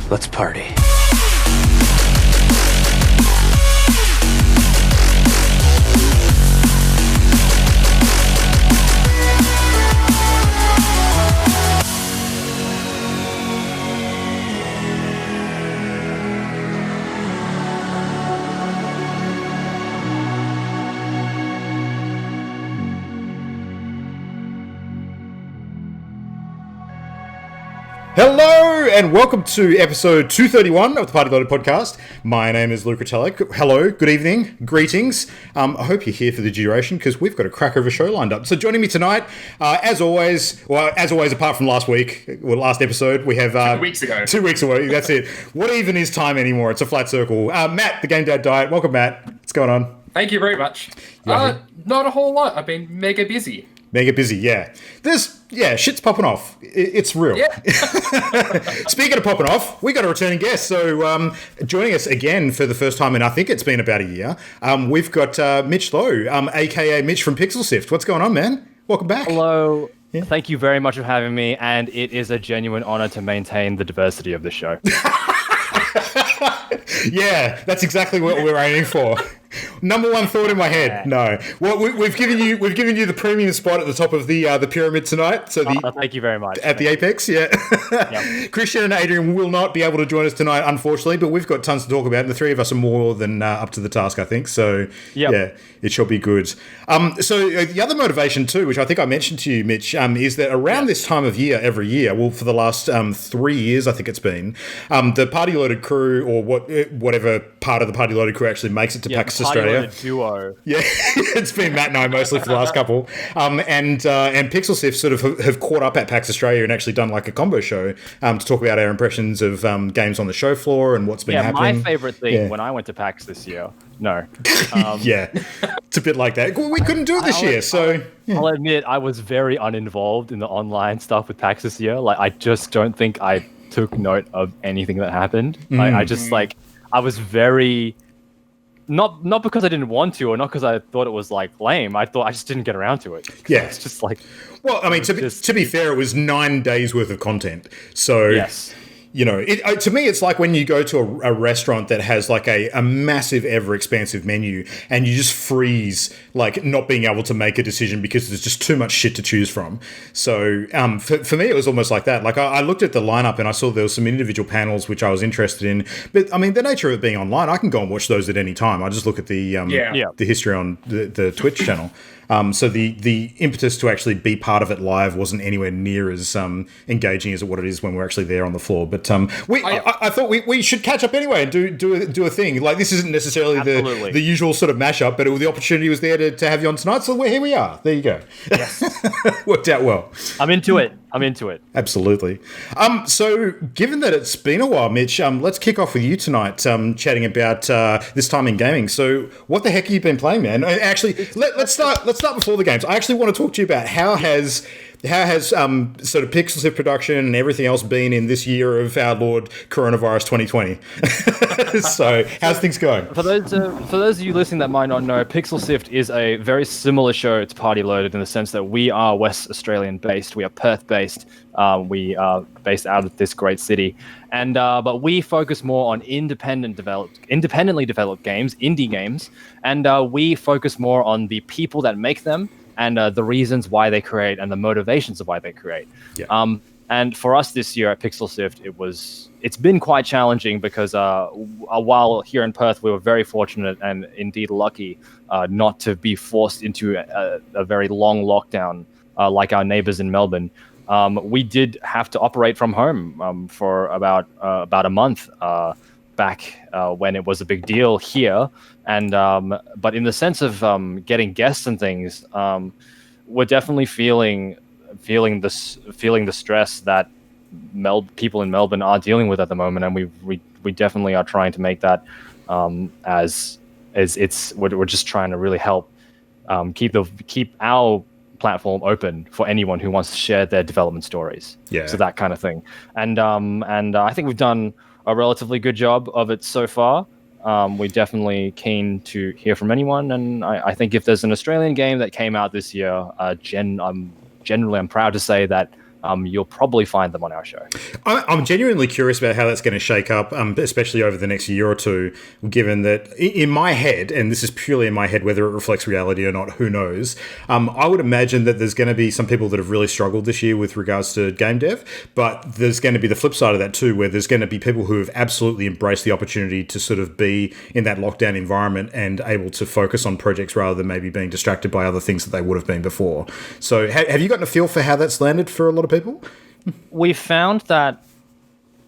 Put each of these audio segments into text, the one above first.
Let's party. Hello and welcome to episode 231 of the Party Loaded podcast. My name is Luke Ratellik. Hello, good evening, greetings. I hope you're here for the duration because we've got a cracker of a show lined up. So joining me tonight, as always, apart from last episode, we have 2 weeks ago. 2 weeks away. That's it. What even is time anymore? It's a flat circle. Matt, the Game Dad Diet. Welcome, Matt. What's going on? Thank you very much. Yeah. Not a whole lot. I've been mega busy. Mega busy, yeah. Shit's popping off. It's real. Yeah. Speaking of popping off, we got a returning guest. So joining us again for the first time, and I think it's been about a year, we've got Mitch Loh, a.k.a. Mitch from Pixel Sift. What's going on, man? Welcome back. Hello. Yeah. Thank you very much for having me, and it is a genuine honor to maintain the diversity of the show. Yeah, that's exactly what we're aiming for. Number one thought in my head. No. Well, we've given you the premium spot at the top of the pyramid tonight. So thank you very much. At the apex, yeah. Yep. Christian and Adrian will not be able to join us tonight, unfortunately, but we've got tons to talk about, and the three of us are more than up to the task, I think. So, Yeah, it shall be good. So the other motivation too, which I think I mentioned to you, Mitch, is that around this time of year, every year, well, for the last 3 years, I think it's been, the Party Loaded crew, or whatever part of the Party Loaded crew actually makes it to PAX Australia. Duo. Yeah, it's been Matt and I mostly for the last couple. And Pixel Sift sort of have caught up at PAX Australia and actually done like a combo show to talk about our impressions of games on the show floor and what's been happening. My favorite thing when I went to PAX this year. No. Yeah, it's a bit like that. We couldn't do it this year, so... I'll admit, I was very uninvolved in the online stuff with PAX this year. Like, I just don't think I took note of anything that happened. I was very... Not because I didn't want to, or not because I thought it was like lame. I just didn't get around to it. Yeah, it's just like. Well, I mean, to be fair, it was 9 days worth of content. So yes. You know, to me, it's like when you go to a restaurant that has like a massive, ever expansive menu, and you just freeze, like not being able to make a decision because there's just too much shit to choose from. So for me, it was almost like that. Like I looked at the lineup and I saw there were some individual panels which I was interested in. But I mean, the nature of it being online, I can go and watch those at any time. I just look at the history on the Twitch channel. So the impetus to actually be part of it live wasn't anywhere near as engaging as what it is when we're actually there on the floor. But I thought we should catch up anyway and do a thing. Like, this isn't necessarily the usual sort of mashup, but the opportunity was there to have you on tonight. So here we are. There you go. Yes. Worked out well. I'm into it. Absolutely. So given that it's been a while, Mitch, let's kick off with you tonight, chatting about this time in gaming. So what the heck have you been playing, man? Actually, let's start before the games. I actually want to talk to you about how has sort of Pixel Sift production and everything else been in this year of our Lord Coronavirus 2020? So how's things going? For those of you listening that might not know, Pixel Sift is a very similar show to Party Loaded in the sense that we are West Australian based. We are Perth based. We are based out of this great city, and but we focus more on independently developed games, indie games, and we focus more on the people that make them and the reasons why they create and the motivations of why they create. Yeah. And for us this year at Pixel Sift, it's been quite challenging because while here in Perth we were very fortunate and indeed lucky not to be forced into a very long lockdown like our neighbours in Melbourne. We did have to operate from home for about a month back when it was a big deal here, and but in the sense of getting guests and things, we're definitely feeling the stress that people in Melbourne are dealing with at the moment, and we definitely are trying to make that as we're just trying to really help keep our platform open for anyone who wants to share their development stories. Yeah. So that kind of thing. And I think we've done a relatively good job of it so far. We're definitely keen to hear from anyone. And I think if there's an Australian game that came out this year, I'm proud to say that you'll probably find them on our show. I'm genuinely curious about how that's going to shake up, especially over the next year or two, given that in my head, and this is purely in my head, whether it reflects reality or not, who knows, I would imagine that there's going to be some people that have really struggled this year with regards to game dev, but there's going to be the flip side of that too, where there's going to be people who have absolutely embraced the opportunity to sort of be in that lockdown environment and able to focus on projects rather than maybe being distracted by other things that they would have been before. So have you gotten a feel for how that's landed for a lot of people? We found that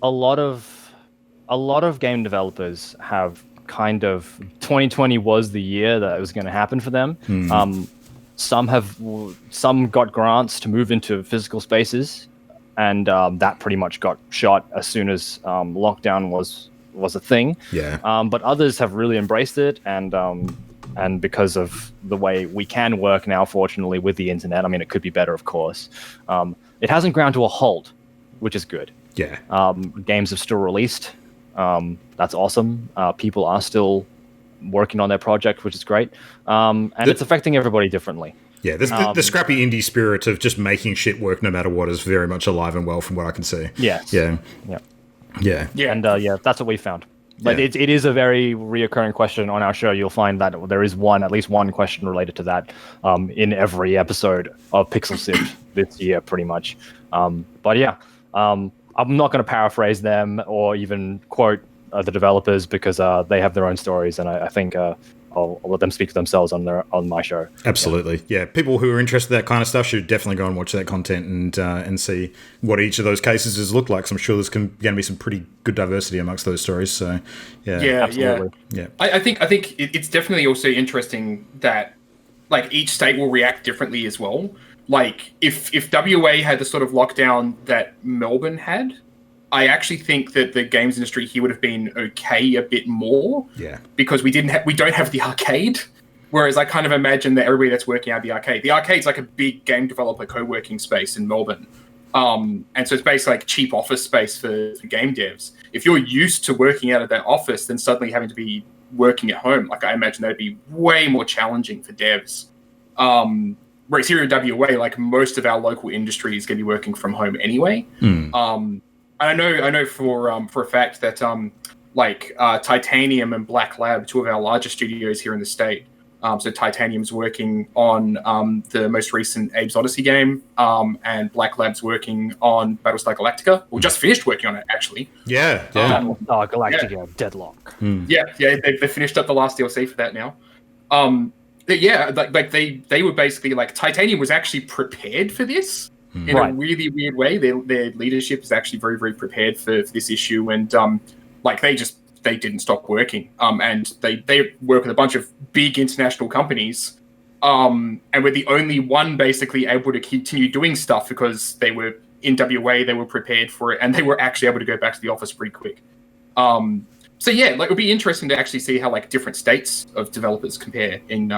a lot of game developers have kind of 2020 was the year that it was going to happen for them. Some got grants to move into physical spaces, and that pretty much got shot as soon as lockdown was a thing. Yeah. But others have really embraced it, and because of the way we can work now, fortunately, with the internet, I mean, it could be better, of course. It hasn't ground to a halt, which is good. Yeah. Games have still released. That's awesome. People are still working on their project, which is great. And it's affecting everybody differently. Yeah, the scrappy indie spirit of just making shit work no matter what is very much alive and well from what I can see. Yes. Yeah. And that's what we found. But it is a very reoccurring question on our show. You'll find that there is at least one question related to that in every episode of Pixel Sift this year, pretty much. But yeah, I'm not going to paraphrase them or even quote the developers because they have their own stories, and I think I'll let them speak for themselves on my show. Absolutely, yeah. People who are interested in that kind of stuff should definitely go and watch that content and see what each of those cases has looked like. So I'm sure there's going to be some pretty good diversity amongst those stories. So absolutely. I think it's definitely also interesting that like each state will react differently as well. Like if WA had the sort of lockdown that Melbourne had, I actually think that the games industry here would have been okay a bit more. Yeah. Because we don't have the arcade. Whereas I kind of imagine that everybody that's working out the arcade's like a big game developer co-working space in Melbourne. And so it's basically like cheap office space for game devs. If you're used to working out of that office, then suddenly having to be working at home, like I imagine that'd be way more challenging for devs. Whereas here in WA, like most of our local industry is going to be working from home anyway. I know for a fact that Titanium and Black Lab, two of our largest studios here in the state. So Titanium's working on the most recent Abe's Odyssey game, and Black Lab's working on Battlestar Galactica. Well, just finished working on it actually. Battlestar Galactica Deadlock. They finished up the last DLC for that now. They were basically like Titanium was actually prepared for this. In a really weird way, their leadership is actually very, very prepared for this issue, and they didn't stop working. And they work with a bunch of big international companies, and were the only one basically able to continue doing stuff because they were in WA, they were prepared for it, and they were actually able to go back to the office pretty quick. So yeah, like it'll be interesting to actually see how like different states of developers compare in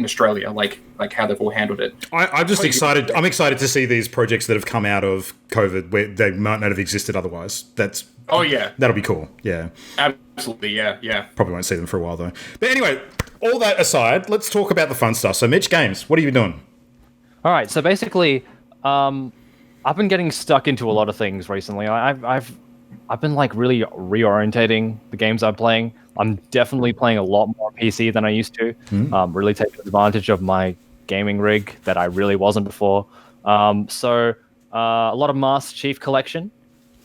Australia, like how they've all handled it. I'm just excited. I'm excited to see these projects that have come out of COVID where they might not have existed otherwise. That'll be cool. Yeah, absolutely. Yeah. Probably won't see them for a while though. But anyway, all that aside, let's talk about the fun stuff. So, Mitch, games. What are you doing? All right. So basically, I've been getting stuck into a lot of things recently. I've been like really reorientating the games I'm playing. I'm definitely playing a lot more PC than I used to. Really taking advantage of my gaming rig that I really wasn't before. So a lot of Master Chief Collection.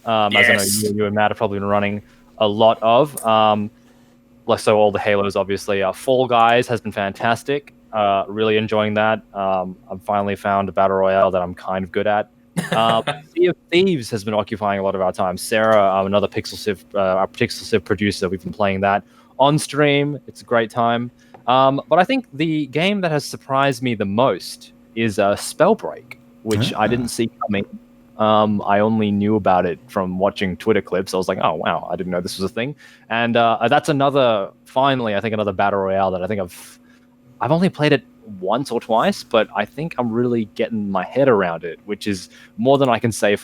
As I know you and Matt have probably been running a lot of. So all the Halos, obviously. Fall Guys has been fantastic. Really enjoying that. I've finally found a battle royale that I'm kind of good at. Sea of Thieves has been occupying a lot of our time. Sarah, another Pixel Sift, our Pixel Sift producer, we've been playing that on stream. It's a great time. But I think the game that has surprised me the most is Spellbreak, which I didn't see coming. I only knew about it from watching Twitter clips. I was like, oh wow, I didn't know this was a thing. And that's another battle royale that I think I've only played it once or twice, but I think I'm really getting my head around it, which is more than I can say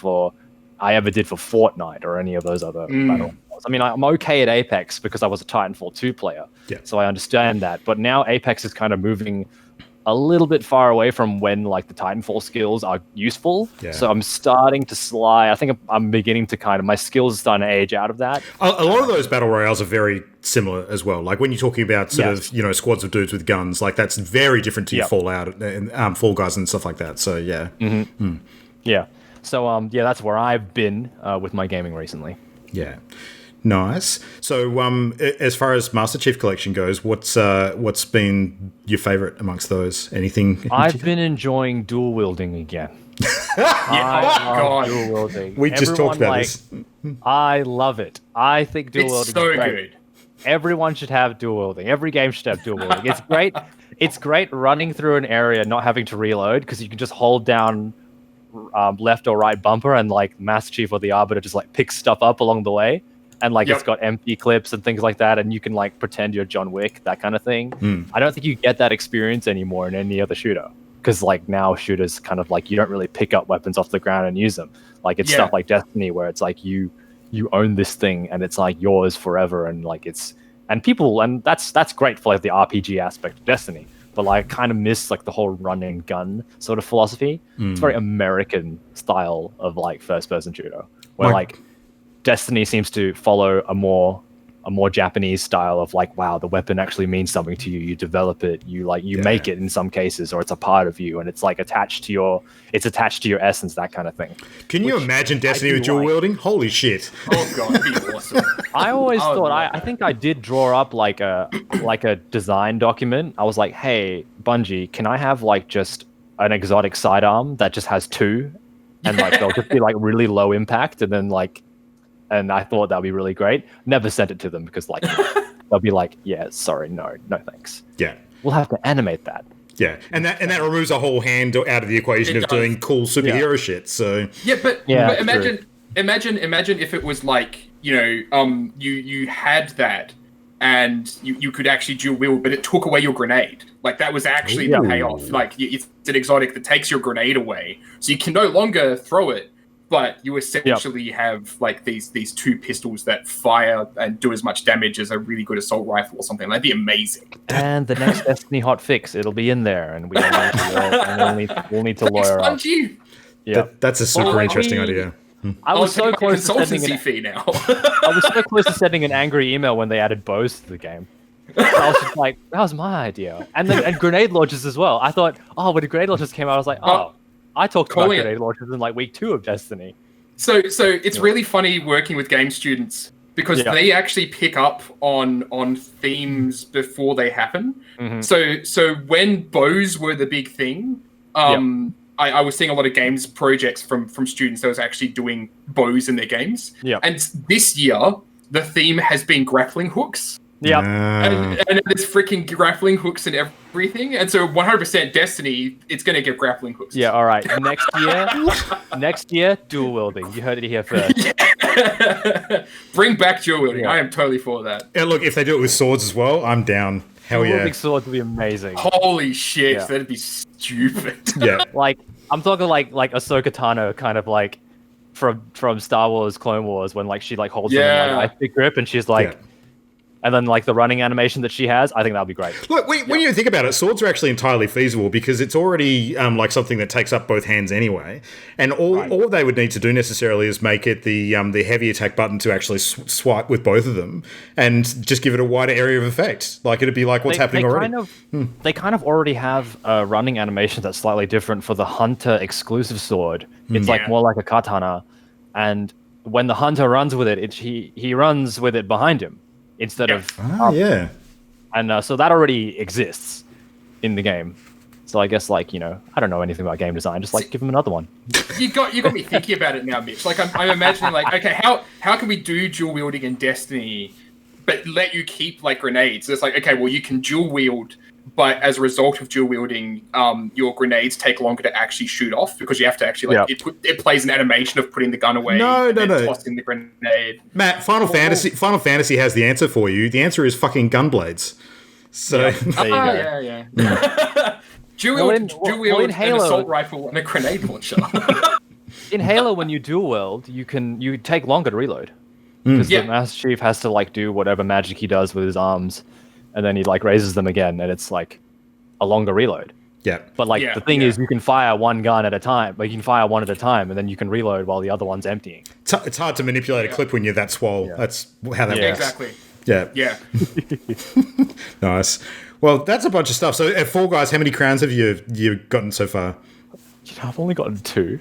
I ever did for Fortnite or any of those other battle royales. I mean, I'm okay at Apex because I was a Titanfall 2 player, so I understand that. But now Apex is kind of moving a little bit far away from when like the Titanfall skills are useful. Yeah. So I'm starting to slide. I think I'm beginning to my skills are starting to age out of that. A lot of those battle royales are very similar as well. Like when you're talking about sort of, squads of dudes with guns, like that's very different to your Fallout and Fall Guys and stuff like that. So yeah. Mm-hmm. Mm. Yeah. So that's where I've been with my gaming recently. Yeah. Nice. So, as far as Master Chief Collection goes, what's been your favorite amongst those? Anything? I've been enjoying dual wielding again. Dual wielding. We just talked about this. I love it. I think dual wielding is so great. Good. Everyone should have dual wielding. Every game should have dual wielding. It's great. It's great running through an area, not having to reload, because you can just hold down left or right bumper, and like Master Chief or the Arbiter just like picks stuff up along the way. And like it's got empty clips and things like that, and you can like pretend you're John Wick, that kind of thing. I don't think you get that experience anymore in any other shooter, because like now shooters kind of like you don't really pick up weapons off the ground and use them. Like it's stuff like Destiny where it's like you own this thing and it's like yours forever, and like it's and that's great for like the RPG aspect of Destiny. But like kind of miss like the whole run and gun sort of philosophy. It's very American style of like first person shooter where like Destiny seems to follow a more Japanese style of like, wow, the weapon actually means something to you. You develop it, you make it in some cases, or it's a part of you, and it's like attached to your essence, that kind of thing. Can you imagine Destiny with dual wielding? Holy shit! Oh god, that'd be awesome. I always thought I think I did draw up like a design document. I was like, hey, Bungie, can I have like just an exotic sidearm that just has two, and like they'll just be like really low impact, and then like. And I thought that'd be really great. Never sent it to them because like they'll be like, yeah, sorry, no thanks. Yeah. We'll have to animate that. Yeah. And that removes a whole hand out of the equation of doing cool superhero shit. So but imagine if it was like, you had that and you could actually dual wield, but it took away your grenade. Like that was actually the payoff. Like it's an exotic that takes your grenade away. So you can no longer throw it. But you essentially have like these two pistols that fire and do as much damage as a really good assault rifle or something. That'd be amazing. And the next Destiny hot fix, it'll be in there, and we'll need to lawyer up. Yeah, that's a super interesting idea. I was so close to sending fee now. I was so close to sending an angry email when they added bows to the game. I was just like, that was my idea, and grenade launchers as well. I thought, when the grenade launchers came out, I was like, I talked about grenade launchers in like week 2 of Destiny. So it's really funny working with game students because they actually pick up on themes before they happen. Mm-hmm. So when bows were the big thing, I was seeing a lot of games projects from students that was actually doing bows in their games. Yeah. And this year the theme has been grappling hooks. Yeah, and there's freaking grappling hooks and everything, and so 100% Destiny, it's going to get grappling hooks. Yeah, all right. Next year, dual wielding. You heard it here first. Yeah. Bring back dual wielding. I am totally for that. And look, if they do it with swords as well, I'm down. Hell yeah. Big swords would be amazing. Holy shit, that'd be stupid. Yeah, like I'm talking like Ahsoka Tano, kind of like from Star Wars Clone Wars, when like she like holds them in like ice grip, and she's like. Yeah. And then, like, the running animation that she has, I think that would be great. Look, when you think about it, swords are actually entirely feasible because it's already, like, something that takes up both hands anyway. And all they would need to do necessarily is make it the heavy attack button to actually swipe with both of them and just give it a wider area of effect. Like, it'd be like what's happening already. They kind of already have a running animation that's slightly different for the Hunter exclusive sword. It's, like, more like a katana. And when the Hunter runs with it, he runs with it behind him. Instead of and so that already exists in the game. So I guess like I don't know anything about game design. Just like give them another one. You got me thinking about it now, Mitch. Like I'm imagining like okay, how can we do dual wielding in Destiny, but let you keep like grenades? So it's like okay, well you can dual wield, but as a result of dual wielding, your grenades take longer to actually shoot off because you have to actually it plays an animation of putting the gun away. No. Tossing the grenade. Matt, Final Fantasy has the answer for you. The answer is fucking gunblades. So there you go. Yeah. Dual wield an assault rifle and a grenade launcher. In Halo, when you dual wield, you take longer to reload because the Master Chief has to like do whatever magic he does with his arms. And then he like raises them again, and it's like a longer reload. Yeah. But like the thing is, you can fire one gun at a time. Like you can fire one at a time, and then you can reload while the other one's emptying. It's hard to manipulate a clip when you're that swole. Yeah. That's how that works. Exactly. Yeah. Yeah. Nice. Well, that's a bunch of stuff. So at Fall Guys, how many crowns have you gotten so far? You know, I've only gotten 2.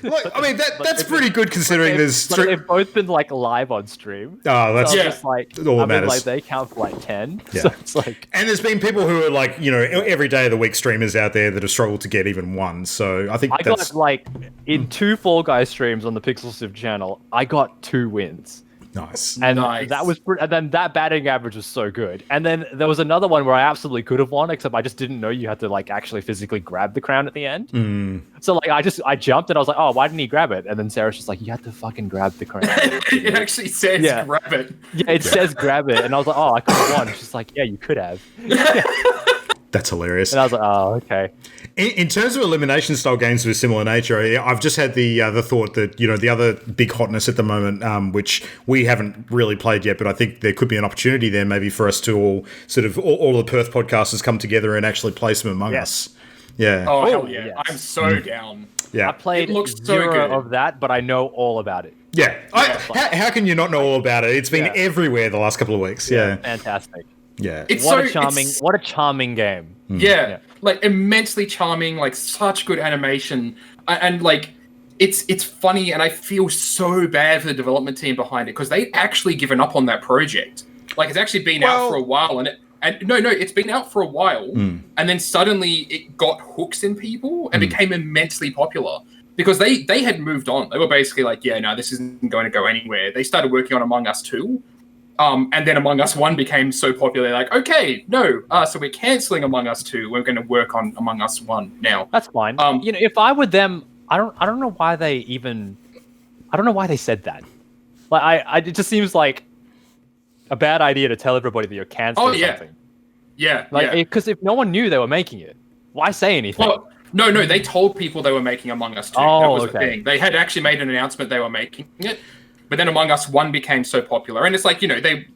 Like, I mean, that's pretty good considering there's... They've both been like live on stream. Oh, that's just like all that matters. Like they count for like 10. Yeah. So it's like, and there's been people who are like, you know, every day of the week streamers out there that have struggled to get even one. So I think I got like in 2 Fall Guys streams on the Pixel Sift channel, I got 2 wins. Nice. And that was, and then that batting average was so good. And then there was another one where I absolutely could have won, except I just didn't know you had to like actually physically grab the crown at the end. So like I jumped and I was like, oh, why didn't he grab it? And then Sarah's just like, you had to fucking grab the crown. It actually says grab it. Yeah, it says grab it, and I was like, oh, I could have won. She's like, yeah, you could have. That's hilarious. And I was like, oh, okay. In terms of elimination style games of a similar nature, I've just had the thought that, you know, the other big hotness at the moment, which we haven't really played yet, but I think there could be an opportunity there maybe for us to all sort of all the Perth podcasters come together and actually play some Among Us. Yeah. Oh, hell yeah. Yes. I'm so down. Yeah. I played looks so 0 good. of that, but I know all about it. Yeah. How can you not know all about it? It's been everywhere the last couple of weeks. Yeah. Fantastic. Yeah. What a charming game. Yeah, like immensely charming, like such good animation, and like it's funny, and I feel so bad for the development team behind it because they actually given up on that project. Like it's actually been out for a while, and it's been out for a while, and then suddenly it got hooks in people and became immensely popular because they had moved on. They were basically like, yeah, no, this isn't going to go anywhere. They started working on Among Us 2. And then Among Us 1 became so popular, like, okay, no, so we're cancelling Among Us 2. We're going to work on Among Us 1 now. That's fine. You know, if I were them, I don't know why they said that. Like, it just seems like a bad idea to tell everybody that you're canceling something. Yeah, like, because if no one knew they were making it, why say anything? Well, no, they told people they were making Among Us 2. That was the thing. They had actually made an announcement they were making it. But then Among Us 1 became so popular. And it's like, you know, they,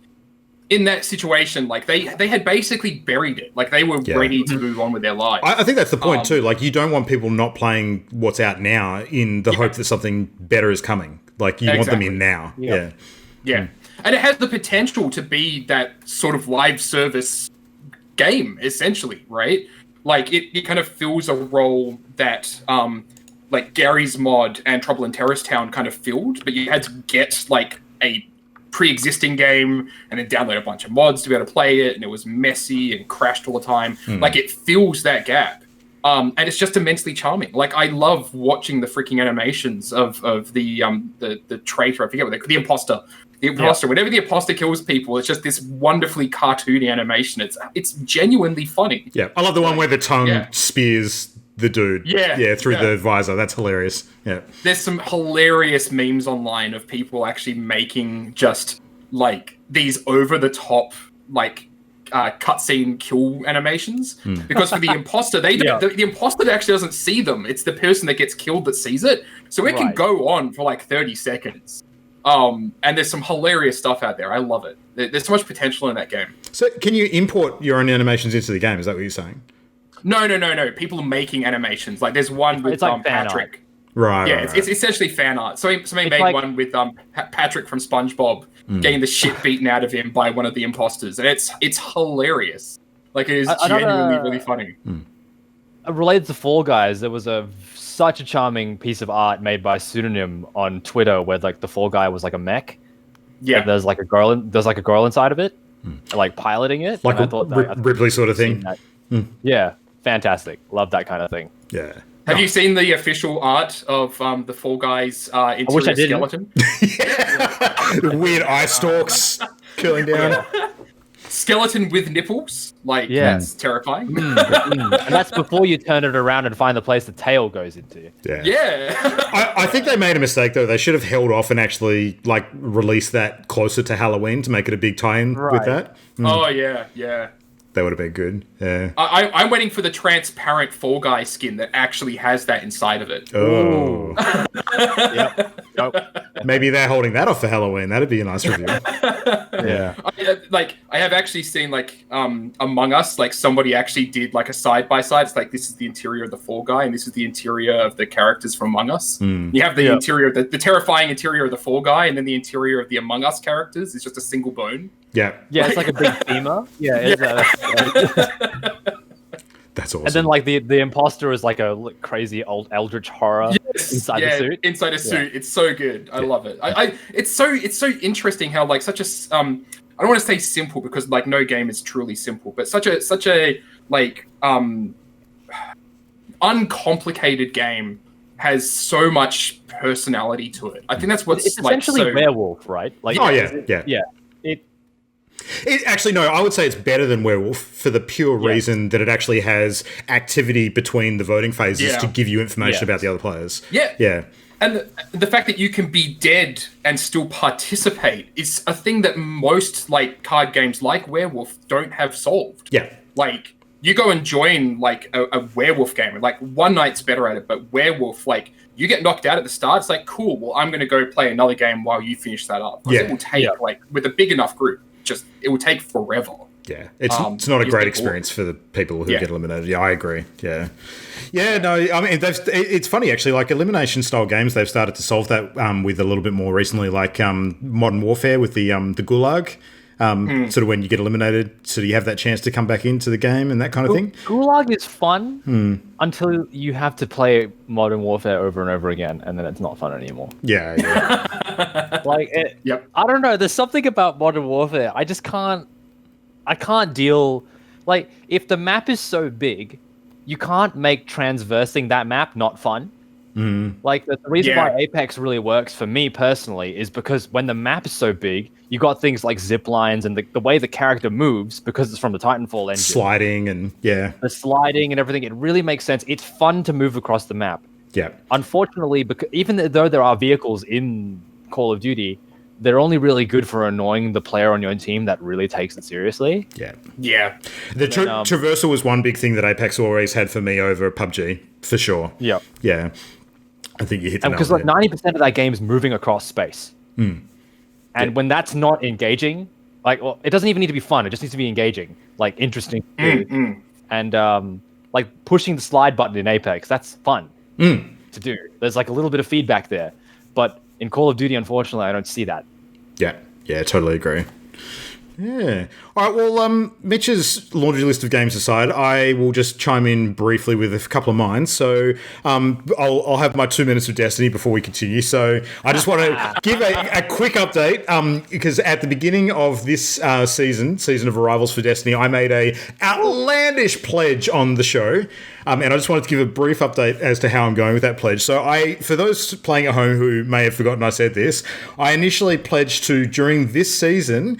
in that situation, like they had basically buried it. Like they were ready to move on with their lives. I think that's the point too. Like you don't want people not playing what's out now in the hope that something better is coming. Like you want them in now. Yeah. And it has the potential to be that sort of live service game, essentially, right? Like it kind of fills a role that like Gary's Mod and Trouble in Terrace Town kind of filled, but you had to get like a pre-existing game and then download a bunch of mods to be able to play it, and it was messy and crashed all the time. Like it fills that gap. And it's just immensely charming. Like I love watching the freaking animations of the traitor, I forget what the imposter. The imposter, whenever the imposter kills people, it's just this wonderfully cartoony animation. It's genuinely funny. Yeah. I love the one where the tongue spears the dude through the visor. That's hilarious. Yeah, there's some hilarious memes online of people actually making just like these over the top like cutscene kill animations, because for the imposter the imposter actually doesn't see them. It's the person that gets killed that sees it, so it can go on for like 30 seconds. And there's some hilarious stuff out there. I love it. There's so much potential in that game. So can you import your own animations into the game? Is that what you're saying? No. People are making animations. Like there's one with like Patrick. Right. Yeah, right. It's essentially fan art. So somebody made one with Patrick from SpongeBob getting the shit beaten out of him by one of the imposters, and it's hilarious. Like it is genuinely really funny. Related to Fall Guys, there was such a charming piece of art made by Pseudonym on Twitter where like the Fall Guy was like a mech. Yeah. There's like a girl inside of it, like piloting it. Like a Ripley sort of thing. Yeah. Fantastic. Love that kind of thing. Yeah. Have you seen the official art of the Fall Guys interior skeleton? Weird eye stalks curling down. Skeleton with nipples. Like, that's terrifying. And that's before you turn it around and find the place the tail goes into. Yeah. I think they made a mistake, though. They should have held off and actually like released that closer to Halloween to make it a big tie-in with that. Oh, yeah. That would have been good. Yeah. I'm waiting for the transparent Fall Guy skin that actually has that inside of it. Oh. Maybe they're holding that off for Halloween. That'd be a nice review. Yeah. I have actually seen like Among Us, like somebody actually did like a side by side. It's like this is the interior of the Fall Guy, and this is the interior of the characters from Among Us. You have the interior, the terrifying interior of the Fall Guy, and then the interior of the Among Us characters is just a single bone. Yeah, it's like a big femur. That's awesome. And then like the imposter is like a crazy old eldritch horror inside the suit. Inside a suit. It's so good. I love it. It's so interesting how like such a I don't want to say simple because like no game is truly simple, but such a like uncomplicated game has so much personality to it. I think that's what's it's essentially werewolf, right? Like yeah. It actually, no, I would say it's better than Werewolf for the pure reason that it actually has activity between the voting phases to give you information about the other players. Yeah. And the fact that you can be dead and still participate is a thing that most like card games like Werewolf don't have solved. Yeah. Like you go and join like a Werewolf game, and like One Night's better at it, but Werewolf, like you get knocked out at the start, it's like, cool, well, I'm going to go play another game while you finish that up. Because it will take like with a big enough group. It would take forever. Yeah, it's not a great experience for the people who get eliminated. Yeah, I agree. Yeah, no, I mean, it's funny actually. Like elimination style games, they've started to solve that with a little bit more recently, like Modern Warfare with the Gulag. Sort of when you get eliminated, so you have that chance to come back into the game and that kind of thing. Gulag is fun until you have to play Modern Warfare over and over again, and then it's not fun anymore. Yeah. Like, I don't know. There's something about Modern Warfare. I just can't. I can't deal. Like, if the map is so big, you can't make transversing that map not fun. Like the reason why Apex really works for me personally is because when the map is so big, you got things like zip lines and the way the character moves because it's from the Titanfall engine. Sliding and the sliding and everything. It really makes sense. It's fun to move across the map. Yeah. Unfortunately, because even though there are vehicles in Call of Duty, they're only really good for annoying the player on your team that really takes it seriously. Yeah. The traversal was one big thing that Apex always had for me over PUBG, for sure. Yeah. I think you hit the nail because like 90% of that game is moving across space. And when that's not engaging, like, well, it doesn't even need to be fun. It just needs to be engaging, like interesting. And like pushing the slide button in Apex, that's fun to do. There's like a little bit of feedback there. But in Call of Duty, unfortunately, I don't see that. Yeah, totally agree. Yeah. All right, well, Mitch's laundry list of games aside, I will just chime in briefly with a couple of mine. So I'll have my 2 minutes of Destiny before we continue. So I just want to give a quick update because at the beginning of this season of Arrivals for Destiny, I made a outlandish pledge on the show. And I just wanted to give a brief update as to how I'm going with that pledge. So for those playing at home who may have forgotten I said this, I initially pledged to, during this season,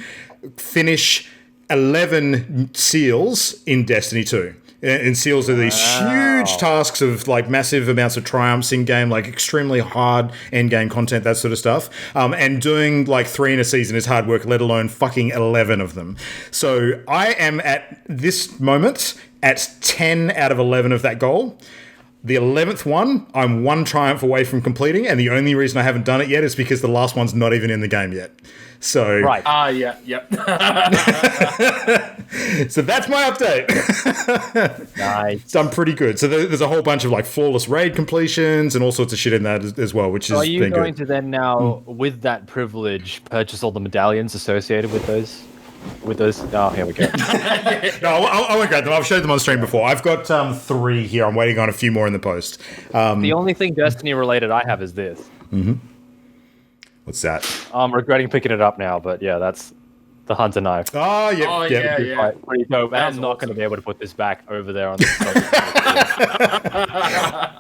finish 11 seals in Destiny 2. And seals are these huge tasks of like massive amounts of triumphs in game, like extremely hard end game content, that sort of stuff. And doing like 3 in a season is hard work, let alone fucking 11 of them. So I am at this moment at 10 out of 11 of that goal. The 11th one, I'm 1 triumph away from completing, and the only reason I haven't done it yet is because the last one's not even in the game yet. So right. Yep. So that's my update. Nice. So I'm pretty good. So there's a whole bunch of like flawless raid completions and all sorts of shit in that as well, which is. Are you going to then now, with that privilege, purchase all the medallions associated with those? Oh, here we go. No, I won't grab them. I've showed them on stream before. I've got 3 here. I'm waiting on a few more in the post. The only thing Destiny related I have is this. What's that? I'm regretting picking it up now, but yeah, that's the hunter knife. Oh, yeah. Yeah. Pretty dope. And I'm not going to be able to put this back over there on the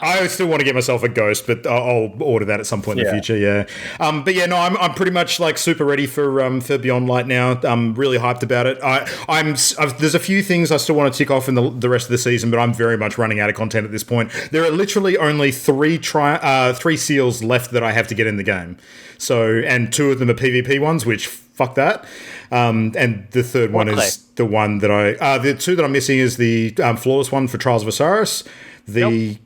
I still want to get myself a ghost, but I'll order that at some point in the future. Yeah. But yeah, no, I'm pretty much like super ready for Beyond Light now. I'm really hyped about it. There's a few things I still want to tick off in the rest of the season, but I'm very much running out of content at this point. There are literally only 3 seals left that I have to get in the game. So, and 2 of them are PvP ones, which fuck that. And the third one is the one that the 2 that I'm missing is the flawless one for Trials of Osiris, the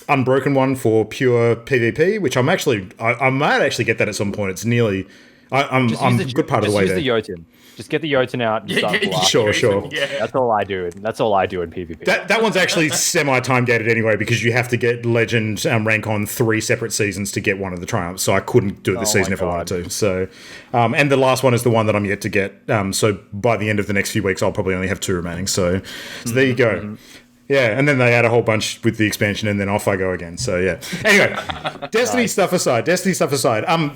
unbroken one for pure PvP, which I might actually get that at some point. It's nearly I'm a good part of the way there. Just use the Jotun. Just get the Jotun out and start blasting. Sure. Yeah. That's all I do. That's all I do in PvP. That one's actually semi-time gated anyway, because you have to get Legend rank on 3 separate seasons to get one of the triumphs. So I couldn't do it this season if I wanted to. So, and the last one is the one that I'm yet to get. So by the end of the next few weeks, I'll probably only have 2 remaining. So there you go. Mm-hmm. Yeah, and then they add a whole bunch with the expansion, and then off I go again. So yeah. Anyway, Destiny stuff aside.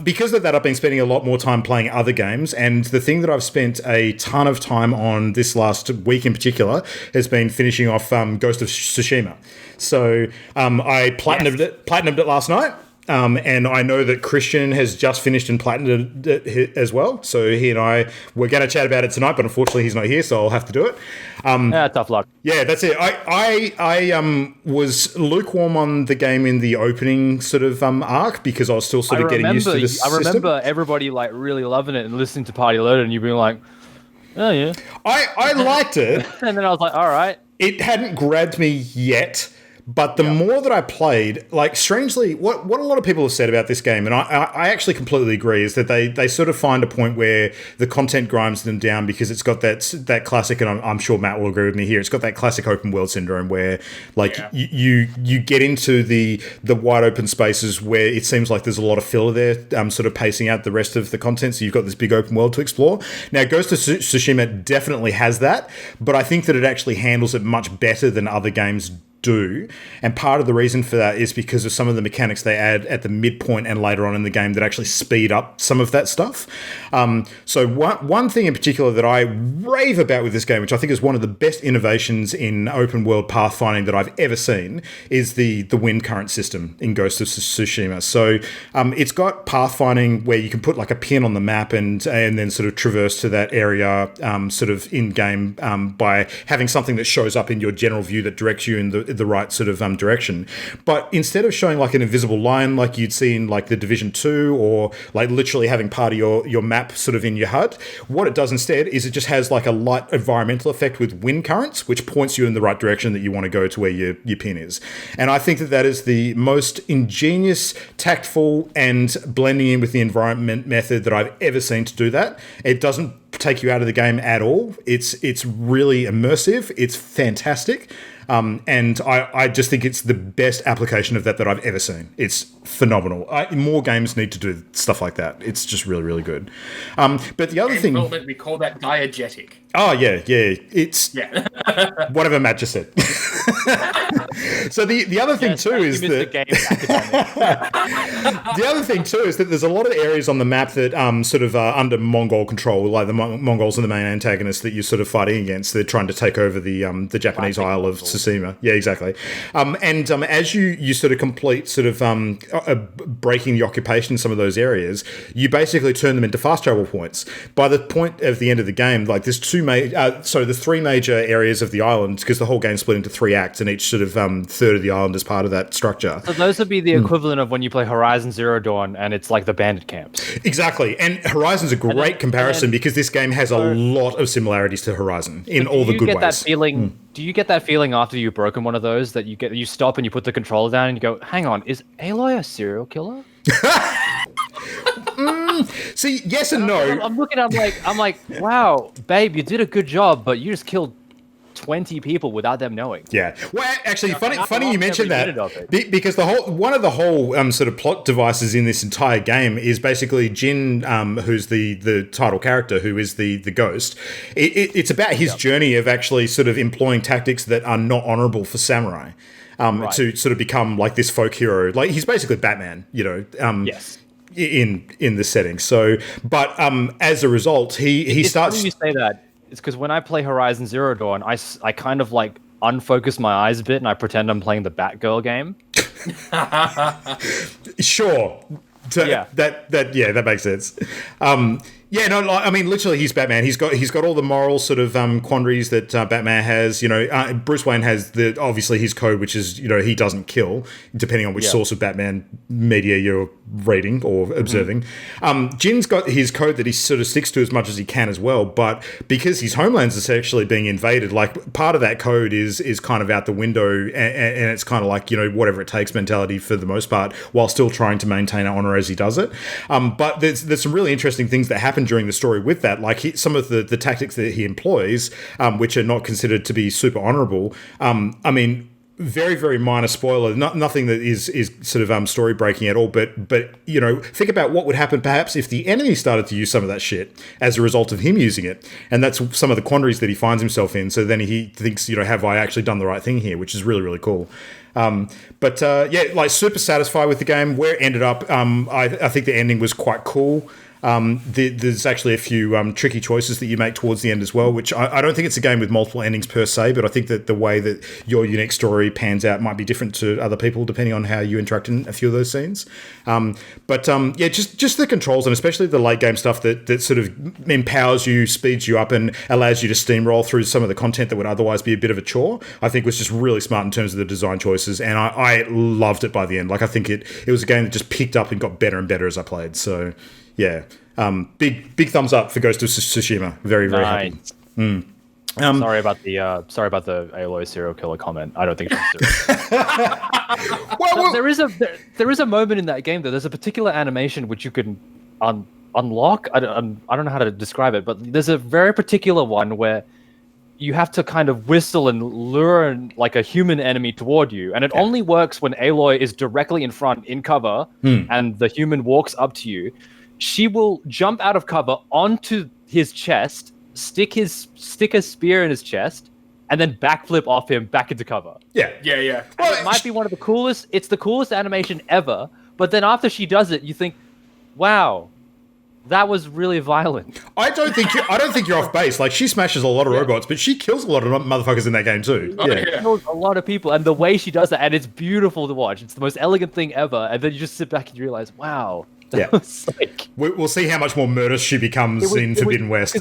Because of that, I've been spending a lot more time playing other games, and the thing that I've spent a ton of time on this last week in particular has been finishing off Ghost of Tsushima. So I platinumed it last night. And I know that Christian has just finished and platinumed it as well. So he and I were going to chat about it tonight, but unfortunately he's not here, so I'll have to do it. Tough luck. Yeah, that's it. I was lukewarm on the game in the opening sort of arc, because I was still sort of getting used to the system. I remember everybody like really loving it and listening to Party Loaded, and you being like, oh yeah. I liked it. And then I was like, all right. It hadn't grabbed me yet. But the more that I played, like, strangely, what a lot of people have said about this game, and I actually completely agree, is that they sort of find a point where the content grinds them down, because it's got that classic, and I'm sure Matt will agree with me here, it's got that classic open world syndrome where, like, you get into the wide open spaces where it seems like there's a lot of filler there, sort of pacing out the rest of the content, so you've got this big open world to explore. Now, Ghost of Tsushima definitely has that, but I think that it actually handles it much better than other games do, and part of the reason for that is because of some of the mechanics they add at the midpoint and later on in the game that actually speed up some of that stuff. So one thing in particular that I rave about with this game, which I think is one of the best innovations in open world pathfinding that I've ever seen, is the wind current system in Ghost of Tsushima. So it's got pathfinding where you can put like a pin on the map and then sort of traverse to that area sort of in game by having something that shows up in your general view that directs you in the right sort of direction. But instead of showing like an invisible line like you'd see in like the Division 2, or like literally having part of your map sort of in your HUD, what it does instead is it just has like a light environmental effect with wind currents, which points you in the right direction that you want to go to where your pin is. And I think that is the most ingenious, tactful, and blending in with the environment method that I've ever seen to do that. It doesn't take you out of the game at all. It's really immersive. It's fantastic. And I just think it's the best application of that I've ever seen. It's phenomenal. More games need to do stuff like that. It's just really, really good. But the other thing... we call that diegetic. Oh, yeah. It's whatever Matt just said. So the other thing too is that... The other thing too is that there's a lot of areas on the map that sort of are under Mongol control, like the Mongols are the main antagonists that you're sort of fighting against. They're trying to take over the Japanese Isle of Tsushima. Yeah, exactly. And as you sort of complete sort of breaking the occupation in some of those areas, you basically turn them into fast travel points. By the point of the end of the game, like there's three major areas of the island, because the whole game's split into 3 acts, and each sort of third of the island is part of that structure. So those would be the equivalent of when you play Horizon Zero Dawn, and it's like the bandit camps. Exactly. And Horizon's a great comparison because this game has a lot of similarities to Horizon in all the good ways. That feeling? Do you get that feeling after you've broken one of those that you stop and you put the controller down and you go, hang on, is Aloy a serial killer? See, yes and no. I'm looking, I'm like, wow, babe, you did a good job, but you just killed 20 people without them knowing. Yeah. Well, actually, funny you mentioned that, because one of the whole sort of plot devices in this entire game is basically Jin, who's the title character, who is the ghost. It's about his journey of actually sort of employing tactics that are not honorable for samurai, to sort of become like this folk hero. Like he's basically Batman, you know. Yes. In the setting. So, but as a result, he starts. Funny you say that. It's because when I play Horizon Zero Dawn, I kind of like unfocus my eyes a bit and I pretend I'm playing the Batgirl game. Sure. That makes sense. Yeah, no, like, I mean, literally, he's Batman. He's got all the moral sort of quandaries that Batman has. You know, Bruce Wayne has obviously his code, which is, you know, he doesn't kill, depending on which source of Batman media you're reading or observing. Jin's got his code that he sort of sticks to as much as he can as well. But because his homeland's essentially being invaded, like part of that code is kind of out the window, and it's kind of like, you know, whatever it takes mentality for the most part, while still trying to maintain our honor as he does it. But there's some really interesting things that happen during the story with that, like some of the tactics that he employs, which are not considered to be super honorable. I mean, very, very minor spoiler, nothing that is sort of story breaking at all, but you know, think about what would happen perhaps if the enemy started to use some of that shit as a result of him using it. And that's some of the quandaries that he finds himself in. So then he thinks, you know, have I actually done the right thing here, which is really, really cool. Yeah, like super satisfied with the game. Where it ended up, I think the ending was quite cool. There's actually a few tricky choices that you make towards the end as well, which I don't think it's a game with multiple endings per se, but I think that the way that your unique story pans out might be different to other people depending on how you interact in a few of those scenes. Yeah, just the controls, and especially the late game stuff that sort of empowers you, speeds you up, and allows you to steamroll through some of the content that would otherwise be a bit of a chore, I think was just really smart in terms of the design choices, and I loved it by the end. Like, I think it was a game that just picked up and got better and better as I played, so... Yeah, big thumbs up for Ghost of Tsushima. Very, very happy. Sorry about the Aloy serial killer comment. I don't think it's well, there is a moment in that game though. There's a particular animation which you can unlock. I don't know how to describe it, but there's a very particular one where you have to kind of whistle and lure like a human enemy toward you, and it only works when Aloy is directly in front in cover, and the human walks up to you. She will jump out of cover onto his chest, stick a spear in his chest, and then backflip off him back into cover. Yeah. Well, it might be one of the coolest. It's the coolest animation ever. But then after she does it, you think, "Wow, that was really violent." I don't think you're off base. Like, she smashes a lot of robots, but she kills a lot of motherfuckers in that game too. She kills a lot of people, and the way she does that, and it's beautiful to watch. It's the most elegant thing ever. And then you just sit back and you realize, wow. We'll see how much more murderous she becomes in Forbidden West.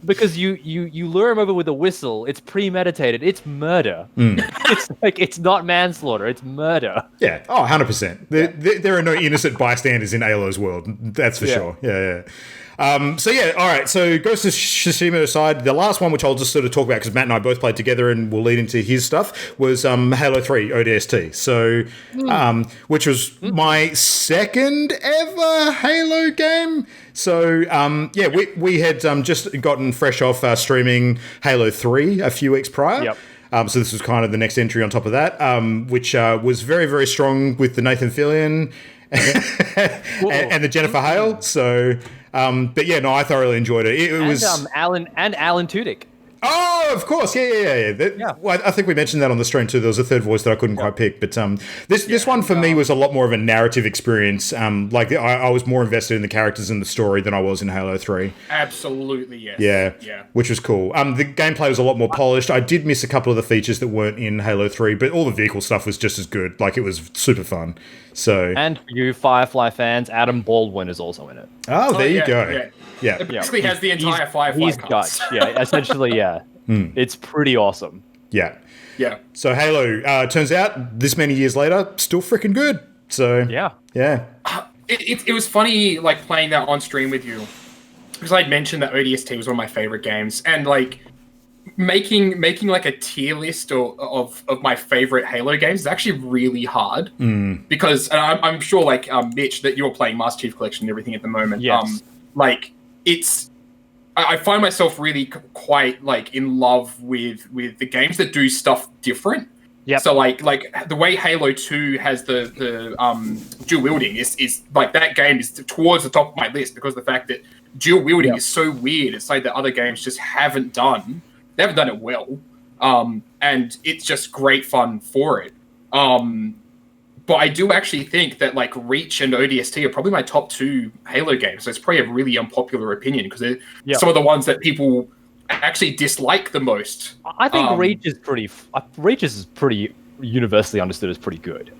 Because you lure him over with a whistle. It's premeditated. It's murder. It's like, it's not manslaughter. It's murder. Yeah. Oh, 100%. There are no innocent bystanders in Aloy's world. That's for sure. Yeah. So yeah, all right. So Ghost of Tsushima aside, the last one, which I'll just sort of talk about because Matt and I both played together and we'll lead into his stuff, was Halo 3 ODST. So, which was my second ever Halo game. So yeah, we had just gotten fresh off streaming Halo 3 a few weeks prior. Yep. So this was kind of the next entry on top of that, which was very, very strong with the Nathan Fillion and the Jennifer Hale. So. But yeah, no, I thoroughly enjoyed it. It was Alan Tudyk. Oh, of course, yeah. Well, I think we mentioned that on the stream too. There was a third voice that I couldn't quite pick, but this one for me was a lot more of a narrative experience. Like I was more invested in the characters and the story than I was in Halo 3. Absolutely, yes. Yeah, which was cool. The gameplay was a lot more polished. I did miss a couple of the features that weren't in Halo 3, but all the vehicle stuff was just as good. Like, it was super fun. So, and for you Firefly fans, Adam Baldwin is also in it. Oh, there you go. Yeah. It basically has the entire Firefly cast. Essentially, yeah. It's pretty awesome. Yeah. So Halo, turns out this many years later, still freaking good. So yeah. It was funny, like, playing that on stream with you, because I'd mentioned that ODST was one of my favorite games, and like making like a tier list of my favorite Halo games is actually really hard because I'm sure, like, Mitch, that you're playing Master Chief Collection and everything at the moment. Yes. Like, I find myself really quite, like, in love with the games that do stuff different. Yeah. So like the way Halo 2 has the dual wielding is like, that game is towards the top of my list because of the fact that dual wielding is so weird. It's like that other games just haven't done. They haven't done it well, and it's just great fun for it. But I do actually think that, like, Reach and ODST are probably my top 2 Halo games. So it's probably a really unpopular opinion because they're some of the ones that people actually dislike the most. I think Reach is pretty universally understood as pretty good.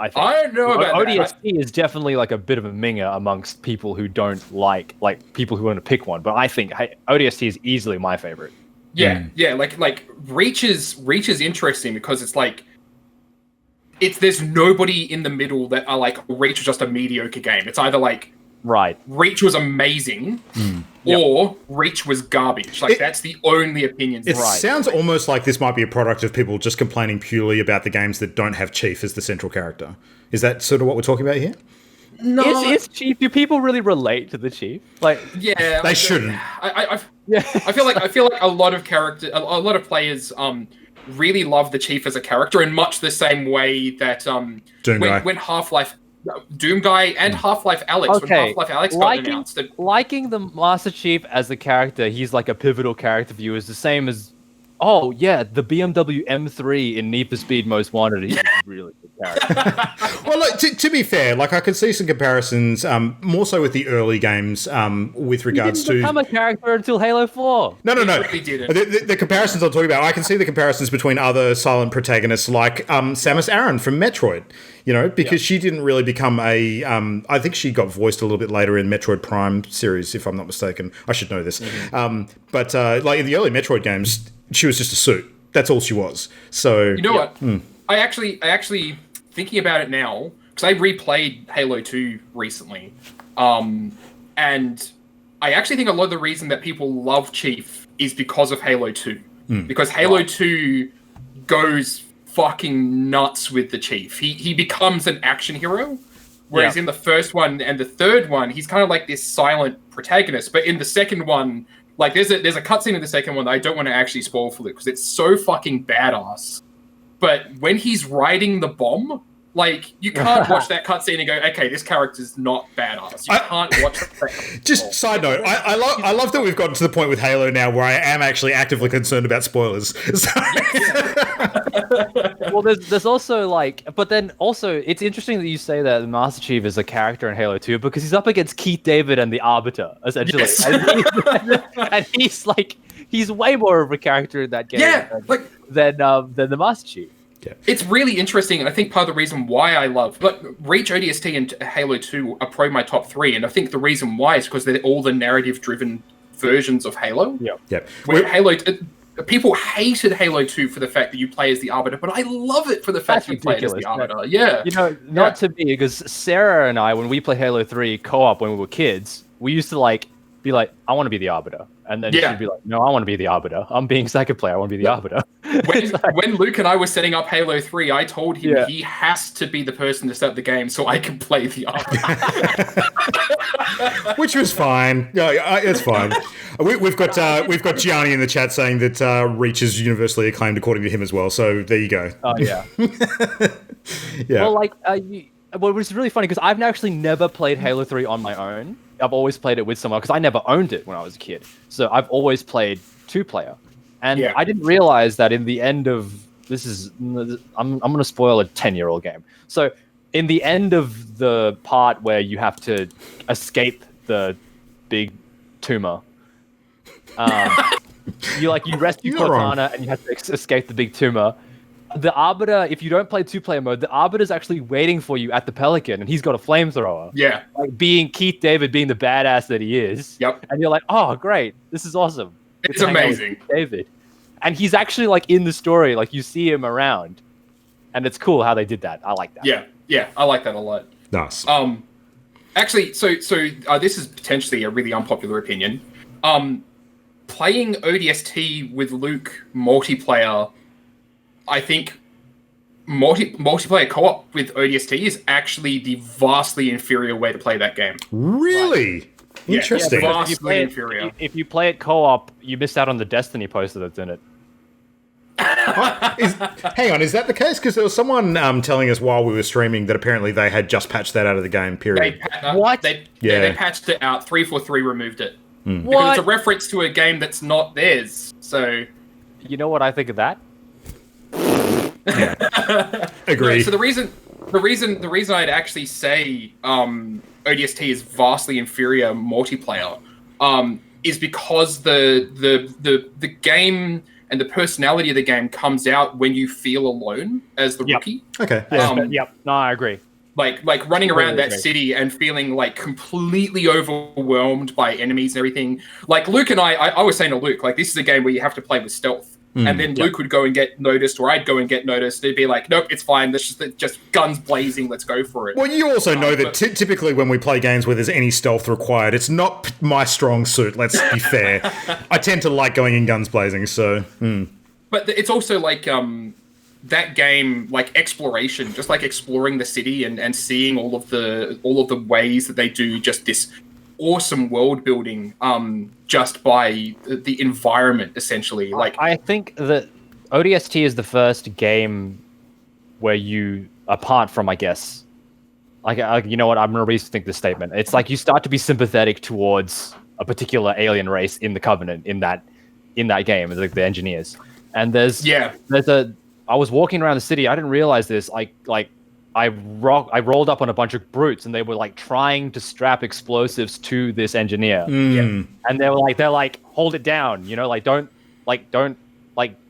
I think. I don't know about ODST is definitely like a bit of a minger amongst people who don't like people who want to pick one. But I think ODST is easily my favorite. Yeah, yeah. Like Reach is interesting because it's like there's nobody in the middle that are like Reach was just a mediocre game. It's either like Reach was amazing or Reach was garbage. Like that's the only opinions. It sounds almost like this might be a product of people just complaining purely about the games that don't have Chief as the central character. Is that sort of what we're talking about here? No, is Chief? Do people really relate to the Chief? Like, yeah, they shouldn't. I feel like a lot of players really love the Chief as a character in much the same way that when Half-Life Doom Guy and Half-Life Alex when Half-Life Alex got announced. Liking the Master Chief as a character, he's like a pivotal character for you, is the same as the BMW M3 in Need for Speed Most Wanted. He's a really good character. Well, look, to be fair, like I could see some comparisons, more so with the early games, with regards he didn't become a character until Halo 4. No. Really didn't. The comparisons I'm talking about, I can see the comparisons between other silent protagonists like Samus Aran from Metroid. Because she didn't really become a. I think she got voiced a little bit later in Metroid Prime series, if I'm not mistaken. I should know this. But like in the early Metroid games, she was just a suit. That's all she was. So you know what? I actually thinking about it now because I replayed Halo 2 recently, and I actually think a lot of the reason that people love Chief is because of Halo 2, because Halo 2 goes fucking nuts with the Chief. He becomes an action hero, whereas in the first one and the third one, he's kind of like this silent protagonist. But in the second one, like there's a cutscene in the second one that I don't want to actually spoil for it because it's so fucking badass. But when he's riding the bomb, like you can't watch that cutscene and go, okay, this character's not badass. You can't watch that. Just side note, I love that we've gotten to the point with Halo now where I am actually actively concerned about spoilers. Well, there's also but then also it's interesting that you say that the Master Chief is a character in Halo 2 because he's up against Keith David and the Arbiter essentially, yes. and he's way more of a character in that game than the Master Chief. Yeah. It's really interesting, and I think part of the reason why I love Reach, ODST, and Halo 2 are probably my top 3, and I think the reason why is because they're all the narrative-driven versions of Halo. Yeah. Where people hated Halo 2 for the fact that you play as the Arbiter, but I love it for the fact that you play as the Arbiter. Yeah. Not to me, because Sarah and I, when we played Halo 3 co-op when we were kids, we used to be like, I want to be the Arbiter. And then she'd be like, no, I want to be the Arbiter. I'm being second player. I want to be the Arbiter. When Luke and I were setting up Halo 3, I told him he has to be the person to start the game so I can play the Arbiter. Which was fine. Yeah, it's fine. We've got Gianni in the chat saying that Reach is universally acclaimed according to him as well. So there you go. Oh, yeah. Yeah. Well, which is really funny because I've actually never played Halo 3 on my own. I've always played it with someone because I never owned it when I was a kid. So I've always played 2-player. And I didn't realize that in the end of I'm going to spoil a 10-year-old game. So in the end of the part where you have to escape the big tumor, you rescue Cortana and you have to escape the big tumor. The Arbiter, if you don't play 2-player mode, the Arbiter's actually waiting for you at the Pelican, and he's got a flamethrower. Yeah. Being Keith David, being the badass that he is. Yep. And you're like, oh, great. This is awesome. It's amazing. David. And he's actually, in the story. You see him around. And it's cool how they did that. I like that. Yeah. I like that a lot. Nice. Actually, so this is potentially a really unpopular opinion. Playing ODST with Luke multiplayer... I think multiplayer co-op with ODST is actually the vastly inferior way to play that game. Really? Interesting. Yeah, vastly inferior. If you play it co-op, you missed out on the Destiny poster that's in it. Hang on, is that the case? Because there was someone telling us while we were streaming that apparently they had just patched that out of the game, period. What? They patched it out. 343 removed it. Because it's a reference to a game that's not theirs. So, you know what I think of that? Agree. So the reason I'd actually say ODST is vastly inferior multiplayer is because the game and the personality of the game comes out when you feel alone as the rookie. Okay. No, I agree. Like running around that city and feeling like completely overwhelmed by enemies and everything. Like Luke and I was saying to Luke, like, this is a game where you have to play with stealth. And then Luke would go and get noticed, or I'd go and get noticed. They'd be like, nope, it's fine. Let's just guns blazing. Let's go for it. Well, you also know that typically when we play games where there's any stealth required, it's not my strong suit. Let's be fair. I tend to like going in guns blazing, so... But it's also like... that game, like exploration, just like exploring the city and seeing all of the ways that they do just this awesome world building, just by the environment, essentially. Like, I think that ODST is the first game where you, apart from, I guess, like you know what, I'm gonna rethink this statement. It's like you start to be sympathetic towards a particular alien race in the Covenant in that game, like the engineers. And there's I was walking around the city. I didn't realize this. I rolled up on a bunch of brutes, and they were like trying to strap explosives to this engineer. And they're like, hold it down, you know, don't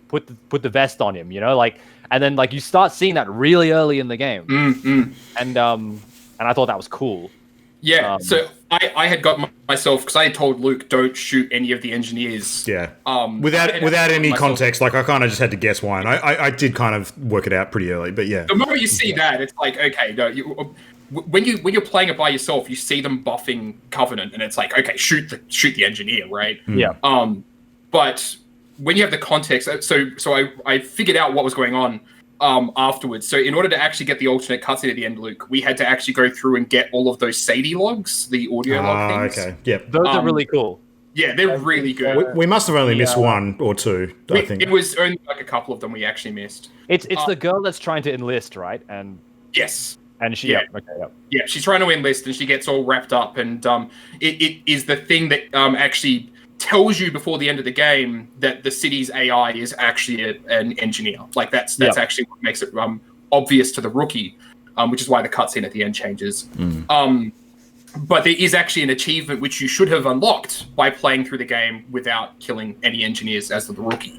put the vest on him, you know, like, and then like you start seeing that really early in the game. And I thought that was cool. Yeah, so I had got myself, because I had told Luke, don't shoot any of the engineers. Yeah. Without any context, like I kind of just had to guess why, and I did kind of work it out pretty early, but yeah. The moment you see that, it's like, okay, no, when you're playing it by yourself, you see them buffing Covenant, and it's like, okay, shoot the engineer, right? Yeah. But when you have the context, so I figured out what was going on. Afterwards. So in order to actually get the alternate cutscene at the end, Luke, we had to actually go through and get all of those SADI logs, the audio log things. Okay, yep. Those are really cool. Yeah, they're really good. We must have only missed one or two, I think. It was only like a couple of them we actually missed. It's the girl that's trying to enlist, right? And yes. And she, yeah, she's trying to enlist, and she gets all wrapped up, and it is the thing that actually tells you before the end of the game that the city's AI is actually an engineer. Like that's actually what makes it obvious to the rookie, which is why the cutscene at the end changes. But there is actually an achievement which you should have unlocked by playing through the game without killing any engineers as the rookie.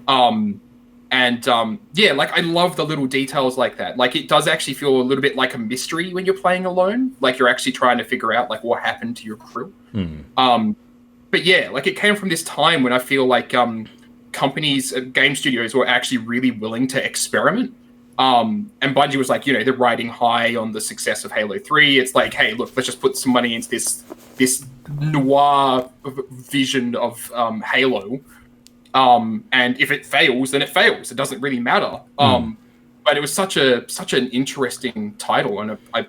Like I love the little details like that. Like it does actually feel a little bit like a mystery when you're playing alone. Like you're actually trying to figure out like what happened to your crew. But yeah, like it came from this time when I feel like companies, game studios were actually really willing to experiment. And Bungie was like, you know, they're riding high on the success of Halo 3. It's like, hey, look, let's just put some money into this noir vision of Halo. And if it fails, then it fails. It doesn't really matter. But it was such an interesting title, and I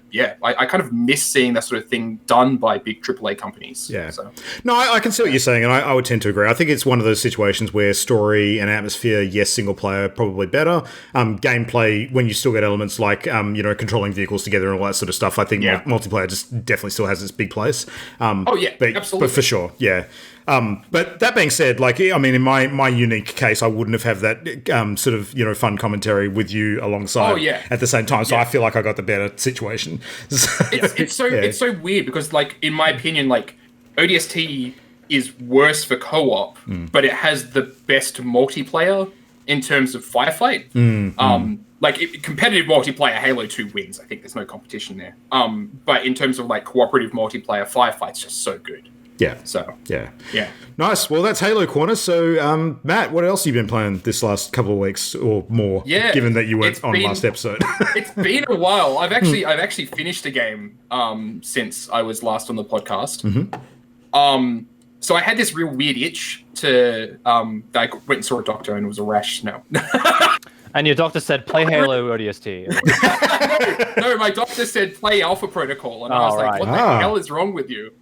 kind of miss seeing that sort of thing done by big AAA companies. Yeah. So. No, I can see what you're saying, and I would tend to agree. I think it's one of those situations where story and atmosphere, yes, single player, probably better. Gameplay, when you still get elements like controlling vehicles together and all that sort of stuff, I think multiplayer just definitely still has its big place. Absolutely. But for sure, yeah. But that being said, like, I mean, in my unique case, I wouldn't have that sort of, fun commentary with you alongside at the same time. So I feel like I got the better situation. It's so weird because, like, in my opinion, like, ODST is worse for co-op, but it has the best multiplayer in terms of firefight. Competitive multiplayer, Halo 2 wins. I think there's no competition there. But in terms of, like, cooperative multiplayer, firefight's just so good. Yeah. So yeah. Nice. Well, that's Halo Corner. So, Matt, what else have you been playing this last couple of weeks or more? Yeah, given that you weren't on last episode. It's been a while. I've actually finished a game since I was last on the podcast. So I had this real weird itch to. I went and saw a doctor, and it was a rash. No. And your doctor said, play Halo ODST. no, my doctor said, play Alpha Protocol. And I was like, what the hell is wrong with you?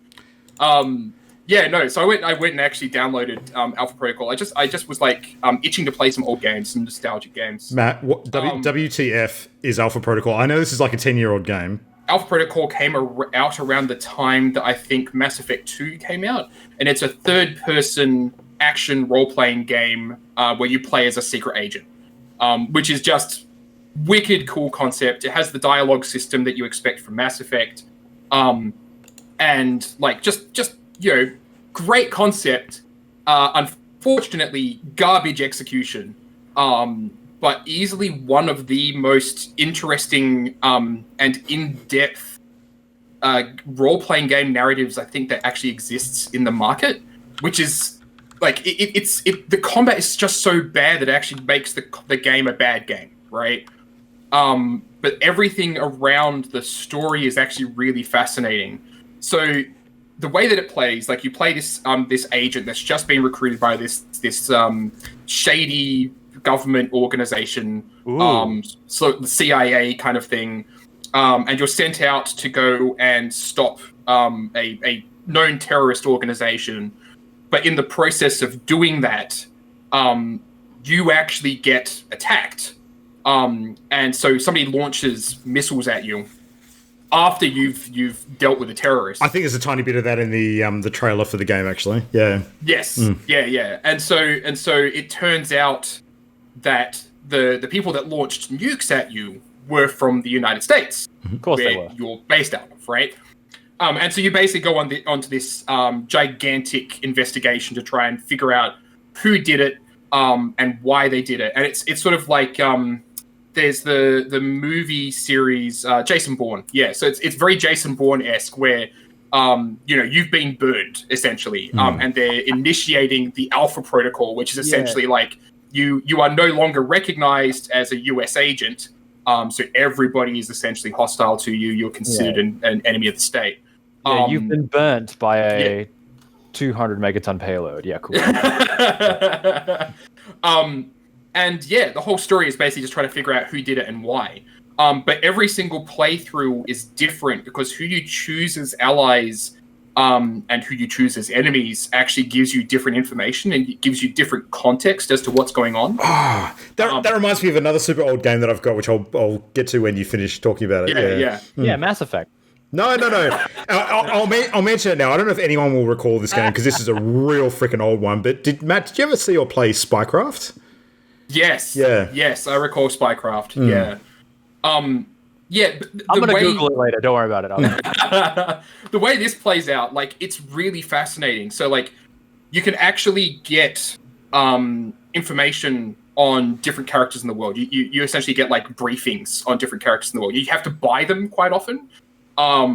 So I went and actually downloaded Alpha Protocol. I just was like itching to play some old games, some nostalgic games. Matt, what WTF is Alpha Protocol? I know this is like a 10-year-old game. Alpha Protocol came out around the time that I think Mass Effect 2 came out, and it's a third-person action role-playing game where you play as a secret agent, which is just wicked cool concept. It has the dialogue system that you expect from Mass Effect. And like just great concept. unfortunately, garbage execution. But easily one of the most interesting and in-depth role-playing game narratives I think that actually exists in the market, which is like the combat is just so bad that it actually makes the game a bad game, right? But everything around the story is actually really fascinating. So the way that it plays, like you play this agent that's just been recruited by this shady government organization, so the CIA kind of thing, and you're sent out to go and stop a known terrorist organization. But in the process of doing that, you actually get attacked, and so somebody launches missiles at you after you've dealt with a terrorist. I think there's a tiny bit of that in the trailer for the game, actually. Yeah. Yes. Yeah. And so it turns out that the people that launched nukes at you were from the United States. Of course they were. You're based out of, right? And so you basically go onto this gigantic investigation to try and figure out who did it and why they did it. And it's sort of like there's the movie series Jason Bourne. Yeah, so it's very Jason Bourne-esque where you've been burned essentially, and they're initiating the Alpha Protocol, which is essentially like you are no longer recognized as a US agent, so everybody is essentially hostile to you. You're considered an enemy of the state. Yeah, you've been burnt by a 200 megaton payload. Yeah, cool. And the whole story is basically just trying to figure out who did it and why. But every single playthrough is different because who you choose as allies and who you choose as enemies actually gives you different information and gives you different context as to what's going on. That reminds me of another super old game that I've got, which I'll get to when you finish talking about it. Yeah, Mass Effect. No. I'll mention it now. I don't know if anyone will recall this game because this is a real freaking old one. But Matt, did you ever see or play Spycraft? Yes. Yeah. Yes, I recall Spycraft. Yeah. I'm gonna Google it later. Don't worry about it. The way this plays out, like, it's really fascinating. So, like, you can actually get information on different characters in the world. You essentially get like briefings on different characters in the world. You have to buy them quite often,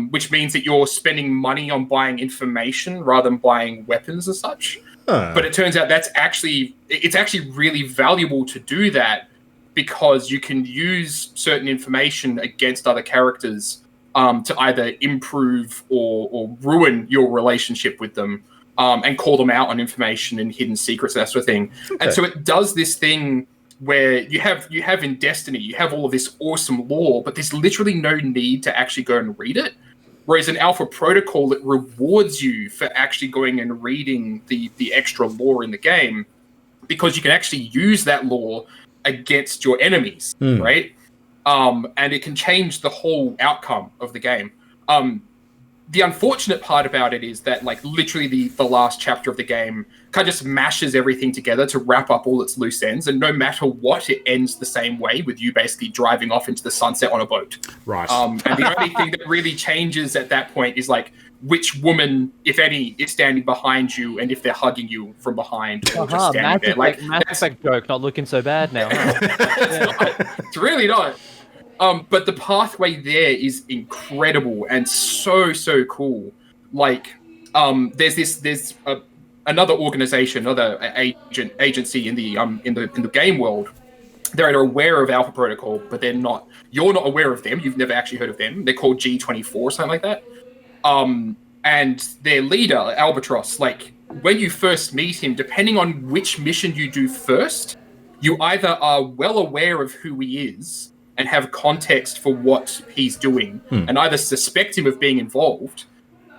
which means that you're spending money on buying information rather than buying weapons and such. But it turns out it's actually really valuable to do that because you can use certain information against other characters to either improve or ruin your relationship with them, and call them out on information and hidden secrets, that sort of thing. Okay. And so it does this thing where you have in Destiny, you have all of this awesome lore, but there's literally no need to actually go and read it. Whereas in Alpha Protocol, it rewards you for actually going and reading the extra lore in the game because you can actually use that lore against your enemies, right? And it can change the whole outcome of the game. The unfortunate part about it is that, like, literally the last chapter of the game kind of just mashes everything together to wrap up all its loose ends, and no matter what, it ends the same way with you basically driving off into the sunset on a boat. Right. And the only thing that really changes at that point is, like, which woman, if any, is standing behind you, and if they're hugging you from behind or just standing there. Like, Mass Effect joke not looking so bad now. Huh? It's really not. But the pathway there is incredible and so cool. Like, there's another organization, another agency in the game world. They're aware of Alpha Protocol, but they're not. You're not aware of them. You've never actually heard of them. They're called G24 or something like that. And their leader, Albatross, like, when you first meet him, depending on which mission you do first, you either are well aware of who he is and have context for what he's doing, and either suspect him of being involved,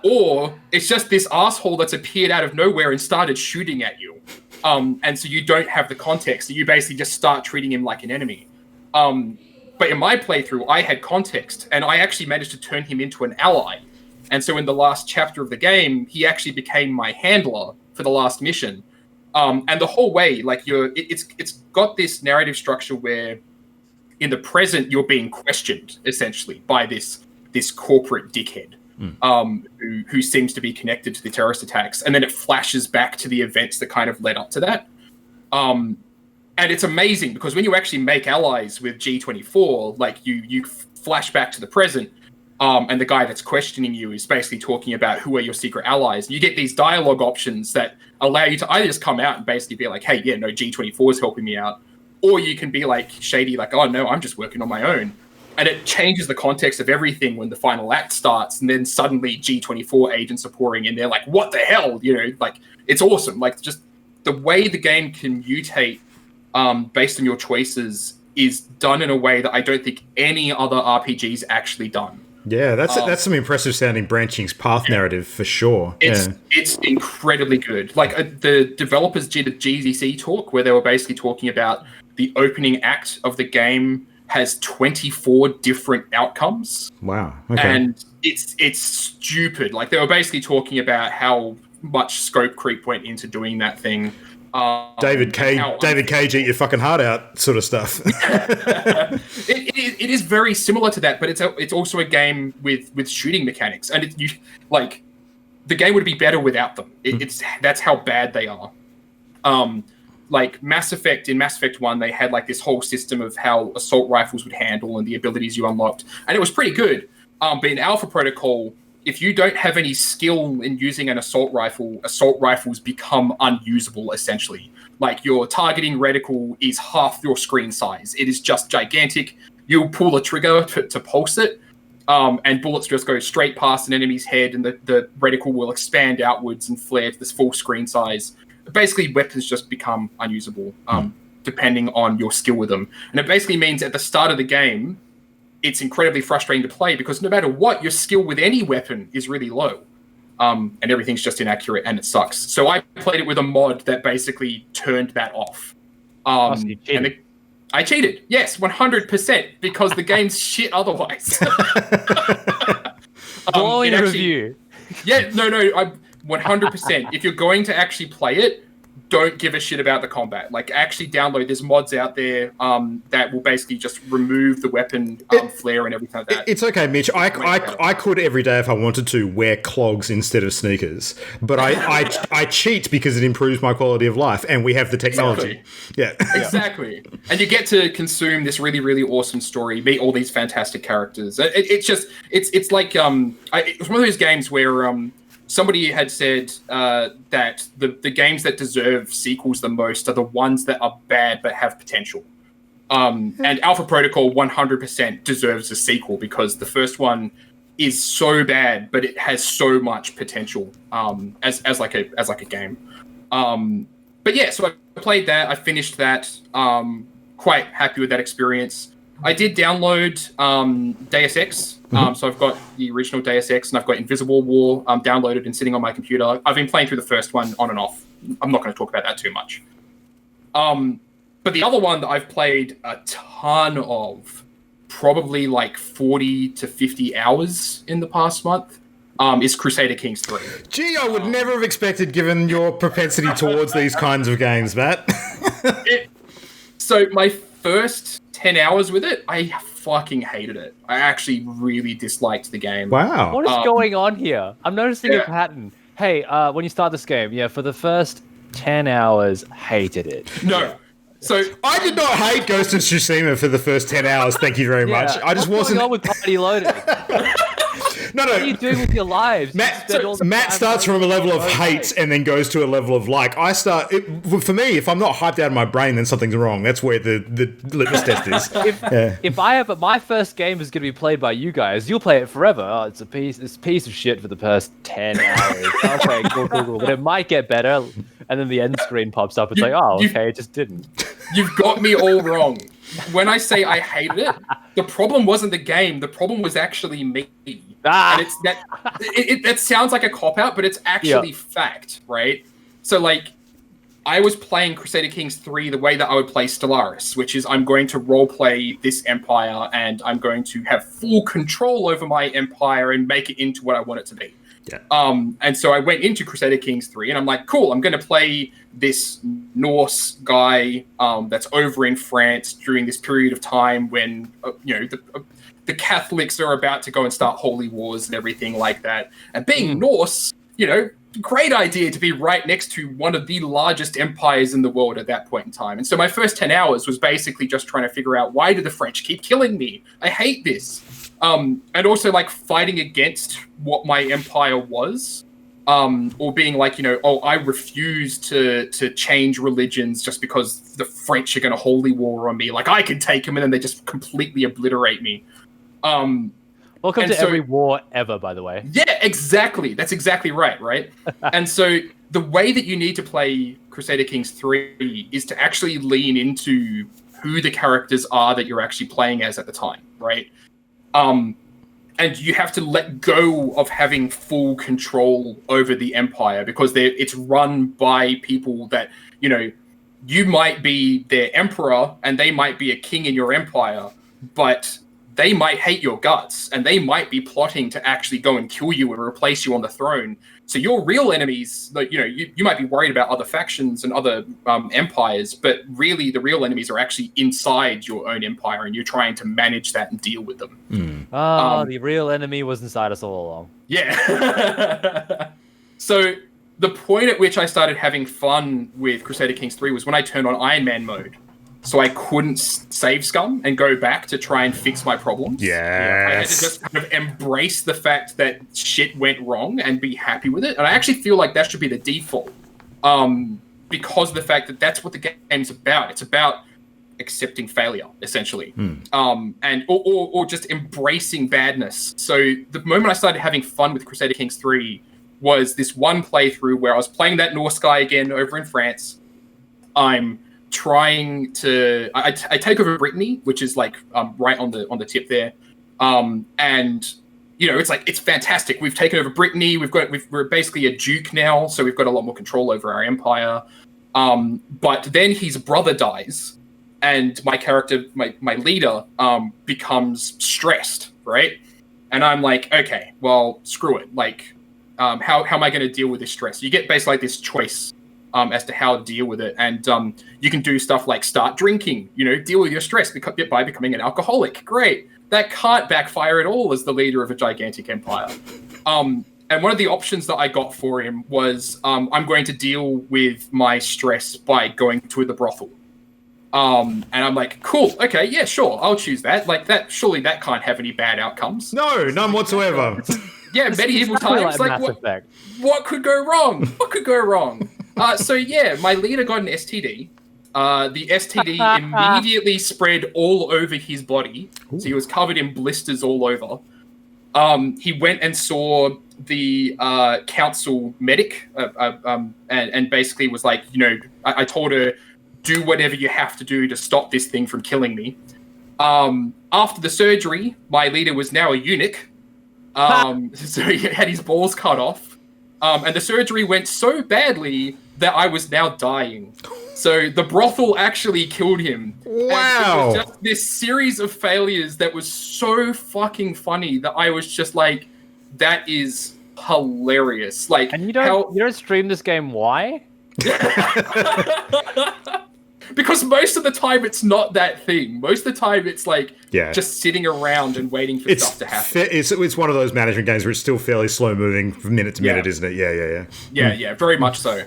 or it's just this asshole that's appeared out of nowhere and started shooting at you. And so you don't have the context, so you basically just start treating him like an enemy. But in my playthrough, I had context, and I actually managed to turn him into an ally. And so in the last chapter of the game, he actually became my handler for the last mission. And the whole way, like, it's got this narrative structure where in the present, you're being questioned, essentially, by this corporate dickhead. who seems to be connected to the terrorist attacks, and then it flashes back to the events that kind of led up to that. And it's amazing because when you actually make allies with G24, like you flash back to the present, and the guy that's questioning you is basically talking about who are your secret allies. And you get these dialogue options that allow you to either just come out and basically be like, hey, yeah, no, G24 is helping me out. Or you can be like shady, like, oh, no, I'm just working on my own. And it changes the context of everything when the final act starts. And then suddenly G24 agents are pouring in. They're like, what the hell? You know, like, it's awesome. Like, just the way the game can mutate based on your choices is done in a way that I don't think any other RPG's actually done. Yeah, that's some impressive sounding branching path narrative for sure. It's incredibly good. Like the developers did a GDC talk where they were basically talking about the opening act of the game has 24 different outcomes. Wow. Okay. And it's stupid. Like they were basically talking about how much scope creep went into doing that thing. David Cage, eat your fucking heart out, sort of stuff. It is very similar to that, but it's also a game with shooting mechanics, and the game would be better without them. That's how bad they are. Like Mass Effect, in Mass Effect 1, they had like this whole system of how assault rifles would handle and the abilities you unlocked, and it was pretty good. But in Alpha Protocol, if you don't have any skill in using an assault rifles become unusable, essentially. Like, your targeting reticle is half your screen size. It is just gigantic. You'll pull a trigger to pulse it, and bullets just go straight past an enemy's head, and the reticle will expand outwards and flare to this full screen size. Basically, weapons just become unusable, depending on your skill with them. And it basically means at the start of the game, it's incredibly frustrating to play because no matter what, your skill with any weapon is really low. And everything's just inaccurate and it sucks. So I played it with a mod that basically turned that off. I cheated, yes, 100%, because the game's shit otherwise. Glowing review. Yeah, no, I'm 100%. If you're going to actually play it, don't give a shit about the combat. Like, actually download. There's mods out there that will basically just remove the weapon flare and everything like that. It's okay, Mitch. I could every day if I wanted to wear clogs instead of sneakers, but I cheat because it improves my quality of life, and we have the technology. Exactly. Yeah, exactly. And you get to consume this really, really awesome story, meet all these fantastic characters. It's like it's one of those games where somebody had said that the games that deserve sequels the most are the ones that are bad but have potential. And Alpha Protocol 100% deserves a sequel because the first one is so bad, but it has so much potential as like a game. But yeah, so I played that. I finished that. Quite happy with that experience. I did download Deus Ex. So I've got the original Deus Ex, and I've got Invisible War downloaded and sitting on my computer. I've been playing through the first one on and off. I'm not going to talk about that too much. But the other one that I've played a ton of, probably like 40 to 50 hours in the past month, is Crusader Kings 3. Gee, I would never have expected, given your propensity towards these kinds of games, Matt. So my first 10 hours with it, I fucking hated it. I actually really disliked the game. Wow. What is going on here? I'm noticing a pattern. Hey, when you start this game, for the first 10 hours, hated it. No. So I did not hate Ghost of Tsushima for the first 10 hours, thank you very much. I just What's wasn't... going on with Party Loaded? No. What are you doing with your lives? Matt starts from a level of hate and then goes to a level of like. For me, if I'm not hyped out of my brain, then something's wrong. That's where the litmus test is. If my first game is going to be played by you guys, you'll play it forever. Oh, it's a piece of shit for the first 10 hours. Okay, cool. But it might get better, and then the end screen pops up. It's it just didn't. You've got me all wrong. When I say I hated it, the problem wasn't the game. The problem was actually me. And it's that sounds like a cop-out, but it's actually fact, right? So, like, I was playing Crusader Kings 3 the way that I would play Stellaris, which is I'm going to roleplay this empire, and I'm going to have full control over my empire and make it into what I want it to be. Yeah. And so I went into Crusader Kings 3, and I'm like, cool, I'm going to play this Norse guy that's over in France during this period of time when, the Catholics are about to go and start holy wars and everything like that. And being Norse, you know, great idea to be right next to one of the largest empires in the world at that point in time. And so my first 10 hours was basically just trying to figure out, why do the French keep killing me? I hate this. And also like fighting against what my empire was. Or being like, you know, oh, I refuse to change religions just because the French are going to holy war on me. Like, I can take them and then they just completely obliterate me. Welcome to every war ever, by the way. Yeah, exactly. That's exactly right? And so the way that you need to play Crusader Kings 3 is to actually lean into who the characters are that you're actually playing as at the time, right? And you have to let go of having full control over the empire, because it's run by people that, you know, you might be their emperor and they might be a king in your empire, but they might hate your guts and they might be plotting to actually go and kill you and replace you on the throne. So your real enemies, like, you know, you might be worried about other factions and other empires, but really the real enemies are actually inside your own empire, and you're trying to manage that and deal with them. The real enemy was inside us all along. Yeah. So the point at which I started having fun with Crusader Kings 3 was when I turned on Iron Man mode. So I couldn't save scum and go back to try and fix my problems. Yes. I had to just kind of embrace the fact that shit went wrong and be happy with it. And I actually feel like that should be the default, because of the fact that that's what the game's about. It's about accepting failure, essentially, and or just embracing badness. So the moment I started having fun with Crusader Kings 3 was this one playthrough where I was playing that Norse guy again over in France. I'm trying to I take over Brittany, which is like right on the tip there, and you know, it's fantastic. We've taken over Brittany. We're basically a duke now, so we've got a lot more control over our empire. But then his brother dies, and my character, my leader, becomes stressed, right? And I'm like, okay, well, screw it. Like, how am I going to deal with this stress? You get basically like this choice as to how to deal with it. And you can do stuff like start drinking, you know, deal with your stress by becoming an alcoholic. Great. That can't backfire at all as the leader of a gigantic empire. And one of the options that I got for him was I'm going to deal with my stress by going to the brothel. And I'm like, cool, okay, yeah, sure, I'll choose that. Like, that, surely that can't have any bad outcomes. No, none whatsoever. Yeah, medieval times, like what could go wrong? What could go wrong? So yeah, my leader got an STD. The STD immediately spread all over his body. Ooh. So he was covered in blisters all over. He went and saw the council medic and basically was like, you know, I told her, do whatever you have to do to stop this thing from killing me. After the surgery, my leader was now a eunuch. So he had his balls cut off. And the surgery went so badly that I was now dying. So the brothel actually killed him. Wow. And it was just this series of failures that was so fucking funny that I was just like, that is hilarious. Like, and you don't stream this game, why? Because most of the time it's not that thing. Most of the time it's like just sitting around and waiting for stuff to happen. It's one of those management games where it's still fairly slow moving from minute to minute, isn't it? Yeah, very much so.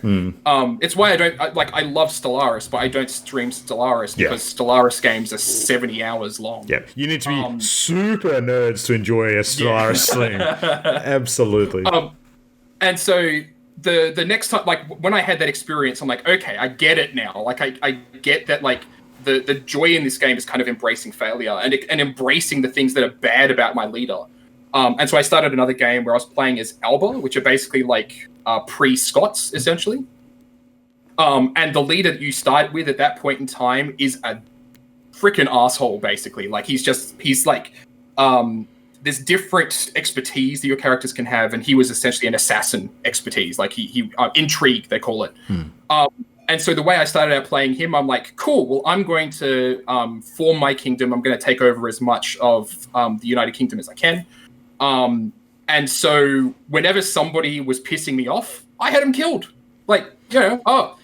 It's why I love Stellaris, but I don't stream Stellaris because Stellaris games are 70 hours long. Yeah, you need to be super nerds to enjoy a Stellaris stream. Absolutely. And so the next time, like when I had that experience, I'm like, okay, I get it now. Like I get that, like the joy in this game is kind of embracing failure and embracing the things that are bad about my leader. And so I started another game where I was playing as Alba, which are basically like pre-Scots essentially. And the leader that you start with at that point in time is a freaking asshole, basically. Like he's like there's different expertise that your characters can have, and he was essentially an assassin expertise. Like he intrigue, they call it. And so the way I started out playing him, I'm like, cool, well, I'm going to form my kingdom. I'm going to take over as much of the United Kingdom as I can. And so whenever somebody was pissing me off, I had him killed. Like, you know,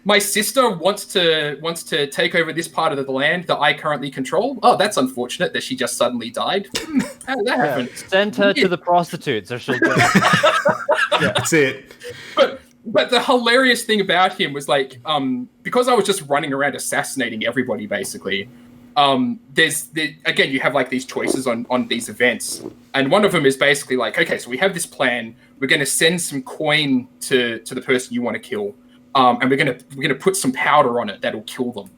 my sister wants to take over this part of the land that I currently control. Oh, that's unfortunate that she just suddenly died. How did that happen? Send her to the prostitutes, or she'll go. That's it. But the hilarious thing about him was like, because I was just running around assassinating everybody, basically. Again, you have like these choices on these events, and one of them is basically like, okay, so we have this plan. We're going to send some coin to the person you want to kill, and we're gonna put some powder on it that'll kill them.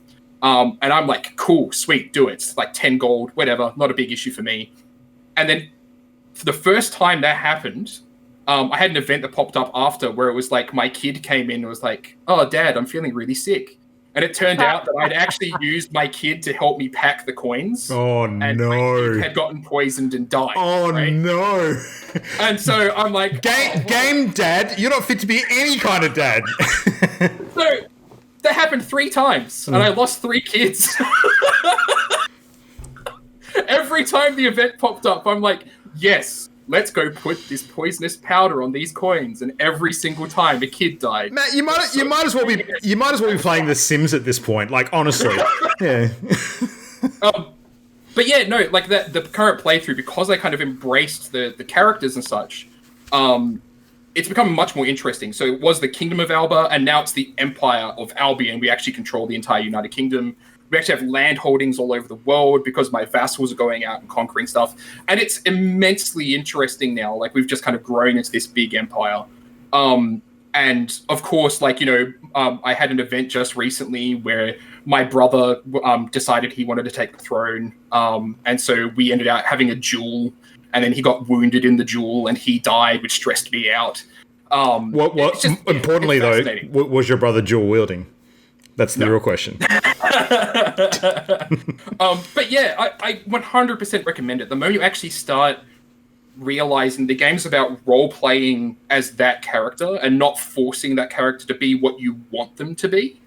And I'm like, cool, sweet, do it. It's like 10 gold, whatever, not a big issue for me. And then for the first time that happened, I had an event that popped up after where it was like my kid came in and was like, "Oh, Dad, I'm feeling really sick." And it turned out that I'd actually used my kid to help me pack the coins. Oh, and no. My kid had gotten poisoned and died. Oh, right? no. And so I'm like... Game dad, you're not fit to be any kind of dad. So that happened 3 times, and I lost 3 kids. Every time the event popped up, I'm like, yes, let's go put this poisonous powder on these coins, and every single time a kid died. Matt, you might as well be playing The Sims at this point. Like, honestly, yeah. But yeah, no, like the current playthrough, because I kind of embraced the characters and such, it's become much more interesting. So it was the Kingdom of Alba, and now it's the Empire of Albion. We actually control the entire United Kingdom. We actually have land holdings all over the world because my vassals are going out and conquering stuff. And it's immensely interesting now. Like, we've just kind of grown into this big empire. And of course, like, I had an event just recently where my brother decided he wanted to take the throne. And so we ended up having a duel, and then he got wounded in the duel and he died, which stressed me out. Importantly, though, was your brother dual wielding? That's the real question. But yeah, I 100% recommend it. The moment you actually start realizing the game's about role-playing as that character and not forcing that character to be what you want them to be,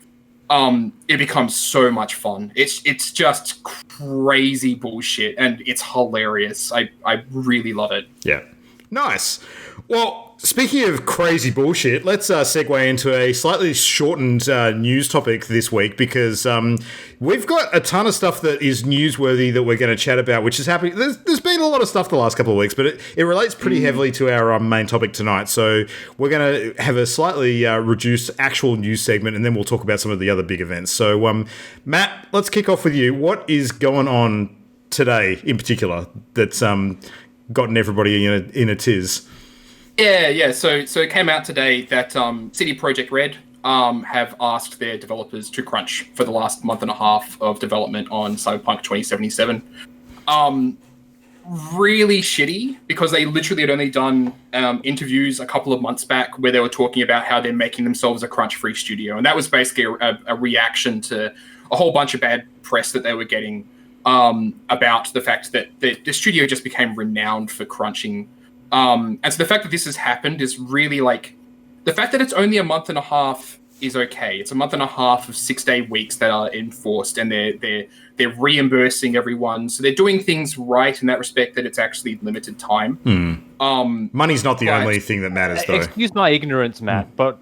it becomes so much fun. It's just crazy bullshit, and it's hilarious. I really love it. Yeah. Nice. Well, speaking of crazy bullshit, let's segue into a slightly shortened news topic this week, because we've got a ton of stuff that is newsworthy that we're going to chat about, which is happening. There's been a lot of stuff the last couple of weeks, but it relates pretty heavily to our main topic tonight. So we're going to have a slightly reduced actual news segment, and then we'll talk about some of the other big events. So, Matt, let's kick off with you. What is going on today in particular that's gotten everybody in a tiz? Yeah. So it came out today that CD Projekt Red have asked their developers to crunch for the last month and a half of development on Cyberpunk 2077. Really shitty, because they literally had only done interviews a couple of months back where they were talking about how they're making themselves a crunch-free studio, and that was basically a reaction to a whole bunch of bad press that they were getting about the fact that the studio just became renowned for crunching. And so the fact that this has happened is really, like, the fact that it's only a month and a half is okay. It's a month and a half of 6-day weeks that are enforced, and they're reimbursing everyone. So they're doing things right in that respect, that it's actually limited time. Money's not the only thing that matters, though. Excuse my ignorance, Matt, but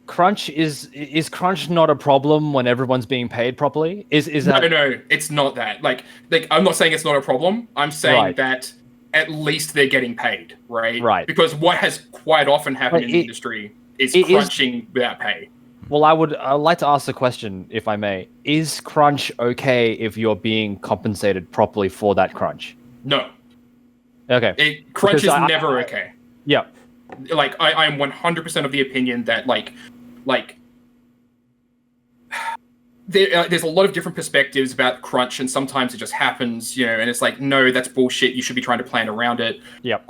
crunch is crunch not a problem when everyone's being paid properly? Is that... No, it's not that. Like I'm not saying it's not a problem. I'm saying that at least they're getting paid, right? Right. Because what has quite often happened in the industry is crunching without pay. Well, I'd like to ask the question, if I may. Is crunch okay if you're being compensated properly for that crunch? No. Okay. Crunch is never okay. Yeah. Like, I'm 100% of the opinion that, like there's a lot of different perspectives about crunch, and sometimes it just happens, and it's like, no, that's bullshit. You should be trying to plan around it. Yep.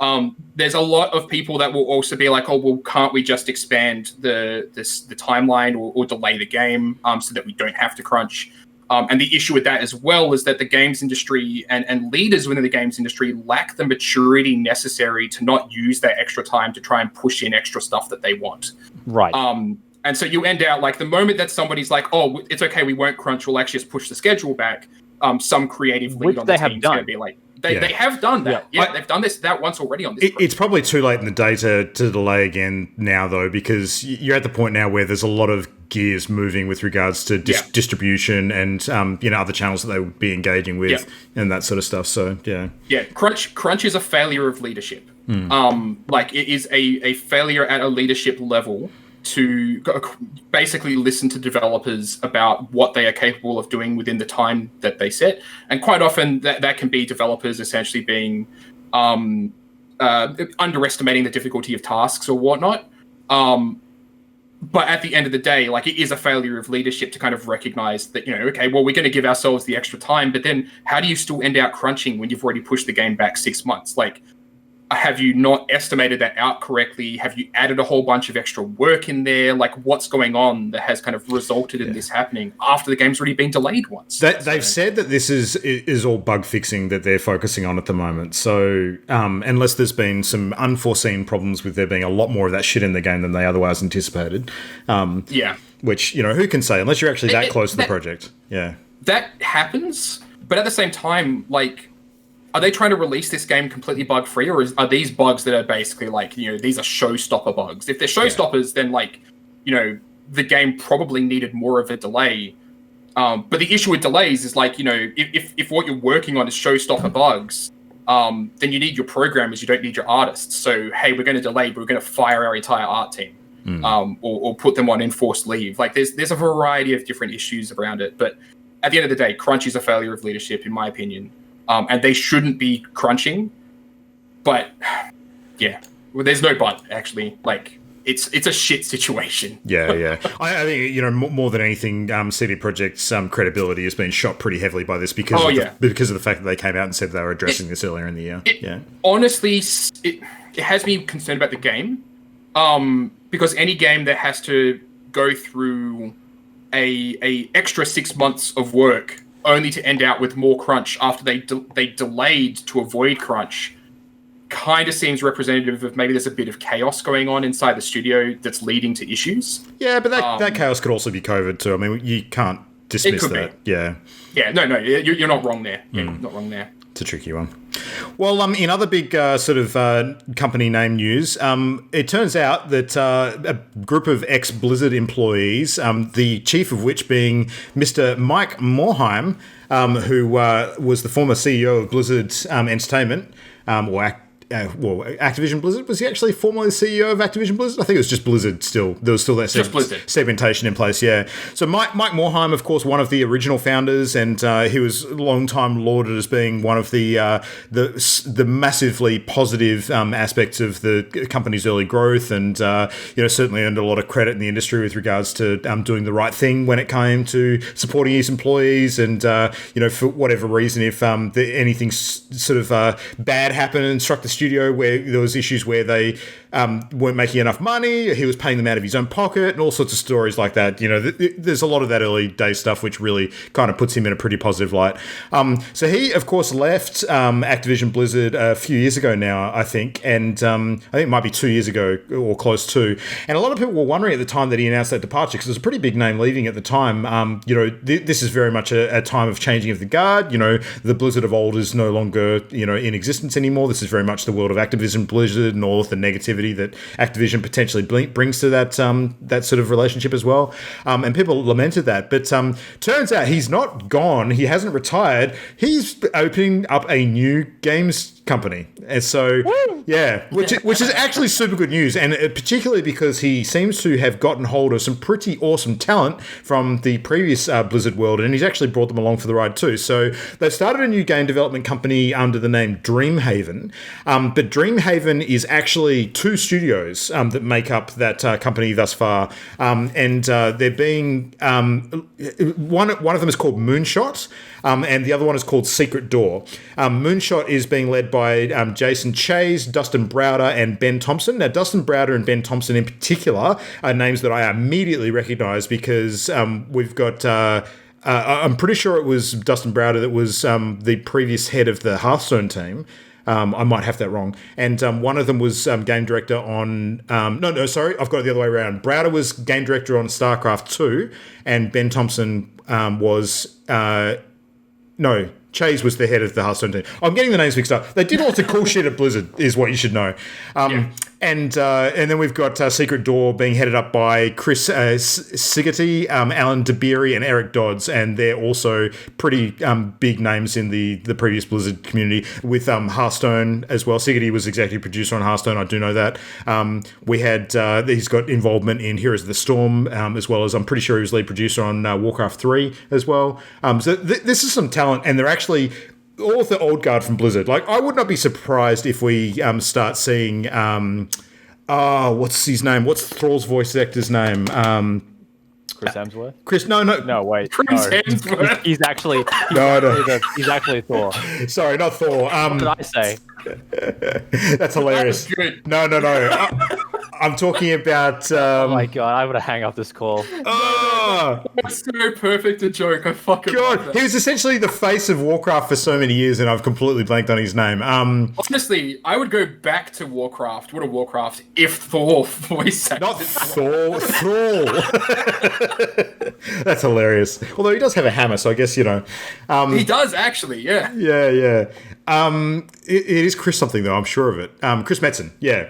There's a lot of people that will also be like, oh, well, can't we just expand the timeline or delay the game so that we don't have to crunch? And the issue with that as well is that the games industry and leaders within the games industry lack the maturity necessary to not use that extra time to try and push in extra stuff that they want. Right. And so you end out, like, the moment that somebody's like, oh, it's okay, we won't crunch, we'll actually just push the schedule back, some creative lead on the team's going to be like, They have done that. Yeah, they've done that once already on this. It's probably too late in the day to delay again now, though, because you're at the point now where there's a lot of gears moving with regards to distribution and other channels that they would be engaging with and that sort of stuff. So Crunch is a failure of leadership. It is a failure at a leadership level to basically listen to developers about what they are capable of doing within the time that they set. And quite often that can be developers essentially being underestimating the difficulty of tasks or whatnot. But at the end of the day, it is a failure of leadership to kind of recognize that, okay, well, we're going to give ourselves the extra time, but then how do you still end out crunching when you've already pushed the game back 6 months? Have you not estimated that out correctly? Have you added a whole bunch of extra work in there? What's going on that has kind of resulted in this happening after the game's already been delayed once? They've said that this is all bug fixing that they're focusing on at the moment. So unless there's been some unforeseen problems with there being a lot more of that shit in the game than they otherwise anticipated. Which, who can say, unless you're actually that close to the project. Yeah. That happens, but at the same time, are they trying to release this game completely bug-free, or are these bugs that are basically these are showstopper bugs? If they're showstoppers, then the game probably needed more of a delay. But the issue with delays is if what you're working on is showstopper bugs, then you need your programmers, you don't need your artists. So, hey, we're going to delay, but we're going to fire our entire art team, or put them on enforced leave. There's a variety of different issues around it. But at the end of the day, crunch is a failure of leadership, in my opinion. And they shouldn't be crunching, but there's no but, actually. It's a shit situation. I think more than anything, CD Projekt's credibility has been shot pretty heavily by this because of the fact that they came out and said they were addressing this earlier in the year. Honestly, it has me concerned about the game, because any game that has to go through a extra 6 months of work only to end out with more crunch after they delayed to avoid crunch, kind of seems representative of maybe there's a bit of chaos going on inside the studio that's leading to issues. Yeah, but that chaos could also be COVID too. I mean, you can't dismiss that. Be. Yeah. Yeah, no, you're not wrong there. Yeah, not wrong there. It's a tricky one. Well, in other big company name news, it turns out that a group of ex-Blizzard employees, the chief of which being Mr. Mike Morhaime, who was the former CEO of Blizzard Entertainment, Activision Blizzard. Was he actually formerly CEO of Activision Blizzard? I think it was just Blizzard still. There was still that segmentation in place, yeah. So Mike Morhaime, of course, one of the original founders, and he was a long time lauded as being one of the massively positive aspects of the company's early growth, and certainly earned a lot of credit in the industry with regards to doing the right thing when it came to supporting his employees, and for whatever reason, if anything sort of bad happened and struck the studio where there was issues where they weren't making enough money, he was paying them out of his own pocket, and all sorts of stories like that. There's a lot of that early day stuff which really kind of puts him in a pretty positive light. So he, of course, left Activision Blizzard a few years ago now, I think, and I think it might be 2 years ago or close to. And a lot of people were wondering at the time that he announced that departure, because it was a pretty big name leaving at the time. This is very much a time of changing of the guard. The Blizzard of old is no longer in existence anymore. This is very much the world of Activision Blizzard and all of the negativity that Activision potentially brings to that sort of relationship as well. And people lamented that. But turns out he's not gone. He hasn't retired. He's opening up a new games company. And so, which is actually super good news. And particularly because he seems to have gotten hold of some pretty awesome talent from the previous Blizzard world. And he's actually brought them along for the ride too. So they've started a new game development company under the name Dreamhaven. But Dreamhaven is actually two studios that make up that company thus far. And they're being... one of them is called Moonshot, and the other one is called Secret Door. Moonshot is being led by Jason Chase, Dustin Browder, and Ben Thompson. Now, Dustin Browder and Ben Thompson in particular are names that I immediately recognize because we've got... I'm pretty sure it was Dustin Browder that was the previous head of the Hearthstone team. I might have that wrong. And one of them was game director on... sorry, I've got it the other way around. Browder was game director on StarCraft 2, and Ben Thompson was... Chase was the head of the Hearthstone team. I'm getting the names mixed up. They did lots of cool shit at Blizzard, is what you should know. And then we've got Secret Door being headed up by Chris Sigerty, Alan DeBeery, and Eric Dodds, and they're also pretty big names in the previous Blizzard community with Hearthstone as well. Sigerty was executive producer on Hearthstone, I do know that. We had he's got involvement in Heroes of the Storm, as well as I'm pretty sure he was lead producer on Warcraft 3 as well. So this is some talent, and they're actually all of the old guard from Blizzard. Like, I would not be surprised if we start seeing what's his name? What's Thrall's voice actor's name? Chris Hemsworth? Chris, no, wait. Chris Hemsworth. He's actually he's actually Thor. Sorry, not Thor. What did I say? That's hilarious. That was good. No. I'm talking about. Oh my god, I'm gonna hang up this call. That's so perfect a joke. I fucking love God, that. he was essentially the face of Warcraft for so many years, and I've completely blanked on his name. Honestly, I would go back to Warcraft, World of Warcraft, if Thor voice acted. Not Thor, Thrall. That's hilarious. Although he does have a hammer, so I guess, you know. He does, actually, yeah. Yeah. It is Chris something, though, I'm sure of it. Chris Metzen, yeah.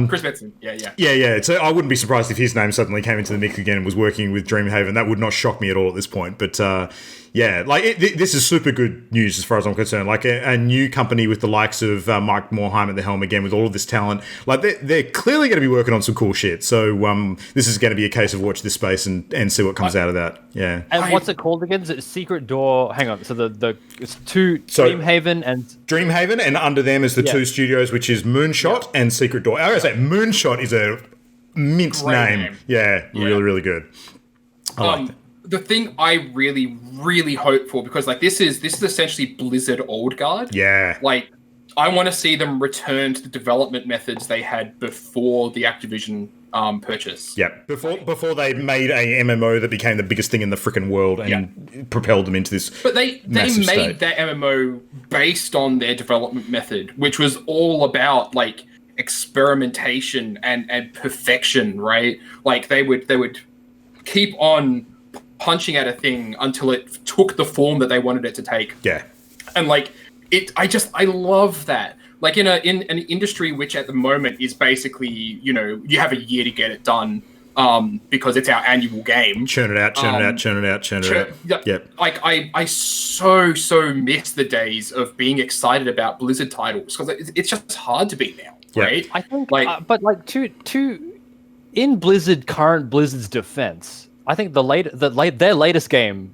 Chris Metzen, yeah. Yeah. So I wouldn't be surprised if his name suddenly came into the mix again and was working with Dreamhaven. That would not shock me at all at this point. But yeah, like this is super good news as far as I'm concerned. Like a new company with the likes of Mike Morhaime at the helm again with all of this talent. Like they're clearly going to be working on some cool shit. So this is going to be a case of watch this space and see what comes out of that. Yeah. And what's it called again? Is it Secret Door? Hang on. So it's Dreamhaven and under them is the two studios, which is Moonshot and Secret Door. I gotta say, Moonshot is a mint name. Yeah, really good. I like that. The thing I really, really hope for, because like this is essentially Blizzard old guard. Yeah. Like, I want to see them return to the development methods they had before the Activision purchase. Yeah, before they made a MMO that became the biggest thing in the freaking world and propelled them into this. But they made that MMO based on their development method, which was all about like experimentation and perfection, right? Like they would keep on punching at a thing until it took the form that they wanted it to take. Yeah. And like I love that. Like in an industry which at the moment is basically, you know, you have a year to get it done because it's our annual game. Churn it out. Yep. Like I so miss the days of being excited about Blizzard titles because it's just hard to be now, right? I think but like to in current Blizzard's defense, I think their latest game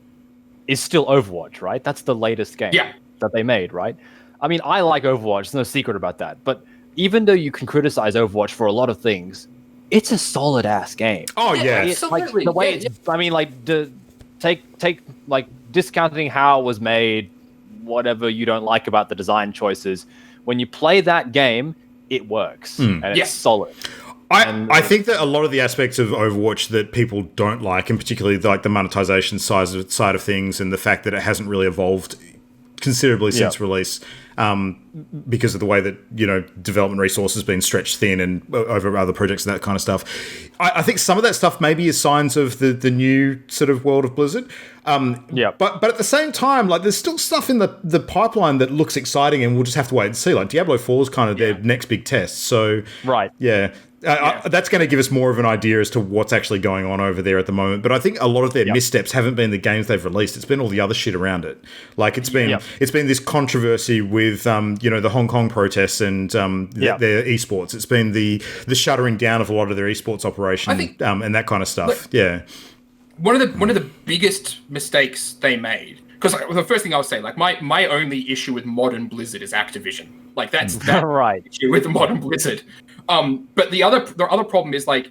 is still Overwatch, right? That's the latest game that they made, right? I mean, I like Overwatch. There's no secret about that. But even though you can criticize Overwatch for a lot of things, it's a solid ass game. Oh yeah, absolutely. Like, the way I mean, like take like discounting how it was made, whatever you don't like about the design choices. When you play that game, it works and it's solid. I think that a lot of the aspects of Overwatch that people don't like, and particularly like the monetization side of things, and the fact that it hasn't really evolved considerably since release, because of the way that, you know, development resources have been stretched thin and over other projects and that kind of stuff. I think some of that stuff maybe is signs of the new sort of world of Blizzard. But at the same time, like there's still stuff in the pipeline that looks exciting, and we'll just have to wait and see. Like Diablo 4 is kind of their next big test. So that's going to give us more of an idea as to what's actually going on over there at the moment. But I think a lot of their missteps haven't been the games they've released. It's been all the other shit around it. Like it's been this controversy with you know, the Hong Kong protests and their esports. It's been the shuttering down of a lot of their esports operation, I think, and that kind of stuff. One of the biggest mistakes they made, because the first thing I'll say, like my only issue with modern Blizzard is Activision. Like that's right issue with the modern Blizzard. But the other problem is like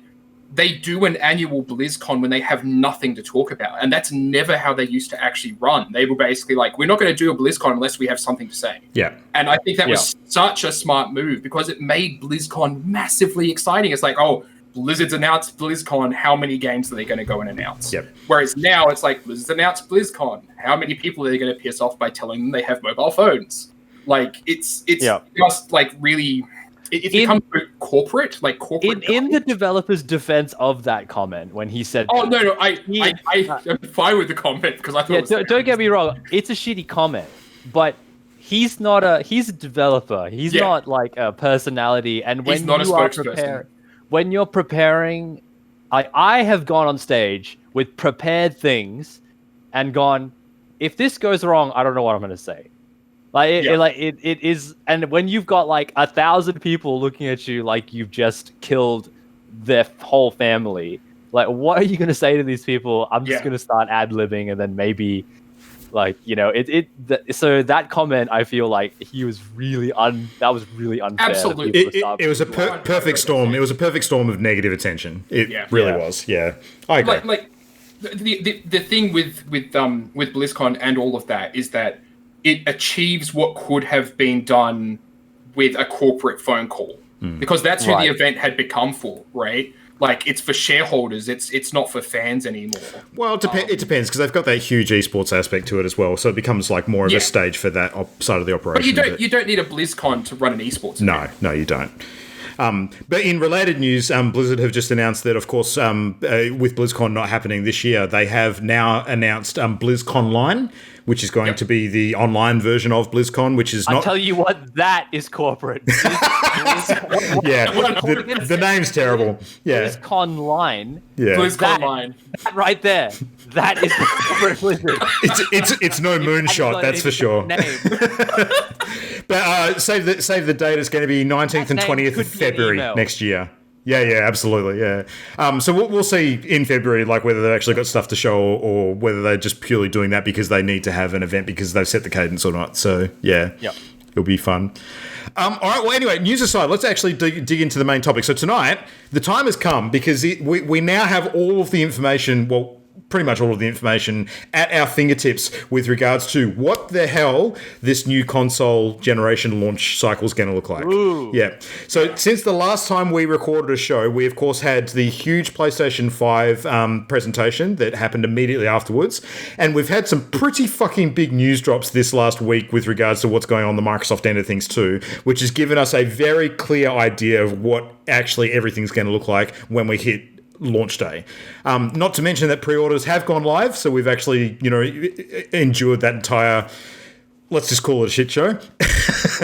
they do an annual BlizzCon when they have nothing to talk about, and that's never how they used to actually run. They were basically like, we're not going to do a BlizzCon unless we have something to say. Yeah, and I think that was such a smart move because it made BlizzCon massively exciting. It's like, oh, Blizzard's announced BlizzCon, how many games are they going to go and announce? Yep. Whereas now it's like, Blizzard's announced BlizzCon, how many people are they going to piss off by telling them they have mobile phones? Like it's just like really. It's become corporate. In the developer's defense of that comment, when he said, "Oh no, I'm fine with the comment because I thought." Don't get me wrong, it's a shitty comment, but he's a developer. He's not like a personality. And when He's not you a are spokesperson. when you're preparing, I have gone on stage with prepared things and gone, if this goes wrong, I don't know what I'm going to say. It is, and when you've got like 1,000 people looking at you like you've just killed their whole family, like what are you going to say to these people? I'm just going to start ad-libbing, and then maybe, like, you know, so that comment, I feel like he was that was really unfair. Absolutely, it was a perfect storm. It was a perfect storm of negative attention. It really was. Yeah, I agree. Like the thing with BlizzCon and all of that is that it achieves what could have been done with a corporate phone call, because that's who the event had become for, right? Like, it's for shareholders. It's not for fans anymore. Well, it depends, because they've got that huge esports aspect to it as well, so it becomes like more of a stage for that side of the operation. But you don't need a BlizzCon to run an esports event. No, you don't. But in related news, Blizzard have just announced that, of course, with BlizzCon not happening this year, they have now announced BlizzConline, which is going to be the online version of BlizzCon, which is not... I'll tell you what, that is corporate. Yeah, the name's terrible. Yeah. BlizzConline. Yeah. BlizzConline. That right there. That is the corporate Blizzard. It's no moonshot, that's for sure. But save the date. It's going to be 19th and 20th of February next year. Yeah, absolutely, yeah. So we'll see in February, like, whether they've actually got stuff to show, or whether they're just purely doing that because they need to have an event because they've set the cadence or not. So, yeah. It'll be fun. All right, well, anyway, news aside, let's actually dig into the main topic. So tonight, the time has come because we now have all of the information, well, pretty much all of the information at our fingertips with regards to what the hell this new console generation launch cycle is going to look like. Ooh. Yeah. So since the last time we recorded a show, we of course had the huge PlayStation 5 presentation that happened immediately afterwards. And we've had some pretty fucking big news drops this last week with regards to what's going on the Microsoft end of things too, which has given us a very clear idea of what actually everything's going to look like when we hit launch day. Not to mention that pre-orders have gone live, so we've actually, endured that entire, let's just call it a shit show.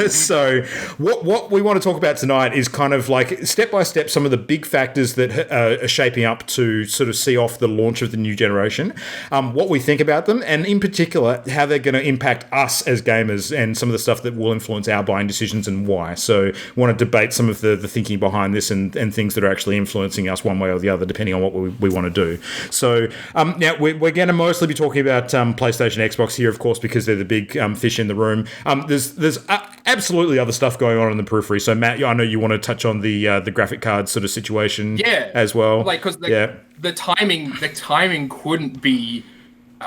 So what we want to talk about tonight is kind of like step by step some of the big factors that are shaping up to sort of see off the launch of the new generation, what we think about them, and in particular how they're going to impact us as gamers and some of the stuff that will influence our buying decisions and why. So we want to debate some of the thinking behind this and things that are actually influencing us one way or the other depending on what we want to do. So now we're going to mostly be talking about PlayStation, Xbox here, of course, because they're the big fish in the room. There's absolutely other stuff going on in the periphery. So Matt, I know you want to touch on the graphic card sort of situation as well. Like, because the timing couldn't be,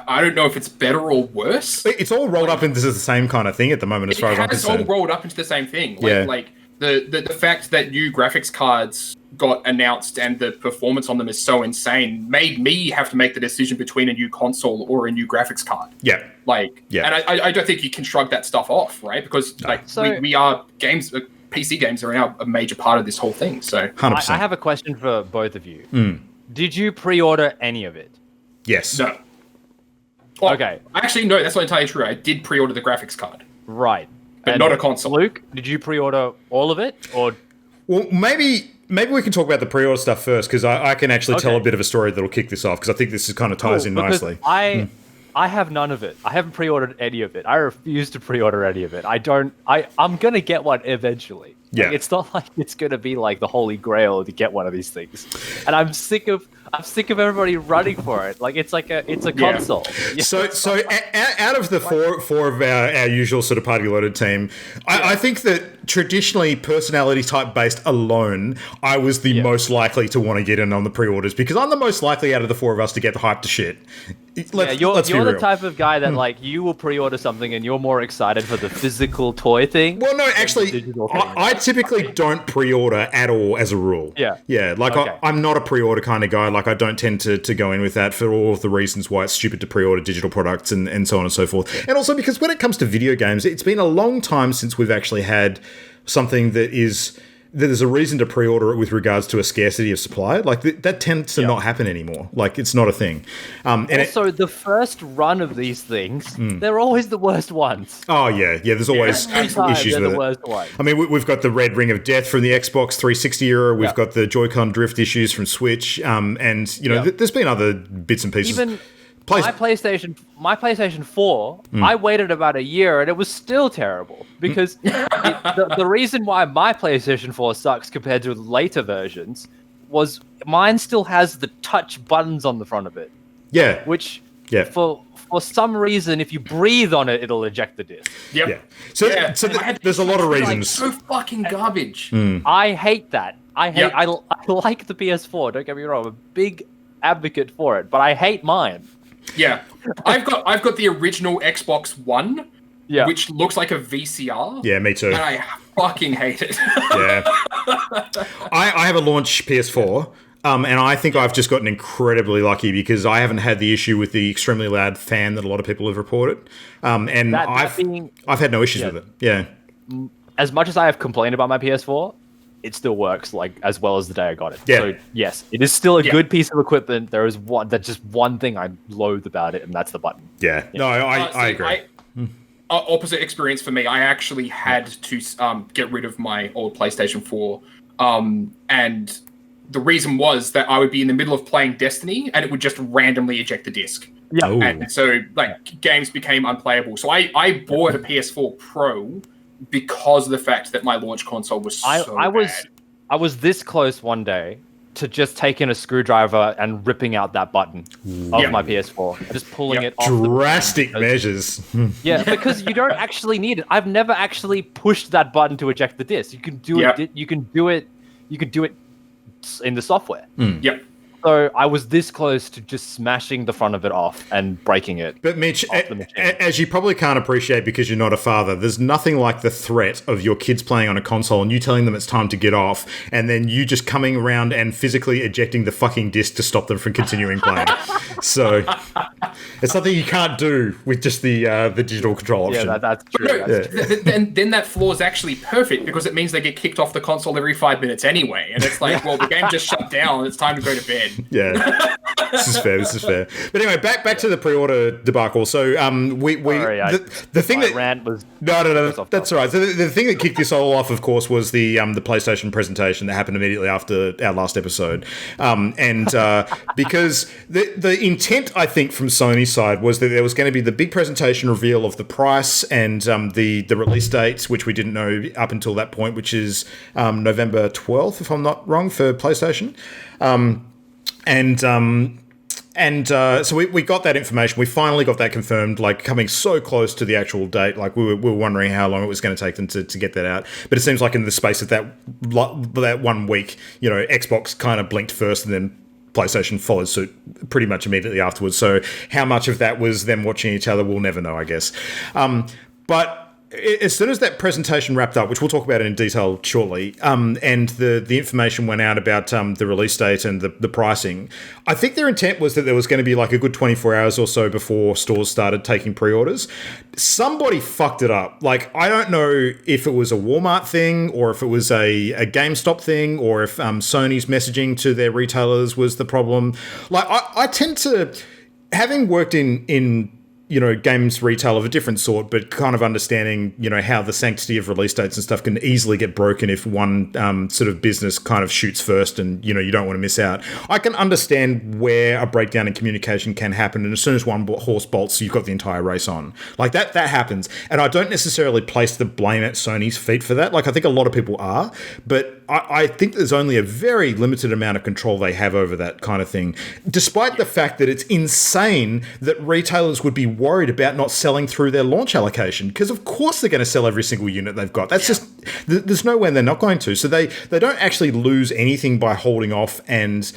I don't know if it's better or worse. It's all rolled up into the same kind of thing at the moment, as far as I'm concerned. It's all rolled up into the same thing. Like the fact that new graphics cards got announced and the performance on them is so insane made me have to make the decision between a new console or a new graphics card. Yeah. And I don't think you can shrug that stuff off, right? Because we are games, PC games are now a major part of this whole thing. So 100%. I have a question for both of you. Did you pre-order any of it? Yes. No. Okay. Actually, no, that's not entirely true. I did pre-order the graphics card. Right. But not a console. Luke, did you pre-order all of it? Or well, maybe we can talk about the pre-order stuff first, because I can actually tell a bit of a story that'll kick this off, because I think this is kind of ties in nicely. I have none of it. I haven't pre-ordered any of it. I refuse to pre-order any of it. I'm going to get one eventually. Yeah. Like, it's not like it's going to be like the holy grail to get one of these things. And I'm sick of everybody running for it. Like, it's a console. So out of the four of our usual sort of party loaded team, I think that traditionally personality type based alone, I was the most likely to want to get in on the pre-orders, because I'm the most likely out of the four of us to get hyped to shit. You're the type of guy that like you will pre-order something and you're more excited for the physical toy thing. Well, no, actually, I typically don't pre-order at all as a rule. Yeah. Like I'm not a pre-order kind of guy. Like I don't tend to go in with that for all of the reasons why it's stupid to pre-order digital products and so on and so forth. And also because when it comes to video games, it's been a long time since we've actually had something that is there's a reason to pre-order it with regards to a scarcity of supply. Like that tends to not happen anymore. Like it's not a thing. And also, the first run of these things, they're always the worst ones. Oh yeah. There's always issues with it. I mean, we've got the red ring of death from the Xbox 360 era. We've got the Joy-Con drift issues from Switch. And there's been other bits and pieces. Even my PlayStation 4, I waited about a year and it was still terrible because the reason why my PlayStation 4 sucks compared to later versions was mine still has the touch buttons on the front of it. Yeah. Which for some reason, if you breathe on it, it'll eject the disc. Yep. Yeah. So there's a lot of reasons. So fucking garbage. I hate that. I like the PS4. Don't get me wrong. I'm a big advocate for it, but I hate mine. Yeah, I've got the original Xbox One, which looks like a VCR. Yeah, me too. And I fucking hate it. Yeah, I have a launch PS4, and I think I've just gotten incredibly lucky because I haven't had the issue with the extremely loud fan that a lot of people have reported, and I've had no issues with it. Yeah, as much as I have complained about my PS4. It still works like as well as the day I got it. Yeah. So yes, it is still a good piece of equipment. There is just one thing I loathe about it, and that's the button. Yeah. No, I agree. Opposite experience for me. I actually had to get rid of my old PlayStation 4, and the reason was that I would be in the middle of playing Destiny, and it would just randomly eject the disc. Yeah. Ooh. And so games became unplayable. So I bought a PS4 Pro. Because of the fact that my launch console was so bad. I was this close one day to just taking a screwdriver and ripping out that button of my PS4, just pulling it off. Drastic measures. Yeah, because you don't actually need it. I've never actually pushed that button to eject the disc. You can do it. You can do it in the software. Yep. So I was this close to just smashing the front of it off and breaking it. But Mitch, as you probably can't appreciate because you're not a father, there's nothing like the threat of your kids playing on a console and you telling them it's time to get off, and then you just coming around and physically ejecting the fucking disc to stop them from continuing playing. So it's something you can't do with just the digital control option. Yeah, that's true. Then that flaw is actually perfect because it means they get kicked off the console every 5 minutes anyway, and it's like, well, the game just shut down. It's time to go to bed. Yeah, this is fair. But anyway, back to the pre-order debacle. So the thing that rant was no, that's all right. So the thing that kicked this all off, of course, was the PlayStation presentation that happened immediately after our last episode, and because the intent, I think, from Sony's side was that there was going to be the big presentation reveal of the price and the release dates, which we didn't know up until that point, which is November 12th, if I'm not wrong, for PlayStation. So we got that information. We finally got that confirmed, like coming so close to the actual date. Like we were wondering how long it was going to take them to get that out. But it seems like in the space of that 1 week, Xbox kind of blinked first and then PlayStation followed suit pretty much immediately afterwards. So how much of that was them watching each other, we'll never know, I guess. But as soon as that presentation wrapped up, which we'll talk about in detail shortly, and the information went out about the release date and the pricing, I think their intent was that there was going to be like a good 24 hours or so before stores started taking pre-orders. Somebody fucked it up. Like, I don't know if it was a Walmart thing or if it was a GameStop thing or if Sony's messaging to their retailers was the problem. Like, I tend to, having worked in games retail of a different sort, but kind of understanding, how the sanctity of release dates and stuff can easily get broken if one sort of business kind of shoots first and, you don't want to miss out. I can understand where a breakdown in communication can happen. And as soon as one horse bolts, you've got the entire race on. Like that happens. And I don't necessarily place the blame at Sony's feet for that. Like, I think a lot of people are, but I think there's only a very limited amount of control they have over that kind of thing, despite the fact that it's insane that retailers would be worried about not selling through their launch allocation, because of course they're going to sell every single unit they've got. That's just, there's no way they're not going to. So they don't actually lose anything by holding off and,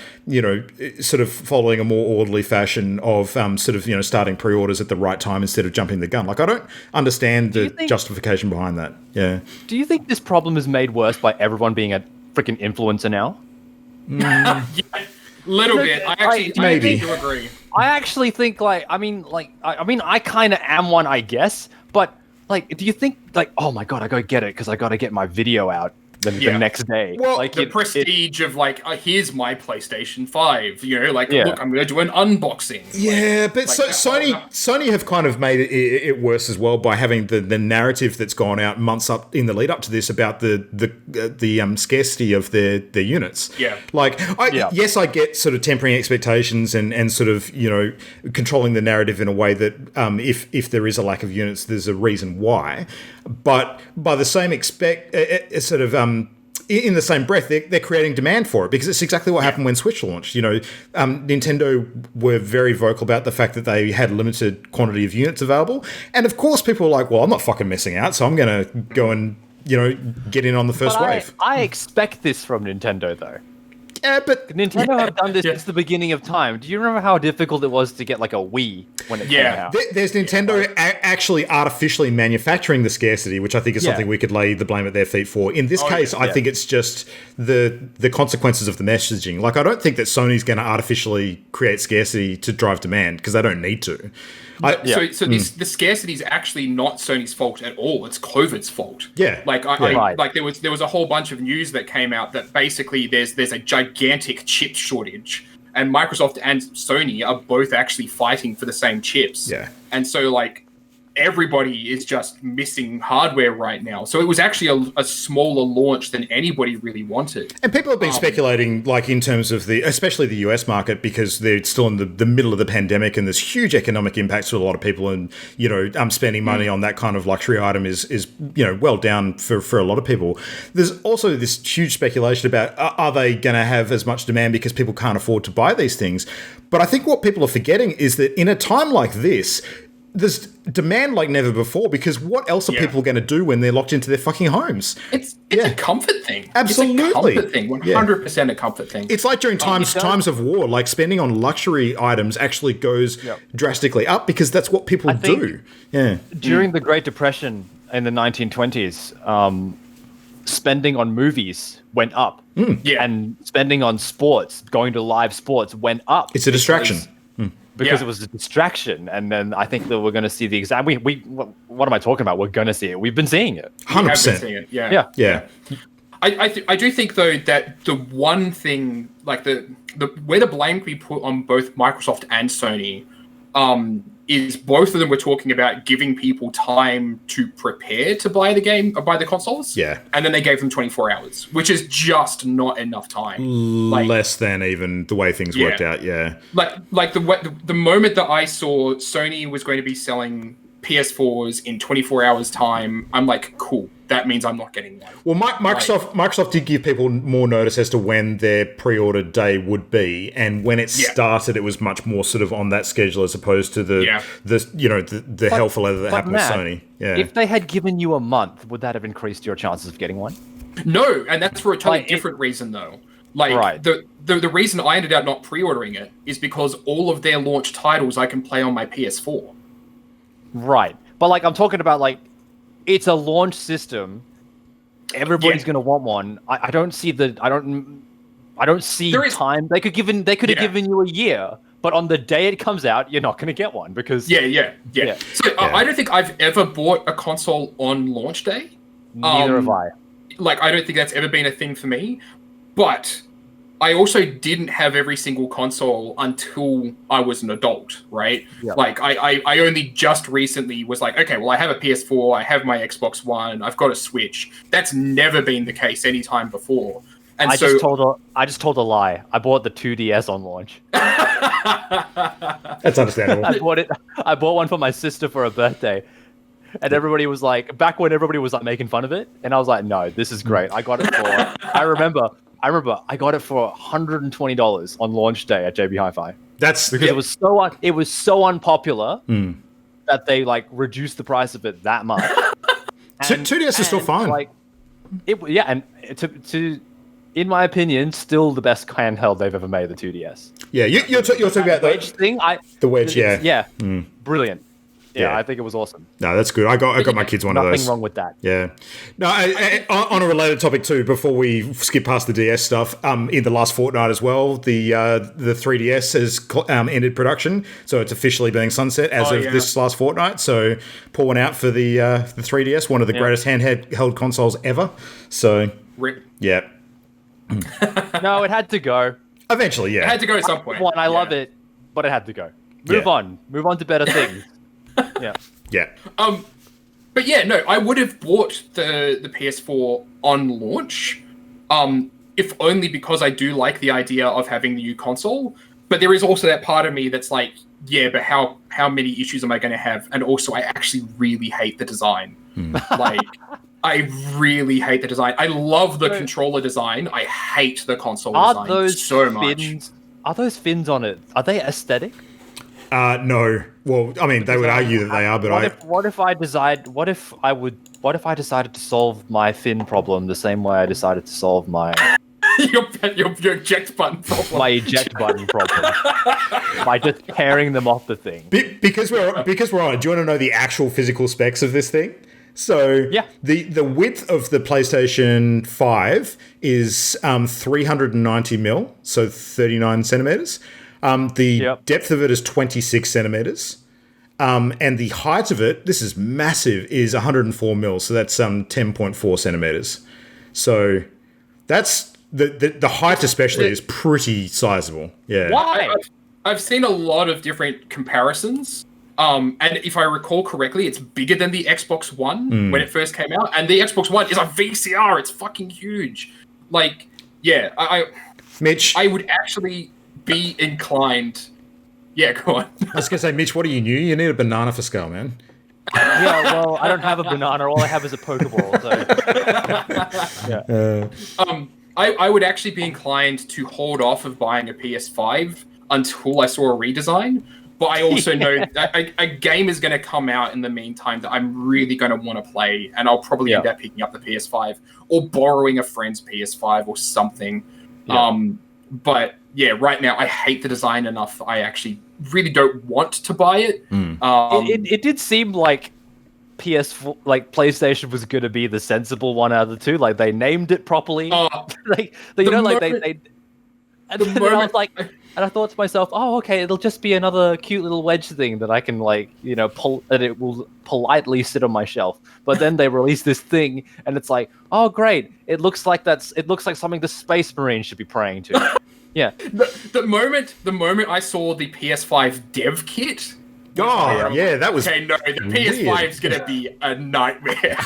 sort of following a more orderly fashion of starting pre-orders at the right time instead of jumping the gun. Like, I don't understand the justification behind that. Yeah. Do you think this problem is made worse by everyone being a freaking influencer now? Little bit. I do agree. I actually think I kind of am one, I guess. But do you think oh my god, I gotta get it because I gotta get my video out the next day. Well, like the prestige of like, here's my PlayStation 5. You know, like, look, I'm going to do an unboxing. Yeah, but like Sony have kind of made it worse as well by having the narrative that's gone out months up in the lead up to this about the scarcity of their units. Yeah, like yes, I get sort of tempering expectations and sort of, you know, controlling the narrative in a way that if there is a lack of units, there's a reason why. But by the same in the same breath, they're creating demand for it, because it's exactly what happened when Switch launched. You know, Nintendo were very vocal about the fact that they had limited quantity of units available, and of course, people were like, "Well, I'm not fucking missing out, so I'm going to go and, you know, get in on the first wave." I expect this from Nintendo, though. Yeah, but Nintendo have done this since the beginning of time. Do you remember how difficult it was to get like a Wii when it came out? There's Nintendo actually artificially manufacturing the scarcity, which I think is something we could lay the blame at their feet for. In this case, I think it's just the consequences of the messaging. Like, I don't think that Sony's going to artificially create scarcity to drive demand, because they don't need to. The scarcity is actually not Sony's fault at all. It's COVID's fault. Yeah. Like there was a whole bunch of news that came out that basically there's a gigantic chip shortage, and Microsoft and Sony are both actually fighting for the same chips. Yeah. And so like everybody is just missing hardware right now. So it was actually a smaller launch than anybody really wanted. And people have been speculating, like, in terms of especially the US market, because they're still in the middle of the pandemic and there's huge economic impacts to a lot of people, and, you know, spending money on that kind of luxury item is you know, well down for a lot of people. There's also this huge speculation about, are they going to have as much demand because people can't afford to buy these things? But I think what people are forgetting is that in a time like this, there's demand like never before, because what else are people going to do when they're locked into their fucking homes? It's a comfort thing. Absolutely. It's a comfort thing. 100% a comfort thing. It's like during times of war, like spending on luxury items actually goes drastically up, because that's what people do. Yeah. During the Great Depression in the 1920s, spending on movies went up. And spending on sports, going to live sports, went up. It's a distraction. Because it was a distraction, and then I think that we're going to see the exact. What am I talking about? We're going to see it. We've been seeing it. 100%. We have been seeing it. Yeah. I do think though that the one thing, like the where the blame can be put on both Microsoft and Sony, is both of them were talking about giving people time to prepare to buy the game or buy the consoles. Yeah. And then they gave them 24 hours, which is just not enough time. Less than even the way things worked out. Yeah. Like the moment that I saw Sony was going to be selling PS4s in 24 hours time, I'm like, cool. That means I'm not getting one. Well, Microsoft did give people more notice as to when their pre-order day would be, and when it started, it was much more sort of on that schedule as opposed to the hell for leather that happened with Sony. Yeah. If they had given you a month, would that have increased your chances of getting one? No, and that's for a totally different reason, though. Like the reason I ended up not pre-ordering it is because all of their launch titles I can play on my PS4. Right, but like I'm talking about, like, it's a launch system. Everybody's going to want one. I don't see time. They could have given you a year, but on the day it comes out, you're not going to get one because So I don't think I've ever bought a console on launch day. Neither have I. Like, I don't think that's ever been a thing for me. But I also didn't have every single console until I was an adult, right? Yeah. Like, I only just recently was like, okay, well, I have a PS4, I have my Xbox One, I've got a Switch. That's never been the case any time before. And I just told a lie. I bought the 2DS on launch. That's understandable. I bought one for my sister for her birthday. And everybody was like, back when everybody was like making fun of it, and I was like, no, this is great. I got it for I remember I got it for $120 on launch day at JB Hi-Fi. That's because it was so unpopular that they like reduced the price of it that much. 2DS is still fine. Like, and to in my opinion, still the best handheld they've ever made, the 2DS. Yeah, you're talking about the wedge thing. The wedge, yeah, brilliant. Yeah, I think it was awesome. No, that's good. I got my kids one of those. Nothing wrong with that. Yeah. No, on a related topic too, before we skip past the DS stuff, in the last fortnight as well, the 3DS has ended production, so it's officially being sunset as of this last fortnight. So pour one out for the 3DS, one of the greatest handheld consoles ever. So Rip. Yeah. No, it had to go. Eventually, yeah. It had to go at some point. I love it, but it had to go. Move on to better things. Yeah. Yeah. But yeah, no, I would have bought the PS4 on launch, if only because I do like the idea of having the new console. But there is also that part of me that's like, yeah, but how many issues am I going to have? And also, I actually really hate the design. Like, I really hate the design. I love the controller design. I hate the console design so much. Are those fins on it? Are they aesthetic? No. Well, I mean, they would argue that they are, but what if I decided to solve my fin problem the same way I decided to solve my your eject button problem. My eject button problem by just tearing them off the thing. Because we're on it, do you want to know the actual physical specs of this thing? So yeah. The width of the PlayStation 5 is 390 mil, so 39 centimeters. The depth of it is 26 centimeters. And the height of it, this is massive, is 104 mil, so that's 10.4 centimeters. So that's the height especially is pretty sizable. Yeah. Why? I've seen a lot of different comparisons. And if I recall correctly, it's bigger than the Xbox One when it first came out. And the Xbox One is a VCR. It's fucking huge. Like, yeah, Mitch, I would actually be inclined. Yeah, go on. I was going to say, Mitch, what are you new? You need a banana for scale, man. Yeah, well, I don't have a banana. All I have is a Pokeball. So. Yeah. I would actually be inclined to hold off of buying a PS5 until I saw a redesign. But I also know that a game is going to come out in the meantime that I'm really going to want to play, and I'll probably end up picking up the PS5 or borrowing a friend's PS5 or something. Yeah. But yeah, right now I hate the design enough. I actually really don't want to buy it. It did seem like PS4, like PlayStation, was going to be the sensible one out of the two. Like they named it properly. Like I was like. And I thought to myself, oh, okay, it'll just be another cute little wedge thing that I can, like, that it will politely sit on my shelf. But then they release this thing, and it's like, oh, great, it looks like something the Space Marine should be praying to. Yeah. The moment I saw the PS5 dev kit. Oh, yeah, that was. Okay, no, the PS5 is going to be a nightmare.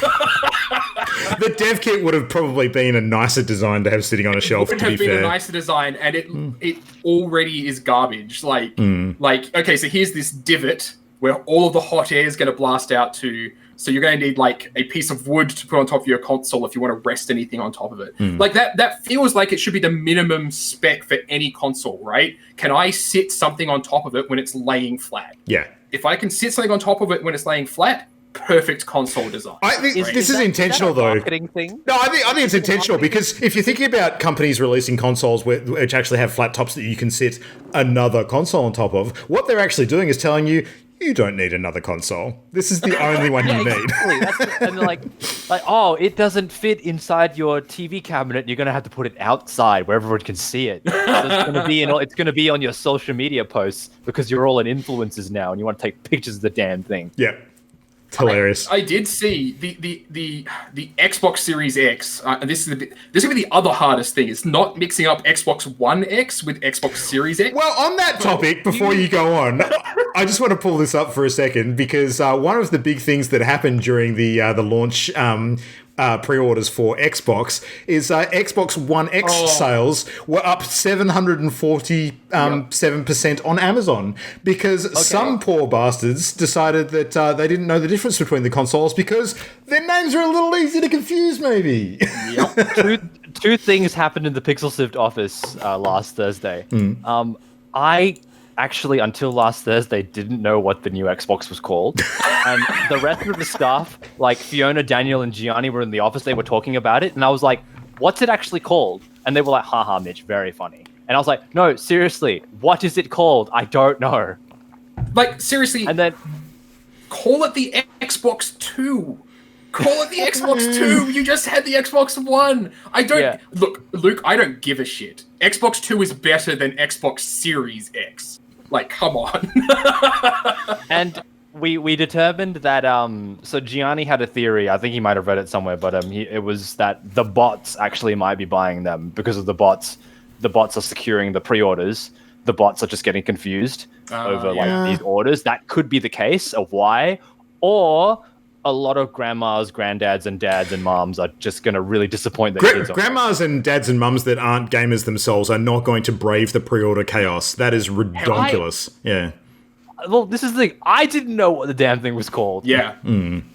The dev kit would have probably been a nicer design to have sitting on a shelf. It would have been a nicer design, and it already is garbage. Like, okay, so here's this divot where all of the hot air is going to blast out to. So you're going to need like a piece of wood to put on top of your console if you want to rest anything on top of it. Like that feels like it should be the minimum spec for any console, right? Can I sit something on top of it when it's laying flat? Yeah. If I can sit something on top of it when it's laying flat, perfect console design. I think this is intentional, though. Marketing thing? No, I think it's intentional because if you're thinking about companies releasing consoles which actually have flat tops that you can sit another console on top of, what they're actually doing is telling you, you don't need another console. This is the only one you need. Exactly. And like, oh, it doesn't fit inside your TV cabinet. You're gonna have to put it outside where everyone can see it. So it's gonna be on your social media posts because you're all in influencers now, and you want to take pictures of the damn thing. Yeah. It's hilarious. I did see the Xbox Series X, and this is gonna be the other hardest thing. It's not mixing up Xbox One X with Xbox Series X. Well, on that topic, before you go on, I just want to pull this up for a second because one of the big things that happened during the launch pre-orders for Xbox is Xbox One X sales were up 747% on Amazon because some poor bastards decided that they didn't know the difference between the consoles because their names are a little easy to confuse, maybe. Yep. Two things happened in the Pixel Sift office last Thursday. I actually, until last Thursday, didn't know what the new Xbox was called. And the rest of the staff, like Fiona, Daniel, and Gianni were in the office. They were talking about it. And I was like, what's it actually called? And they were like, haha, Mitch, very funny. And I was like, no, seriously, what is it called? I don't know. Like, seriously. And then call it the Xbox 2. Call it the Xbox 2. You just had the Xbox One. I don't... Look, Luke, I don't give a shit. Xbox 2 is better than Xbox Series X. Like, come on. And we determined that so Gianni had a theory. I think he might have read it somewhere, but it was that the bots actually might be buying them because of the bots. The bots are securing the pre-orders. The bots are just getting confused over like these orders. That could be the case of why, or a lot of grandmas, granddads, and dads and moms are just going to really disappoint their kids. Grandmas and dads and mums that aren't gamers themselves are not going to brave the pre-order chaos. That is ridiculous. Yeah. Well, this is the thing. I didn't know what the damn thing was called. Yeah.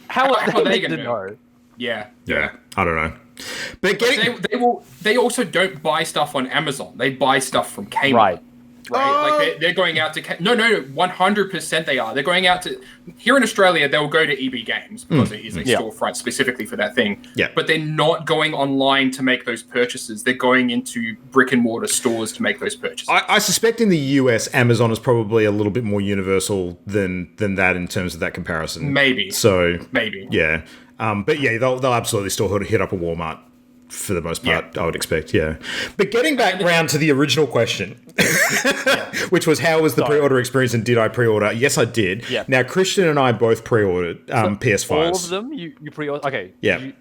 How are they they going to gonna know? Yeah. I don't know. But they also don't buy stuff on Amazon. They buy stuff from Kmart. Right. Like they're going out to no 100% they are. They're going out to here in Australia. They'll go to EB Games because it is a storefront specifically for that thing. Yeah. But they're not going online to make those purchases. They're going into brick and mortar stores to make those purchases. I suspect in the US, Amazon is probably a little bit more universal than that in terms of that comparison. Maybe. Yeah. But yeah, they'll absolutely still hit up a Walmart. For the most part, I would expect, yeah. But getting back round to the original question, which was how was the pre-order experience and did I pre-order? Yes, I did. Yeah. Now, Christian and I both pre-ordered PS5s. All of them? You pre-ordered? Okay. Yeah.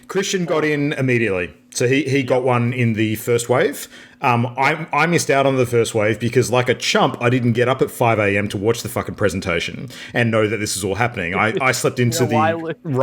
Christian got in immediately. So he got one in the first wave. I missed out on the first wave because, like a chump, I didn't get up at 5 a.m. to watch the fucking presentation and know that this is all happening. I slept into right.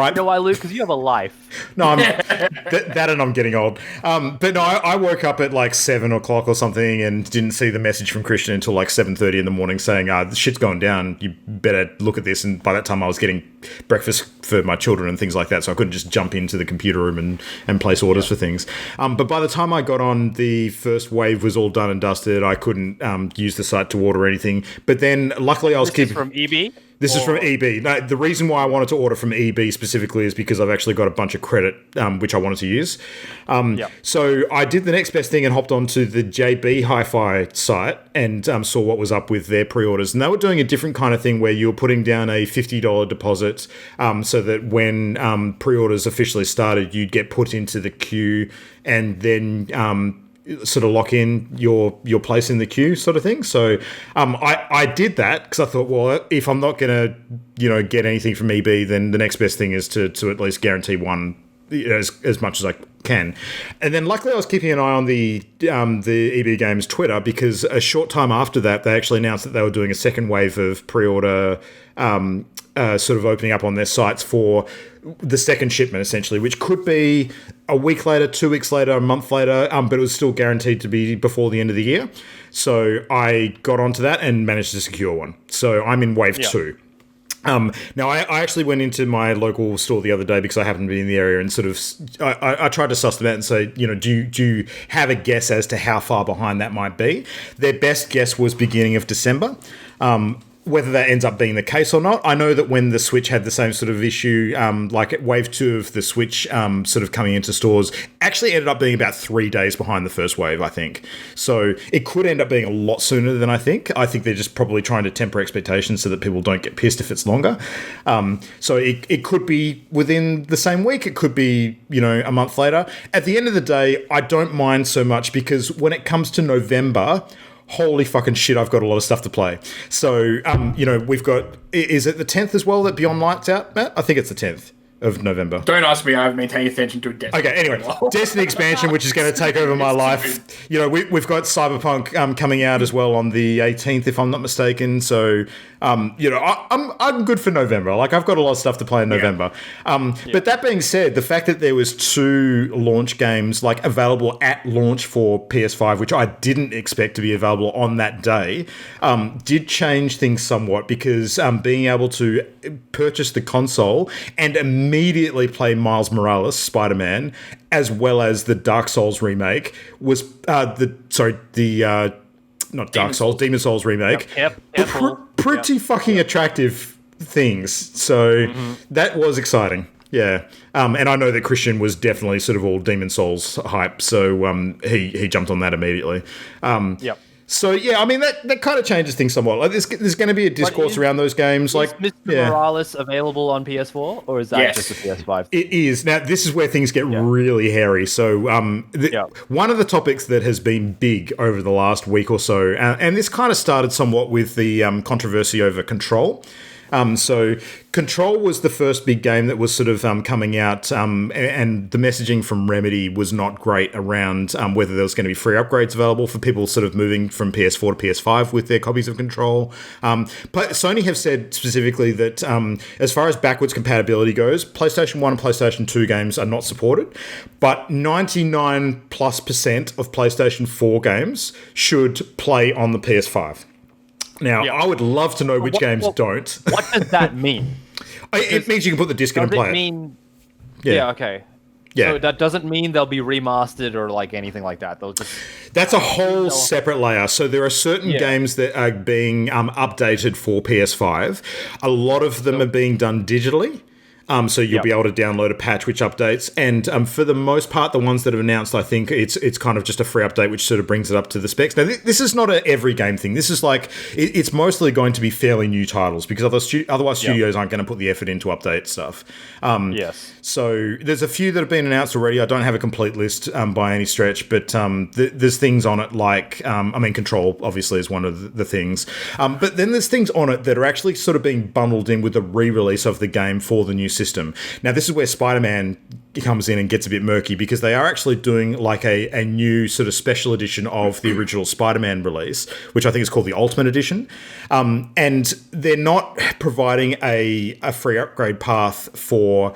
You know why, Luke? Because you have a life. No, I'm that and I'm getting old. But no, I woke up at like 7 o'clock or something and didn't see the message from Christian until like 7:30 in the morning saying, the shit's going down. You better look at this. And by that time, I was getting breakfast for my children and things like that, so I couldn't just jump into the computer room and place orders for things. But by the time I got on, the first wave was all done and dusted. I couldn't use the site to order anything. But then, luckily, I was keeping... from EB? This is from EB. No, the reason why I wanted to order from EB specifically is because I've actually got a bunch of credit, which I wanted to use. So I did the next best thing and hopped onto the JB Hi-Fi site and saw what was up with their pre-orders. And they were doing a different kind of thing where you were putting down a $50 deposit so that when pre-orders officially started, you'd get put into the queue and then... sort of lock in your place in the queue sort of thing. So I did that because I thought, well, if I'm not going to, get anything from EB, then the next best thing is to at least guarantee one as much as I can. And then luckily I was keeping an eye on the EB Games Twitter because a short time after that, they actually announced that they were doing a second wave of pre-order sort of opening up on their sites for the second shipment, essentially, which could be a week later, 2 weeks later, a month later, but it was still guaranteed to be before the end of the year. So I got onto that and managed to secure one. So I'm in wave 2. Now, I actually went into my local store the other day because I happened to be in the area and sort of I tried to suss them out and say, do you have a guess as to how far behind that might be? Their best guess was beginning of December. Whether that ends up being the case or not, I know that when the Switch had the same sort of issue, like at wave 2 of the Switch sort of coming into stores, actually ended up being about 3 days behind the first wave, I think. So it could end up being a lot sooner than I think. I think they're just probably trying to temper expectations so that people don't get pissed if it's longer. So it could be within the same week. It could be, a month later. At the end of the day, I don't mind so much because when it comes to November... holy fucking shit, I've got a lot of stuff to play. So, we've got... Is it the 10th as well that Beyond Light's out, Matt? I think it's the 10th of November. Don't ask me, I haven't been paying attention to Destiny. Okay, anyway, Destiny expansion, which is going to take over my life. We've got Cyberpunk coming out as well on the 18th, if I'm not mistaken. So, I'm good for November. Like, I've got a lot of stuff to play in November. But that being said, the fact that there was 2 launch games, like, available at launch for PS5, which I didn't expect to be available on that day, did change things somewhat because being able to purchase the console and immediately play Miles Morales, Spider-Man, as well as the Dark Souls remake was Demon Souls remake. Pretty fucking attractive things. So that was exciting. Yeah. And I know that Christian was definitely sort of all Demon Souls hype, so he jumped on that immediately. So, yeah, I mean, that kind of changes things somewhat. Like, there's going to be a discourse around those games. Like, Mr. Morales available on PS4, or is that just a PS5? It is. Now, this is where things get really hairy. So, one of the topics that has been big over the last week or so, and this kind of started somewhat with the controversy over Control. So Control was the first big game that was sort of coming out, and the messaging from Remedy was not great around whether there was going to be free upgrades available for people sort of moving from PS4 to PS5 with their copies of Control. But Sony have said specifically that as far as backwards compatibility goes, PlayStation 1 and PlayStation 2 games are not supported, but 99+% of PlayStation 4 games should play on the PS5. Now, I would love to know which games don't. What does that mean? It means you can put the disc in and play it. Yeah, okay. Yeah. So that doesn't mean they'll be remastered or like anything like that. They'll just... That's a whole separate layer. So there are certain games that are being updated for PS5. A lot of them are being done digitally. So you'll be able to download a patch which updates. And for the most part, the ones that have announced, I think it's kind of just a free update which sort of brings it up to the specs. Now, this is not an every game thing. This is like, it's mostly going to be fairly new titles because otherwise studios aren't going to put the effort into update stuff. Yes. So there's a few that have been announced already. I don't have a complete list by any stretch, but there's things on it like, Control obviously is one of the things. But then there's things on it that are actually sort of being bundled in with the re-release of the game for the new system. Now, this is where Spider-Man comes in and gets a bit murky because they are actually doing like a new sort of special edition of the original Spider-Man release, which I think is called the Ultimate Edition. And they're not providing a free upgrade path for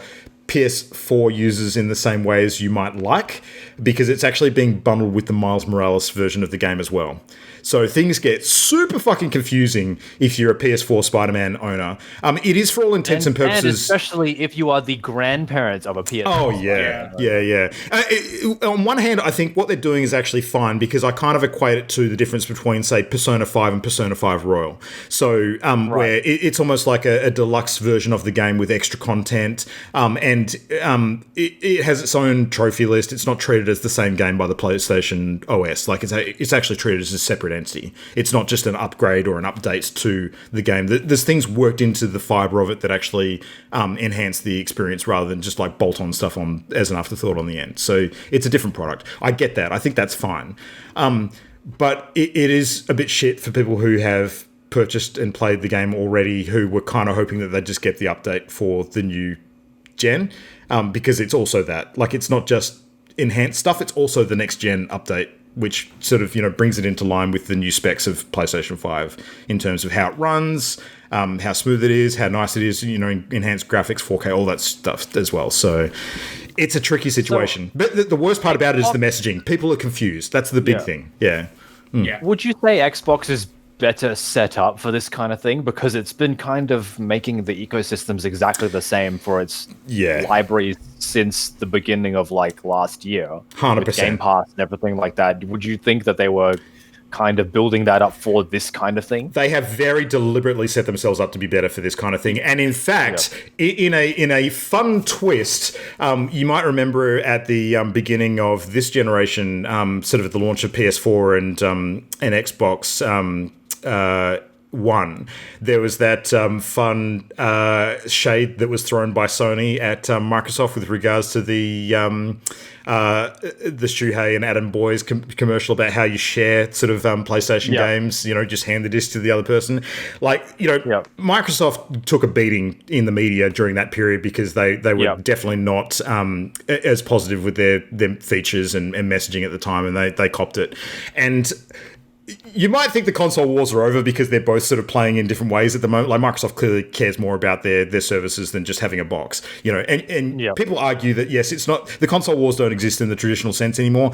PS4 users in the same way as you might like, because it's actually being bundled with the Miles Morales version of the game as well. So things get super fucking confusing if you're a PS4 Spider-Man owner. It is for all intents and purposes... And especially if you are the grandparents of a PS4. Oh, yeah. On one hand, I think what they're doing is actually fine because I kind of equate it to the difference between, say, Persona 5 and Persona 5 Royal. So where it's almost like a deluxe version of the game with extra content, and it has its own trophy list. It's not treated as the same game by the PlayStation OS. Like, it's actually treated as a separate entity. It's not just an upgrade or an update to the game. There's things worked into the fiber of it that actually enhance the experience rather than just like bolt on stuff on as an afterthought on the end. So it's a different product. I get that. I think that's fine. But it is a bit shit for people who have purchased and played the game already, who were kind of hoping that they'd just get the update for the new gen, because it's also that. Like, it's not just enhanced stuff, it's also the next gen update, which sort of, brings it into line with the new specs of PlayStation 5 in terms of how it runs, how smooth it is, how nice it is, enhanced graphics, 4K, all that stuff as well. So it's a tricky situation. But the worst part about it is the messaging. People are confused. That's the big thing. Yeah. Yeah. Would you say Xbox is better set up for this kind of thing, because it's been kind of making the ecosystems exactly the same for its libraries since the beginning of like last year, 100%. with Game Pass and everything like that? Would you think that they were kind of building that up for this kind of thing? They have very deliberately set themselves up to be better for this kind of thing. And in fact, in a fun twist, you might remember at the beginning of this generation, sort of at the launch of PS4 and Xbox One, there was that fun shade that was thrown by Sony at Microsoft with regards to the Shuhei and Adam Boyes commercial about how you share sort of PlayStation games, just hand the disc to the other person. Like, Microsoft took a beating in the media during that period because they were definitely not as positive with their features and messaging at the time, and they copped it. And you might think the console wars are over because they're both sort of playing in different ways at the moment. Like, Microsoft clearly cares more about their services than just having a box, and people argue that, yes, it's not, the console wars don't exist in the traditional sense anymore.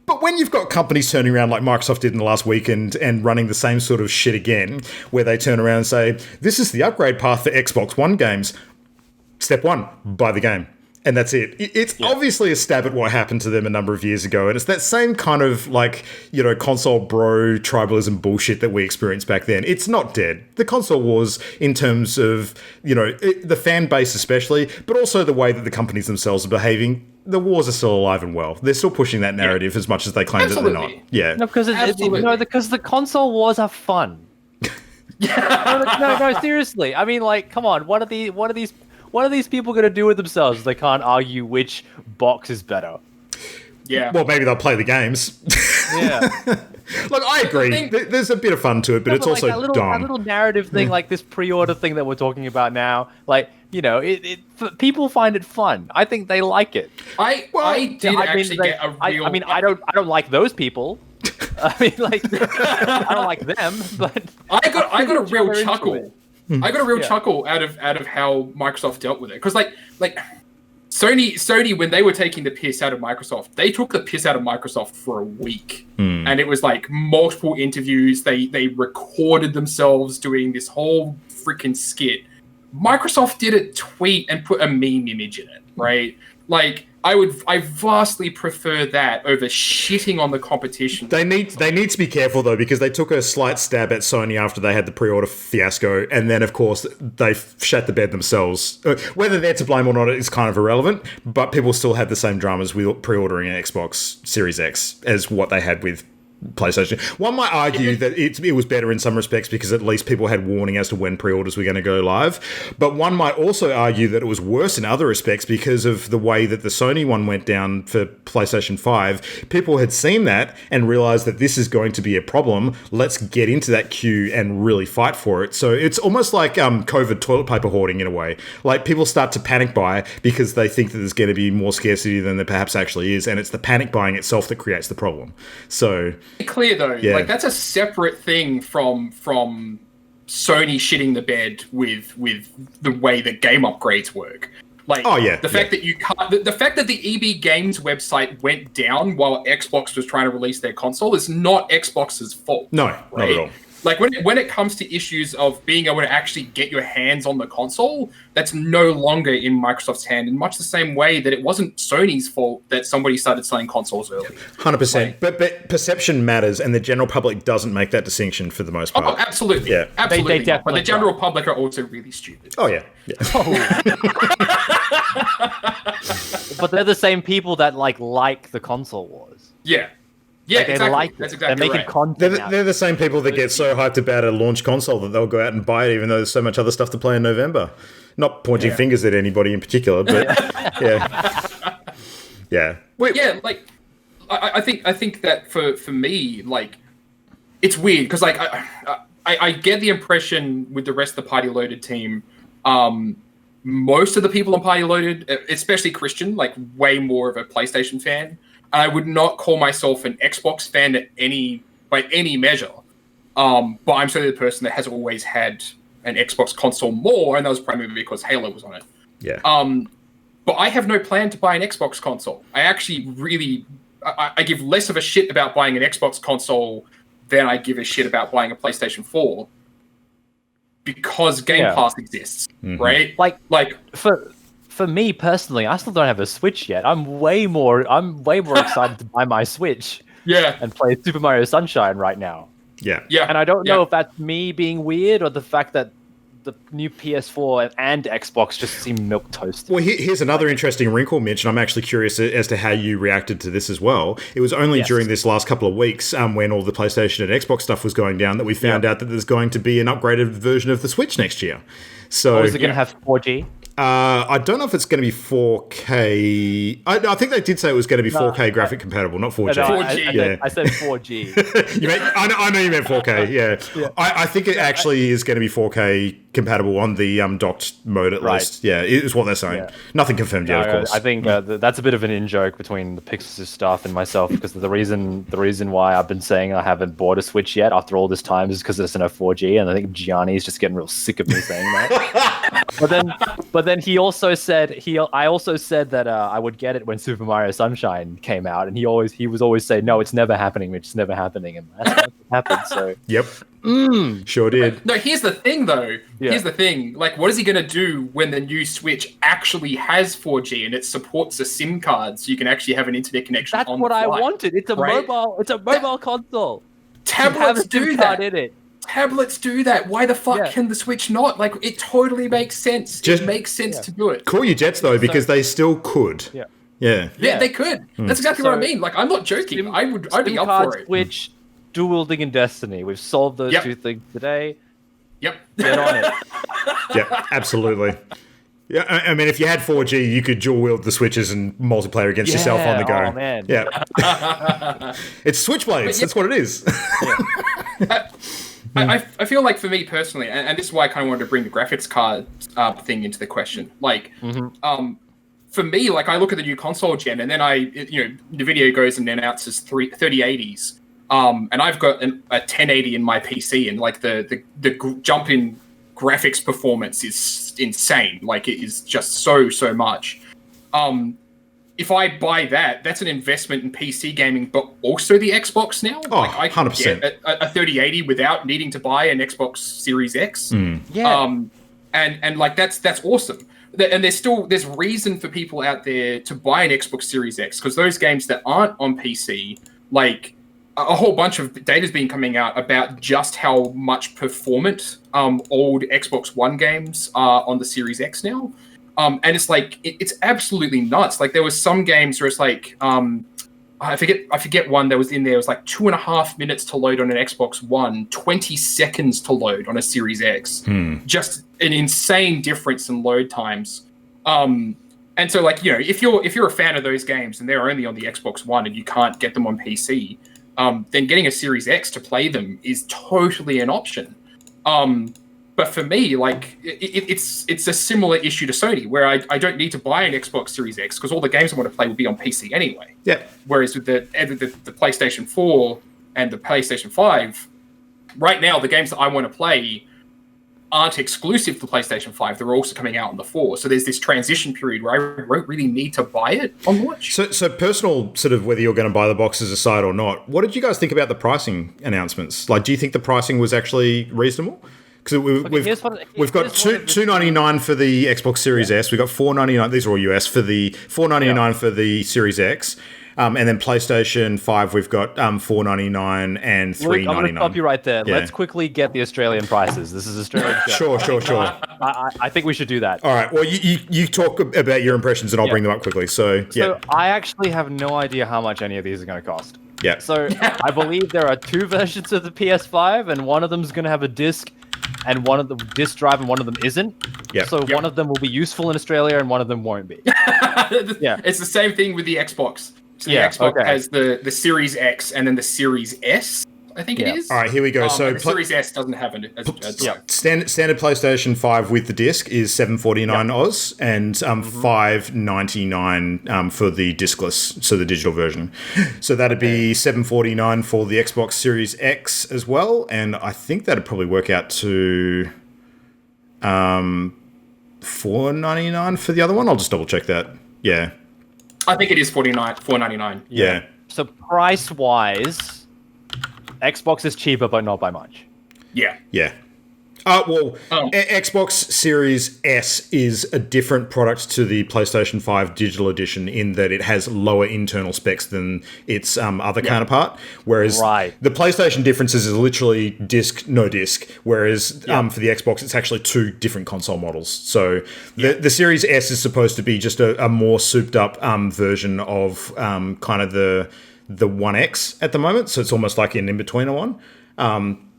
But when you've got companies turning around like Microsoft did in the last week and running the same sort of shit again, where they turn around and say, this is the upgrade path for Xbox One games. Step one, buy the game. And that's it. It's obviously a stab at what happened to them a number of years ago. And it's that same kind of like, console bro tribalism bullshit that we experienced back then. It's not dead. The console wars, in terms of, the fan base especially, but also the way that the companies themselves are behaving, the wars are still alive and well. They're still pushing that narrative as much as they claim that they're not. Yeah. No, because because the console wars are fun. No, seriously. I mean, like, come on. What are these people going to do with themselves? They can't argue which box is better. Yeah. Well, maybe they'll play the games. Yeah. Look, I agree. There's a bit of fun to it, but it's also dumb. A little narrative thing, like this pre-order thing that we're talking about now. Like, people find it fun. I think they like it. I don't like those people. I mean, like, I don't like them, but I got a real chuckle. I got a real chuckle out of how Microsoft dealt with it, because like Sony, when they were taking the piss out of Microsoft, they took the piss out of Microsoft for a week. And it was like multiple interviews. They recorded themselves doing this whole freaking skit. Microsoft did a tweet and put a meme image in it, right? Like, I vastly prefer that over shitting on the competition. They need to be careful though, because they took a slight stab at Sony after they had the pre-order fiasco, and then of course they shat the bed themselves. Whether they're to blame or not is kind of irrelevant, but people still had the same dramas with pre-ordering an Xbox Series X as what they had with PlayStation. One might argue that it was better in some respects because at least people had warning as to when pre-orders were going to go live. But one might also argue that it was worse in other respects because of the way that the Sony one went down for PlayStation 5. People had seen that and realized that this is going to be a problem. Let's get into that queue and really fight for it. So it's almost like COVID toilet paper hoarding in a way. Like, people start to panic buy because they think that there's going to be more scarcity than there perhaps actually is, and it's the panic buying itself that creates the problem. So clear though, like, that's a separate thing from Sony shitting the bed with the way that game upgrades work. Like, the fact that you can't, the fact that the EB Games website went down while Xbox was trying to release their console is not Xbox's fault. No, right? not at all. Like, when it comes to issues of being able to actually get your hands on the console, that's no longer in Microsoft's hand, in much the same way that it wasn't Sony's fault that somebody started selling consoles early. 100%. But perception matters, and the general public doesn't make that distinction for the most part. Oh, absolutely. Yeah. Absolutely. They but the general public are also really stupid. Oh, yeah. But they're the same people that like the console wars. Yeah. Yeah, like, exactly. That's exactly they're making content. They're the same people that get so hyped about a launch console that they'll go out and buy it, even though there's so much other stuff to play in November. Not pointing fingers at anybody in particular, but yeah. Yeah, like, I think that for me, like, it's weird because, like, I get the impression with the rest of the Party Loaded team, most of the people on Party Loaded, especially Christian, like, way more of a PlayStation fan. I would not call myself an Xbox fan by any measure. But I'm certainly the person that has always had an Xbox console more, and that was primarily because Halo was on it. Yeah. But I have no plan to buy an Xbox console. I actually really... I give less of a shit about buying an Xbox console than I give a shit about buying a PlayStation 4. Because Game Pass exists, right? Like for me personally, I still don't have a Switch yet. I'm way more excited to buy my Switch. Yeah. And play Super Mario Sunshine right now. Yeah. Yeah. And I don't know if that's me being weird or the fact that the new PS4 and Xbox just seem milk toasted. Well, here's another interesting wrinkle, Mitch, and I'm actually curious as to how you reacted to this as well. It was only during this last couple of weeks when all the PlayStation and Xbox stuff was going down that we found out that there's going to be an upgraded version of the Switch next year. So is it going to have 4G? I don't know if it's going to be 4K. I think they did say it was going to be 4K graphic compatible, not 4G. No, 4G. I said 4G. I know you meant 4K. Yeah. I think it actually is going to be 4K compatible on the docked mode at least. Yeah, is what they're saying. Nothing confirmed yet, of course. I think that's a bit of an in-joke between the Pixel Sift staff and myself, because the reason why I've been saying I haven't bought a Switch yet after all this time is because there's no 4G, and I think Gianni's just getting real sick of me saying that. But then I also said that I would get it when Super Mario Sunshine came out, and he was always saying, no, it's never happening, Mitch, it's never happening, and that's what happened. So yep. Sure did. No, here's the thing though. Here's the thing. Like, what is he going to do when the new Switch actually has 4G and it supports a SIM card, so you can actually have an internet connection? That's what I wanted. It's a mobile. It's a mobile console. Tablets do that. In it. Tablets do that. Why the fuck can the Switch not? Like, it totally makes sense. It makes sense to do it. Call your jets though, because they still could. Yeah, they could. That's exactly what I mean. Like, I'm not joking. I'd be up for it. Switch, dual wielding, and Destiny. We've solved those two things today. Yep. Get on it. Yeah, absolutely. Yeah, I mean, if you had 4G, you could dual wield the switches and multiplayer against yourself on the go. Oh man, yeah. It's Switchblades. That's what it is. I feel like for me personally, and this is why I kind of wanted to bring the graphics card thing into the question. Like, for me, like I look at the new console gen, and then the video goes and announces 3080s, and I've got a 1080 in my PC, and like the jump in graphics performance is insane. Like it is just so much. If I buy that, that's an investment in PC gaming, but also the Xbox now. Oh, like I can 100%. get a 3080 without needing to buy an Xbox Series X. Yeah. And like that's awesome. And there's reason for people out there to buy an Xbox Series X, because those games that aren't on PC, like a whole bunch of data's been coming out about just how much performant old Xbox One games are on the Series X now. And it's like it's absolutely nuts. Like there was some games where it's like I forget one that was in there. It was like 2.5 minutes to load on an Xbox One, 20 seconds to load on a Series X. Just an insane difference in load times. And so like if you're a fan of those games and they're only on the Xbox One and you can't get them on PC, then getting a Series X to play them is totally an option. But for me, like it's a similar issue to Sony, where I don't need to buy an Xbox Series X because all the games I want to play will be on PC anyway. Yeah. Whereas with the PlayStation 4 and the PlayStation 5, right now the games that I want to play aren't exclusive to PlayStation 5. They're also coming out on the 4. So there's this transition period where I don't really need to buy it on launch. So personal, sort of whether you're going to buy the boxes aside or not, what did you guys think about the pricing announcements? Like, do you think the pricing was actually reasonable? Because we've got $299 for the Xbox Series S. We've got $499. These are all US for the $499 for the Series X, and then PlayStation 5. We've got $499 and $399. I'm going to stop you right there. Yeah. Let's quickly get the Australian prices. This is Australian. Sure. I think we should do that. All right. Well, you talk about your impressions, and I'll bring them up quickly. So I actually have no idea how much any of these are going to cost. Yeah. So I believe there are two versions of the PS5, and one of them is going to have a disc. And one of the disc drive and one of them isn't. Yeah. So one of them will be useful in Australia and one of them won't be. Yeah. It's the same thing with the Xbox. So the Xbox has the Series X and then the Series S, I think it is. All right, here we go. So the Series S doesn't have a standard PlayStation 5 with the disc is $749 Oz and $599 for the discless, so the digital version. So that'd be $749 for the Xbox Series X as well, and I think that'd probably work out to $499 for the other one. I'll just double check that. Yeah, I think it is $499. Yeah. So price wise, Xbox is cheaper, but not by much. Yeah. Xbox Series S is a different product to the PlayStation 5 Digital Edition in that it has lower internal specs than its other counterpart. Whereas the PlayStation differences is literally disc, no disc. Whereas for the Xbox, it's actually two different console models. So the Series S is supposed to be just a more souped up version of kind of the One X at the moment, so it's almost like an in-betweener one.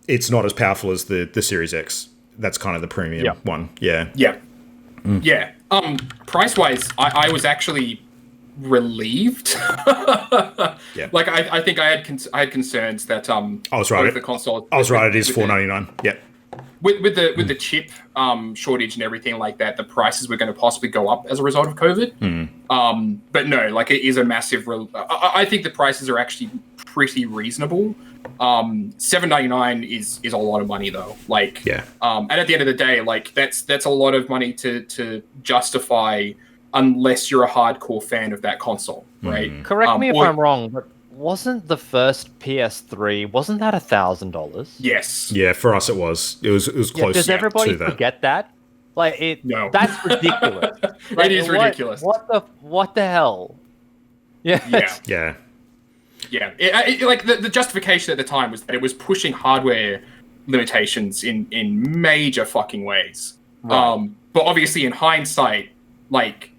It's not as powerful as the Series X. That's kind of the premium one. Yeah. Price-wise, I was actually relieved. Like I think I had concerns that I was right. The console. I was right. It is $499. Yeah. With the chip shortage and everything like that, the prices were going to possibly go up as a result of COVID. But no, like it is a massive. I think the prices are actually pretty reasonable. $799 is a lot of money though. Like, and at the end of the day, like that's a lot of money to justify unless you're a hardcore fan of that console, right? Correct me if I'm wrong, but wasn't the first PS3, wasn't that $1,000? Yes. Yeah, for us it was. It was close. Does everybody to that. forget that? Like No. That's ridiculous. Like, it is ridiculous. What the hell? Yeah. Yeah. Like the justification at the time was that it was pushing hardware limitations in major fucking ways. Right. But obviously in hindsight, like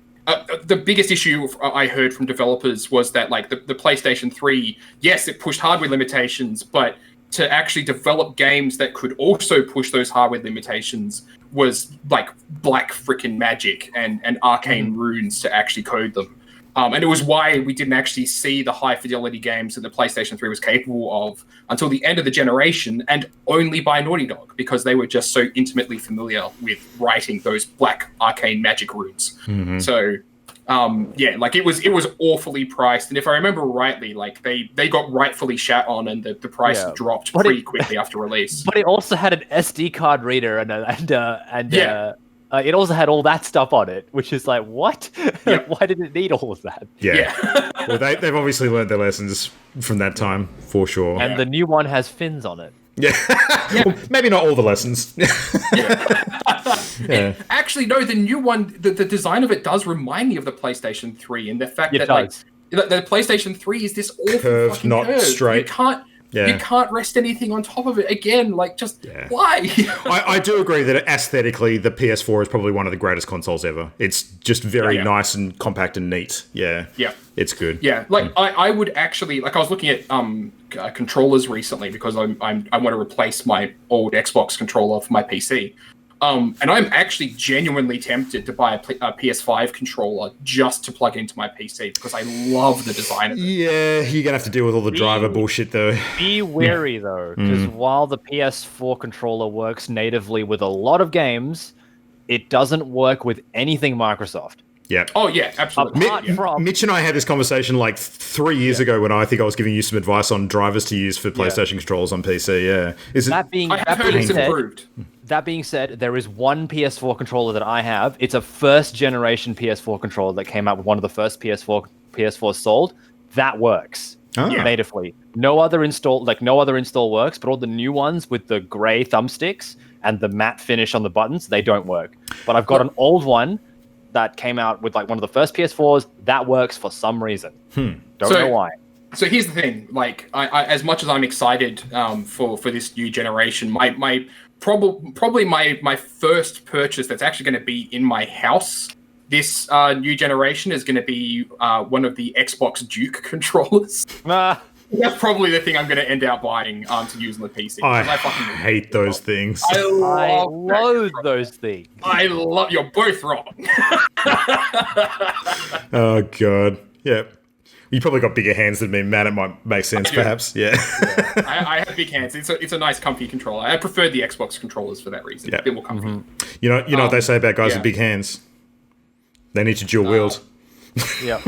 the biggest issue I heard from developers was that like the PlayStation 3, yes, it pushed hardware limitations, but to actually develop games that could also push those hardware limitations was like black freaking magic and arcane runes to actually code them. And it was why we didn't actually see the high fidelity games that the PlayStation 3 was capable of until the end of the generation, and only by Naughty Dog, because they were just so intimately familiar with writing those black arcane magic runes. So like it was awfully priced, and if I remember rightly, like they got rightfully shat on, and the price dropped pretty quickly after release. But it also had an SD card reader and it also had all that stuff on it, which is like, what? Why did it need all of that? Well, they've obviously learned their lessons from that time, for sure. And the new one has fins on it. Well, maybe not all the lessons. Actually, no, the new one, the design of it does remind me of the PlayStation 3, and the fact that like the PlayStation 3 is this awful curved, fucking not curve. straight. You can't rest anything on top of it. Again, like, just why? I do agree that aesthetically, the PS4 is probably one of the greatest consoles ever. It's just very nice and compact and neat. Yeah. It's good. Yeah, like I would actually, like, I was looking at controllers recently because I want to replace my old Xbox controller for my PC. And I'm actually genuinely tempted to buy a PS5 controller just to plug into my PC because I love the design of it. Yeah, you're going to have to deal with all the driver bullshit, though. Be wary, though, because while the PS4 controller works natively with a lot of games, it doesn't work with anything Microsoft. Yeah. Oh, yeah, absolutely. Mitch and I had this conversation like 3 years ago when I think I was giving you some advice on drivers to use for PlayStation controllers on PC. That being said, there is one PS4 controller that I have. It's a first generation PS4 controller that came out with one of the first PS4 sold. That works natively. No other install works, but all the new ones with the gray thumbsticks and the matte finish on the buttons, they don't work. But I've got an old one that came out with like one of the first PS4s that works for some reason. Don't know why. So here's the thing: like, I as much as I'm excited for this new generation, my probably my first purchase that's actually going to be in my house this new generation is going to be one of the Xbox Duke controllers. That's probably the thing I'm going to end up buying to use on the PC. I fucking hate those things. I loathe those things. You're both wrong. Oh, God. Yeah. You probably got bigger hands than me, man. It might make sense, perhaps. Yeah. I have big hands. It's a nice, comfy controller. I prefer the Xbox controllers for that reason. A bit more comfy. You know what they say about guys with big hands? They need to dual wield. Yeah.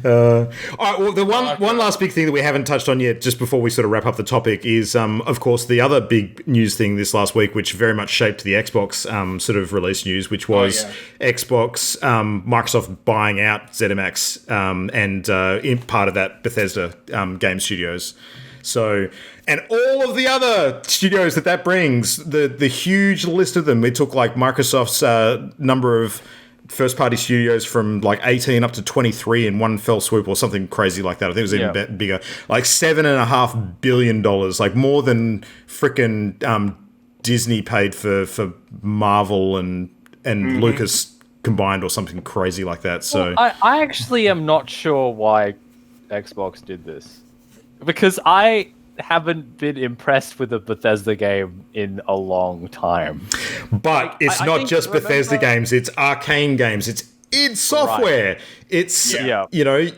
All right. Well, the one last big thing that we haven't touched on yet, just before we sort of wrap up the topic, is of course the other big news thing this last week, which very much shaped the Xbox sort of release news, which was Xbox, Microsoft buying out ZeniMax, and in part of that Bethesda game studios. So, and all of the other studios that brings, the huge list of them. It took like Microsoft's number of first-party studios from like 18 up to 23 in one fell swoop or something crazy like that. I think it was even bigger. Like $7.5 billion, like more than frickin' Disney paid for Marvel and Lucas combined or something crazy like that. So I actually am not sure why Xbox did this. Because I haven't been impressed with a Bethesda game in a long time. But it's not just Bethesda games, it's Arcane games, it's id Software. Right. It's,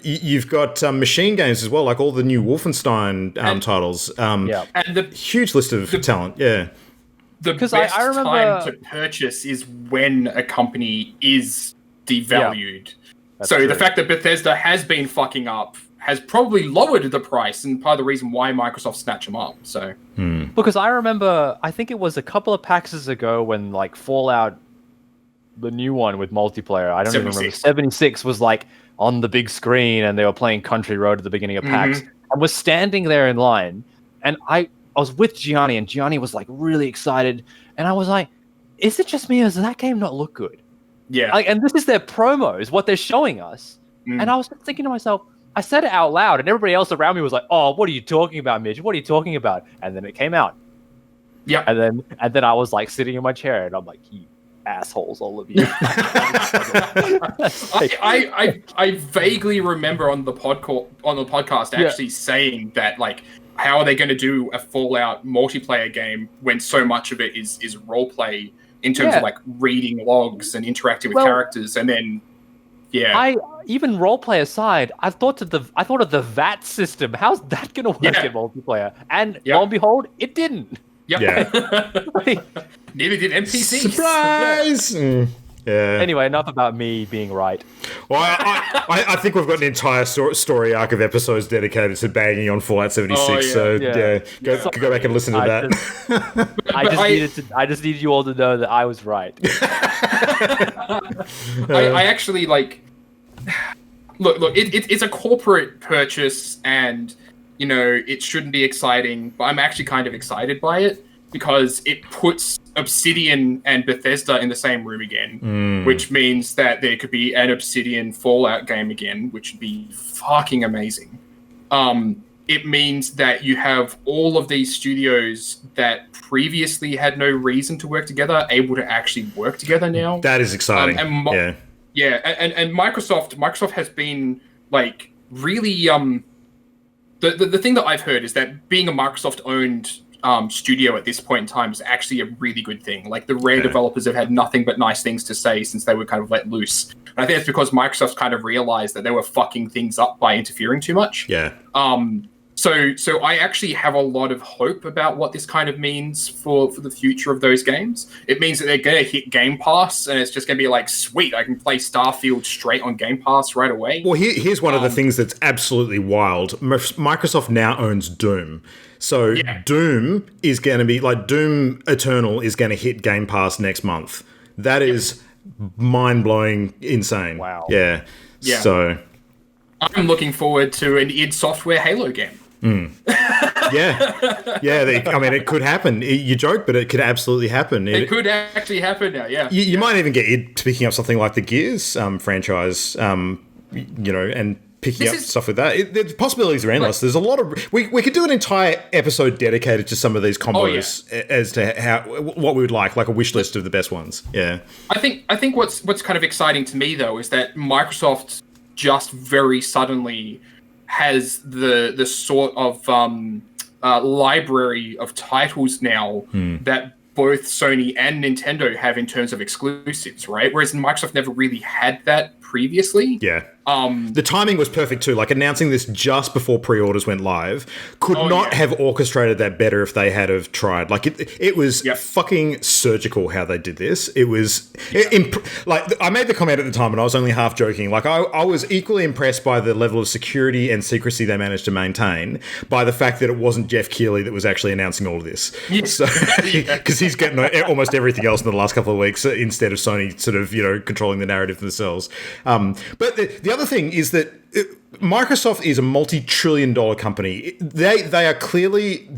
you've got Machine Games as well, like all the new Wolfenstein titles. And the huge list of talent, The best time to purchase is when a company is devalued. So the fact that Bethesda has been fucking up has probably lowered the price, and part of the reason why Microsoft snatched them up. So, because I remember, I think it was a couple of PAXs ago when like Fallout, the new one with multiplayer, I don't even remember, 76 was like on the big screen, and they were playing Country Road at the beginning of PAX, and was standing there in line, and I was with Gianni, and Gianni was like really excited, and I was like, "Is it just me, or does that game not look good?" Yeah, like, and this is their promos, what they're showing us, and I was thinking to myself. I said it out loud, and everybody else around me was like, "Oh, what are you talking about, Mitch? What are you talking about?" And then it came out. Yeah. And then I was like sitting in my chair, and I'm like, assholes, all of you. I vaguely remember on the podcast actually saying that, like, how are they going to do a Fallout multiplayer game when so much of it is roleplay in terms of like reading logs and interacting with characters, and then even roleplay aside, I thought of the VAT system. How's that going to work in multiplayer? And lo and behold, it didn't. Yep. Yeah. Neither did NPCs. Surprise! Yeah. Anyway, enough about me being right. Well, I think we've got an entire story arc of episodes dedicated to banging on Fallout 76. Go back and listen to that. I just needed you all to know that I was right. I actually like. Look! It's a corporate purchase, and it shouldn't be exciting. But I'm actually kind of excited by it because it puts Obsidian and Bethesda in the same room again, which means that there could be an Obsidian Fallout game again, which would be fucking amazing. It means that you have all of these studios that previously had no reason to work together able to actually work together now. That is exciting. And Microsoft has been like really the thing that I've heard is that being a Microsoft-owned studio at this point in time is actually a really good thing. Like, the Rare developers have had nothing but nice things to say since they were kind of let loose. And I think it's because Microsoft kind of realized that they were fucking things up by interfering too much. Yeah. So I actually have a lot of hope about what this kind of means for the future of those games. It means that they're going to hit Game Pass, and it's just going to be like, sweet, I can play Starfield straight on Game Pass right away. Well, here's one of the things that's absolutely wild. Microsoft now owns Doom. So Doom is going to be, like, Doom Eternal is going to hit Game Pass next month. That is mind-blowing, insane. Wow. Yeah. So I'm looking forward to an id Software Halo game. I mean, it could happen. You joke, but it could absolutely happen. It could actually happen now. You might even get it picking up something like the Gears franchise, and picking up stuff with that. The possibilities are endless. There's a lot of we could do an entire episode dedicated to some of these combos as to what we would like a wish list of the best ones. Yeah, I think what's kind of exciting to me though is that Microsoft just very suddenly has the sort of library of titles now that both Sony and Nintendo have in terms of exclusives, right? Whereas Microsoft never really had that previously. Yeah. The timing was perfect too. Like, announcing this just before pre-orders went live could not have orchestrated that better if they had have tried. Like, it was fucking surgical how they did this. It was like, I made the comment at the time and I was only half joking. Like, I was equally impressed by the level of security and secrecy they managed to maintain, by the fact that it wasn't Jeff Keighley that was actually announcing all of this. So, because he's getting almost everything else in the last couple of weeks instead of Sony sort of controlling the narrative themselves. But the other thing is that Microsoft is a multi-trillion-dollar company. They are clearly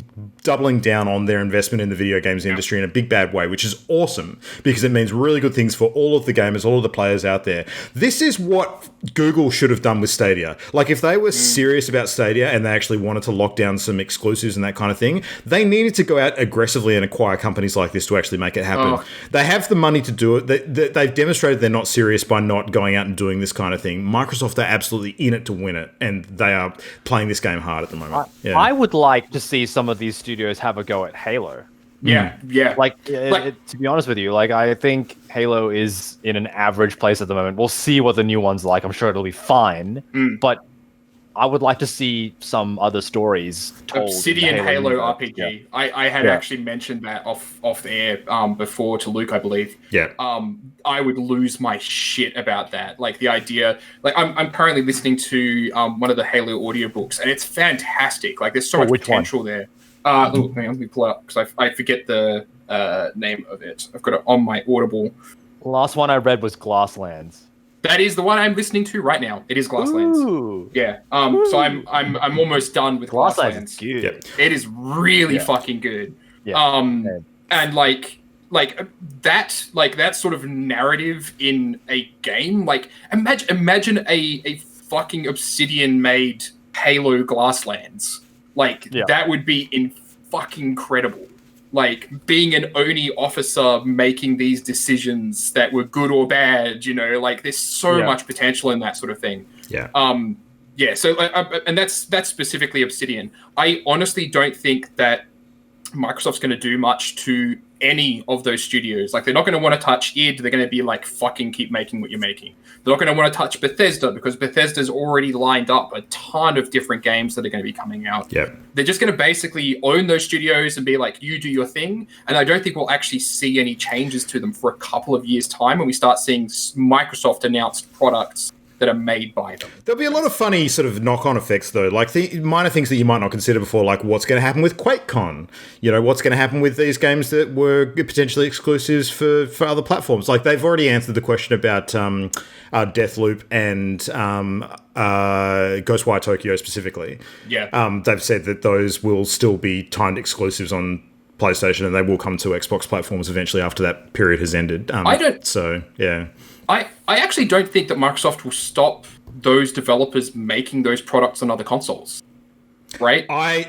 doubling down on their investment in the video games industry in a big bad way, which is awesome because it means really good things for all of the gamers, all of the players out there. This is what Google should have done with Stadia. Like, if they were serious about Stadia and they actually wanted to lock down some exclusives and that kind of thing, they needed to go out aggressively and acquire companies like this to actually make it happen. They have the money to do it. They've demonstrated they're not serious by not going out and doing this kind of thing. Microsoft are absolutely in it to win it, and they are playing this game hard at the moment. I would like to see some of these studios have a go at Halo. Like, to be honest with you, like, I think Halo is in an average place at the moment. We'll see what the new one's like. I'm sure it'll be fine, but I would like to see some other stories told. Obsidian Halo RPG. I had actually mentioned that off air before to Luke, I believe. I would lose my shit about that. Like, the idea, like, I'm currently listening to one of the Halo audiobooks, and it's fantastic. Like, there's so much potential there. Hang on, let me pull it up because I forget the name of it. I've got it on my Audible. The last one I read was Glasslands. That is the one I'm listening to right now. It is Glasslands. Ooh. Yeah. So I'm almost done with Glasslands. Good. It is really fucking good. And like that sort of narrative in a game. Like, imagine a fucking Obsidian made Halo Glasslands. Like, that would be fucking incredible. like being an Oni officer making these decisions that were good or bad, like there's so much potential in that sort of thing. Yeah. So and that's specifically Obsidian. I honestly don't think that Microsoft's going to do much to any of those studios. Like, they're not going to want to touch id. They're going to be like, fucking keep making what you're making. They're not going to want to touch Bethesda because Bethesda's already lined up a ton of different games that are going to be coming out. They're just going to basically own those studios and be like, you do your thing. And I don't think we'll actually see any changes to them for a couple of years' time when we start seeing Microsoft announced products that are made by them. There'll be a lot of funny sort of knock-on effects, though, like the minor things that you might not consider before, like what's going to happen with QuakeCon, what's going to happen with these games that were potentially exclusives for other platforms. Like, they've already answered the question about Deathloop and Ghostwire Tokyo specifically. They've said that those will still be timed exclusives on PlayStation, and they will come to Xbox platforms eventually after that period has ended. I actually don't think that Microsoft will stop those developers making those products on other consoles, right? No.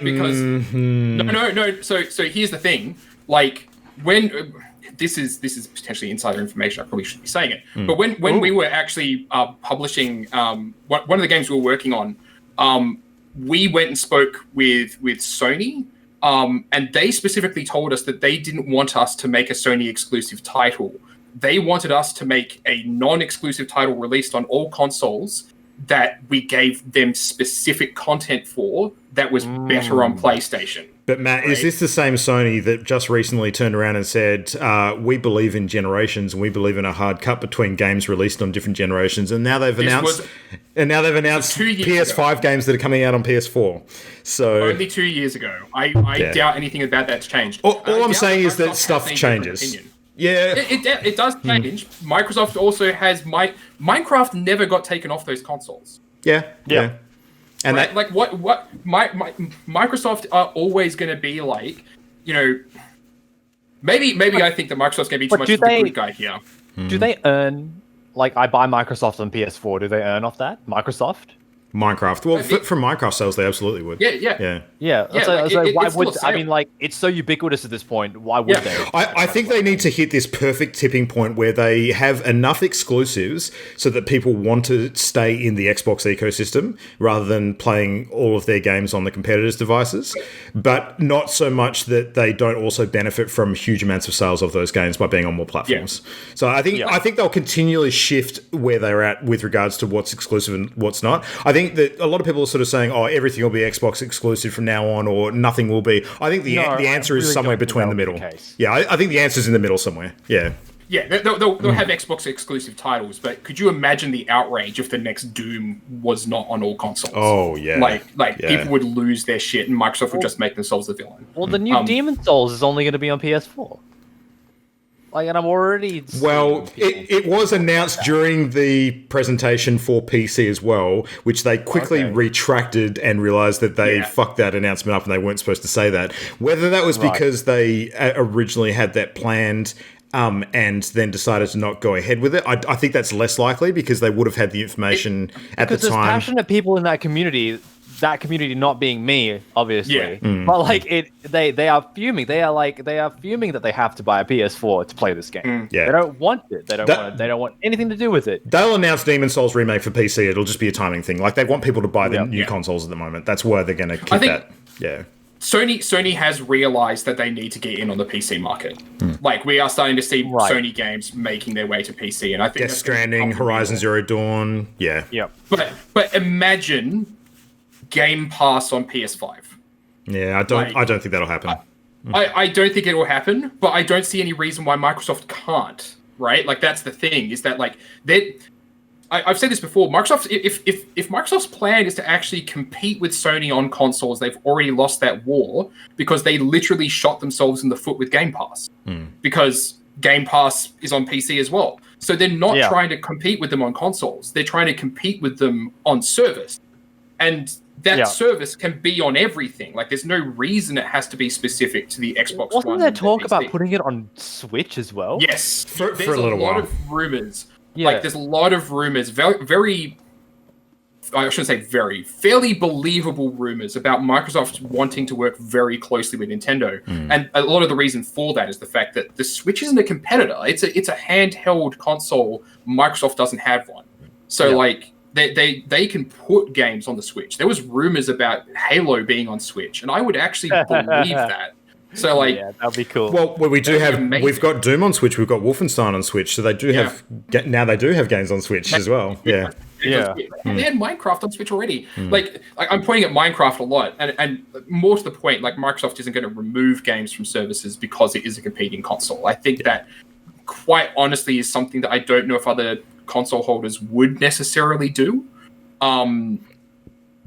So here's the thing: like, when this is potentially insider information, I probably shouldn't be saying it. But when we were actually publishing one of the games we were working on, we went and spoke with Sony. And they specifically told us that they didn't want us to make a Sony exclusive title. They wanted us to make a non-exclusive title released on all consoles that we gave them specific content for that was better on PlayStation. But Matt, is this the same Sony that just recently turned around and said, we believe in generations and we believe in a hard cut between games released on different generations, and now they've announced PS5 games that are coming out on PS4. So only 2 years ago. I doubt anything about that's changed. All I'm saying is that stuff changes. Yeah, it does change. Microsoft also has Minecraft never got taken off those consoles. Yeah. And right? Microsoft are always going to be like, maybe I think that Microsoft's going to be too much of the good guy here. Do they earn, like, I buy Microsoft on PS4, do they earn off that? Minecraft? Well, from Minecraft sales, they absolutely would. Yeah. Why would I mean, like, it's so ubiquitous at this point. Why would they? I think they need to hit this perfect tipping point where they have enough exclusives so that people want to stay in the Xbox ecosystem rather than playing all of their games on the competitors' devices, but not so much that they don't also benefit from huge amounts of sales of those games by being on more platforms. So I think they'll continually shift where they're at with regards to what's exclusive and what's not. I think that a lot of people are sort of saying, everything will be Xbox exclusive from now on, or nothing will be. I think the answer is somewhere between the middle. I think the answer's in the middle somewhere. Yeah, they'll have Xbox exclusive titles, but could you imagine the outrage if the next Doom was not on all consoles? Oh, yeah. People would lose their shit, and Microsoft would just make themselves the villain. Well, the new Demon's Souls is only going to be on PS4. And I'm already... Well, it was announced during the presentation for PC as well, which they quickly retracted and realized that they fucked that announcement up and they weren't supposed to say that. Whether that was because they originally had that planned and then decided to not go ahead with it, I think that's less likely because they would have had the information at the time. Because there's passionate people in that community not being me, obviously. But they are fuming. They are fuming that they have to buy a PS4 to play this game. They don't want it. They don't want anything to do with it. They'll announce Demon's Souls remake for PC. It'll just be a timing thing. Like, they want people to buy the new consoles at the moment. That's why they're going to keep that. Yeah. Sony has realized that they need to get in on the PC market. Like, we are starting to see Sony games making their way to PC, and I think Death Stranding, Horizon Zero Dawn, But imagine Game Pass on PS5. Yeah, I don't think that'll happen. I don't think it will happen, but I don't see any reason why Microsoft can't. Right? Like, that's the thing, is that, like, I've said this before. Microsoft, if Microsoft's plan is to actually compete with Sony on consoles, they've already lost that war because they literally shot themselves in the foot with Game Pass. Because Game Pass is on PC as well. So they're not trying to compete with them on consoles. They're trying to compete with them on service. And that service can be on everything. Like, there's no reason it has to be specific to the Xbox One. Wasn't there talk about putting it on Switch as well? Yes. For a little while. There's a lot of rumors. Like, there's a lot of rumors, very, very I shouldn't say fairly believable rumors about Microsoft wanting to work very closely with Nintendo. And a lot of the reason for that is the fact that the Switch isn't a competitor. It's a handheld console. Microsoft doesn't have one. So like they can put games on the Switch. There was rumors about Halo being on Switch, and I would actually believe that. So like, yeah, that'd be cool. Well, we've got Doom on Switch, we've got Wolfenstein on Switch, so they do have now they do have games on Switch as well. Yeah. They had Minecraft on Switch already. Like I'm pointing at Minecraft a lot, and more to the point, like Microsoft isn't going to remove games from services because it is a competing console. I think that, quite honestly, is something that I don't know if other console holders would necessarily do.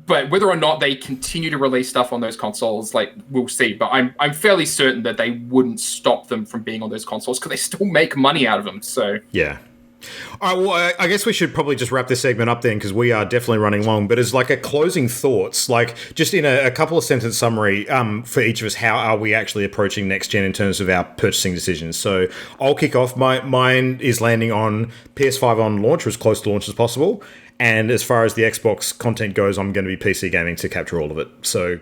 But whether or not they continue to release stuff on those consoles, like, we'll see. But I'm fairly certain that they wouldn't stop them from being on those consoles because they still make money out of them. So yeah. All right, well, I guess we should probably just wrap this segment up then, because we are definitely running long. But as like a closing thoughts, like just in a couple of sentence summary for each of us, how are we actually approaching next gen in terms of our purchasing decisions? So I'll kick off. Mine is landing on PS5 on launch, or as close to launch as possible. And as far as the Xbox content goes, I'm going to be PC gaming to capture all of it. So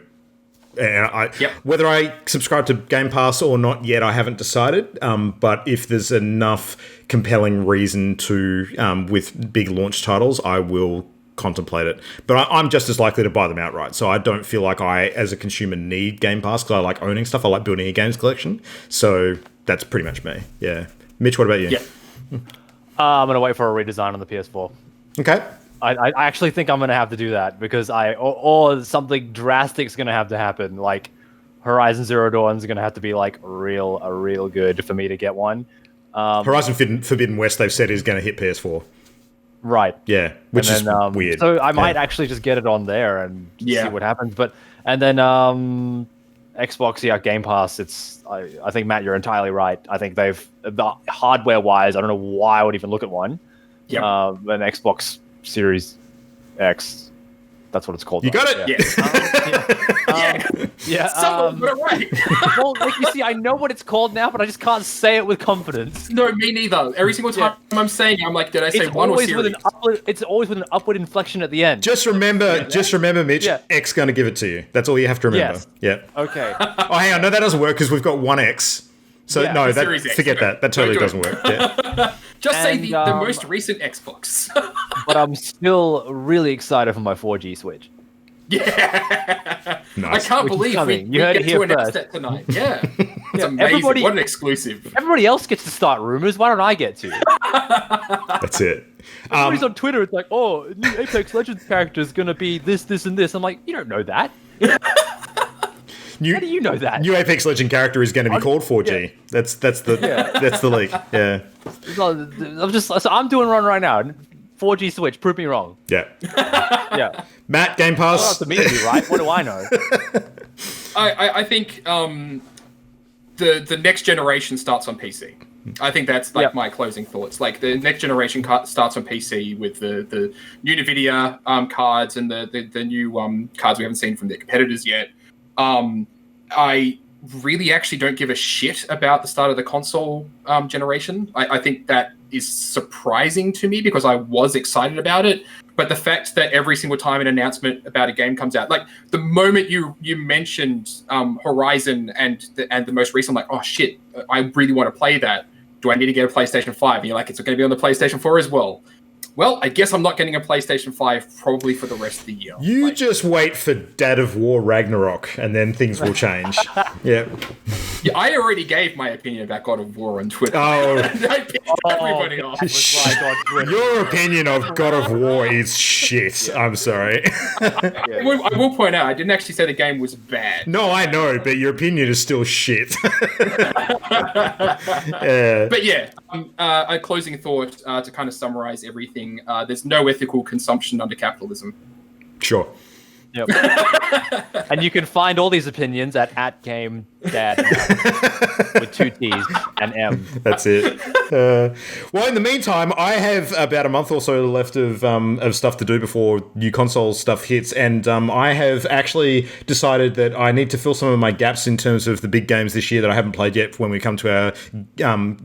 whether I subscribe to Game Pass or not yet, I haven't decided. But if there's enough compelling reason to, with big launch titles, I will contemplate it. But I'm just as likely to buy them outright. So I don't feel like I, as a consumer, need Game Pass because I like owning stuff. I like building a games collection. So that's pretty much me. Yeah. Mitch, what about you? Yeah. I'm going to wait for a redesign on the PS4. Okay. I actually think I'm going to have to do that because or something drastic is going to have to happen. Like Horizon Zero Dawn is going to have to be like real good for me to get one. Horizon Forbidden West, they've said, is going to hit PS4. Right. Yeah, which is weird. So I might actually just get it on there and see what happens. And then Xbox, Game Pass. I think, Matt, you're entirely right. I think the hardware wise, I don't know why I would even look at one. Yep. An Xbox Series X. That's what it's called. You got it. Yeah. Someone got it right. Well, like you see, I know what it's called now, but I just can't say it with confidence. No, me neither. Every single time I'm saying it, I'm like, did I say one or series? It's always with an upward inflection at the end. Just remember, Mitch, X going to give it to you. That's all you have to remember. Yes. Yeah. Okay. Oh, hang on. No, that doesn't work because we've got one X. So no, forget that. That totally doesn't work. Yeah. Just say the most recent Xbox. But I'm still really excited for my 4G Switch. Yeah. Nice. I can't believe we get to announce that tonight. Yeah. It's amazing. What an exclusive. Everybody else gets to start rumors. Why don't I get to? That's it. Everybody's on Twitter. It's like, oh, new Apex Legends character is going to be this, and this. I'm like, you don't know that. How do you know that? New Apex Legend character is going to be called 4G. Yeah. That's the leak. Yeah. I'm doing one right now. 4G Switch. Prove me wrong. Yeah. Yeah. Matt, Game Pass. Well, to me to be right. What do I know? I think the next generation starts on PC. I think that's my closing thoughts. Like the next generation starts on PC with the new NVIDIA cards and the new cards we haven't seen from their competitors yet. I really actually don't give a shit about the start of the console generation. I think that is surprising to me because I was excited about it. But the fact that every single time an announcement about a game comes out, like the moment you mentioned Horizon and the most recent, I'm like, oh shit, I really want to play that. Do I need to get a PlayStation 5? And you're like, it's going to be on the PlayStation 4 as well. Well, I guess I'm not getting a PlayStation 5 probably for the rest of the year. You just wait for Dad of War Ragnarok, and then things will change. Yeah. I already gave my opinion about God of War on Twitter. Oh. I pissed everybody off. Your opinion of God of War is shit. Yeah. I'm sorry. I will point out, I didn't actually say the game was bad. No, I know, but your opinion is still shit. But yeah, a closing thought to kind of summarize everything. There's no ethical consumption under capitalism. Sure. Yep. And you can find all these opinions at @GameDad with 2 T's and M. That's it. Well, in the meantime, I have about a month or so left of stuff to do before new console stuff hits, and I have actually decided that I need to fill some of my gaps in terms of the big games this year that I haven't played yet when we come to our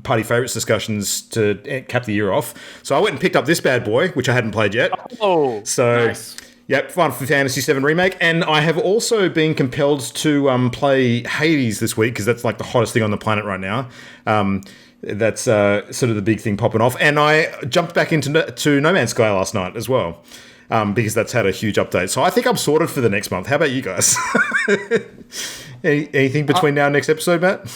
party favorites discussions to cap the year off. So I went and picked up this bad boy, which I hadn't played yet. Oh, so. Nice. Yep, Final Fantasy VII Remake. And I have also been compelled to play Hades this week, because that's like the hottest thing on the planet right now. That's sort of the big thing popping off. And I jumped back into No Man's Sky last night as well, because that's had a huge update. So I think I'm sorted for the next month. How about you guys? Anything between now and next episode, Matt?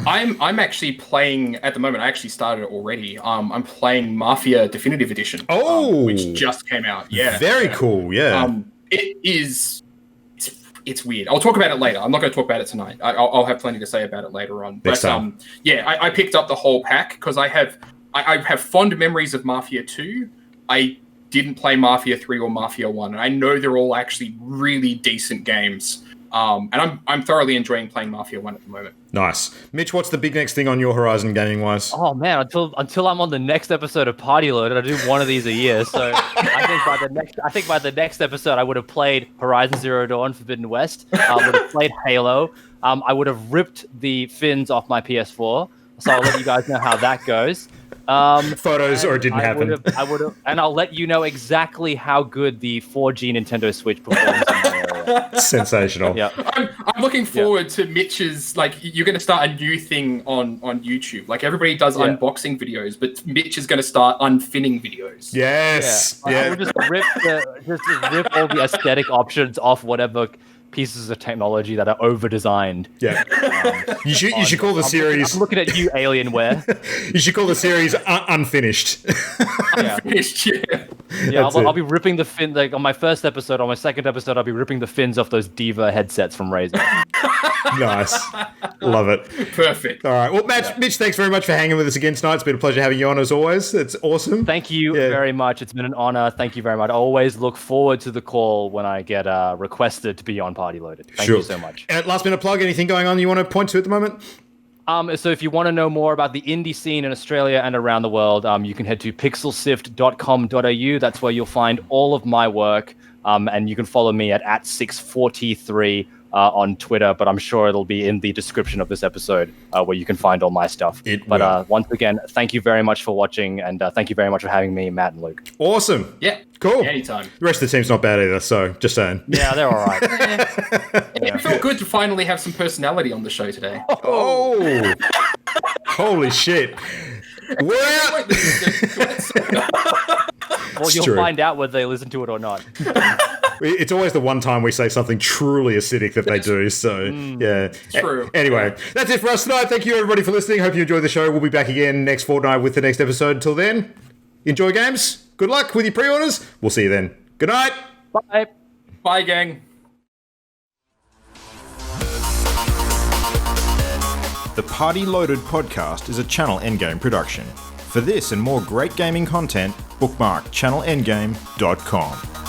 I'm actually playing at the moment. I actually started it already. I'm playing Mafia Definitive Edition. Which just came out. Yeah, very cool. Yeah, it is. It's weird. I'll talk about it later. I'm not going to talk about it tonight. I'll have plenty to say about it later on. But I picked up the whole pack because I have fond memories of Mafia 2. I didn't play Mafia 3 or Mafia 1, and I know they're all actually really decent games. And I'm thoroughly enjoying playing Mafia 1 at the moment. Nice. Mitch, what's the big next thing on your horizon gaming-wise? Oh, man, until I'm on the next episode of Party Loaded, I do one of these a year. So I think by the next episode, I would have played Horizon Zero Dawn Forbidden West. I would have played Halo. I would have ripped the fins off my PS4. So I'll let you guys know how that goes. Photos, or it didn't happen. I would have, and I'll let you know exactly how good the 4G Nintendo Switch performs in my area. Sensational. Yeah. I'm looking forward to Mitch's, like, you're going to start a new thing on YouTube. Like, everybody does unboxing videos, but Mitch is going to start unfinning videos. Yes. I will just rip all the aesthetic options off whatever pieces of technology that are over-designed. Yeah. You should call the series... I'm looking at you, Alienware. You should call the series Unfinished. Unfinished, yeah. I'll be ripping the fin... Like, on my first episode, on my second episode, I'll be ripping the fins off those Diva headsets from Razer. Nice. Love it. Perfect. All right. Well, Mitch, thanks very much for hanging with us again tonight. It's been a pleasure having you on, as always. It's awesome. Thank you very much. It's been an honor. Thank you very much. I always look forward to the call when I get requested to be on Party Loaded. Thank you so much. And last minute plug, anything going on you want to point to at the moment? So if you want to know more about the indie scene in Australia and around the world, you can head to pixelsift.com.au. That's where you'll find all of my work. And you can follow me at 643 on Twitter, but I'm sure it'll be in the description of this episode where you can find all my stuff. Once again, thank you very much for watching, and thank you very much for having me, Matt and Luke. Awesome. Yeah. Cool. Anytime. The rest of the team's not bad either, so just saying. Yeah, they're all right. It felt good to finally have some personality on the show today. Oh. Holy shit. We're out. Well, you'll find out whether they listen to it or not. It's always the one time we say something truly acidic that they do. So, yeah. True. Anyway, that's it for us tonight. Thank you, everybody, for listening. Hope you enjoyed the show. We'll be back again next fortnight with the next episode. Until then, enjoy games. Good luck with your pre-orders. We'll see you then. Good night. Bye. Bye, gang. The Party Loaded podcast is a Channel Endgame production. For this and more great gaming content, bookmark channelendgame.com.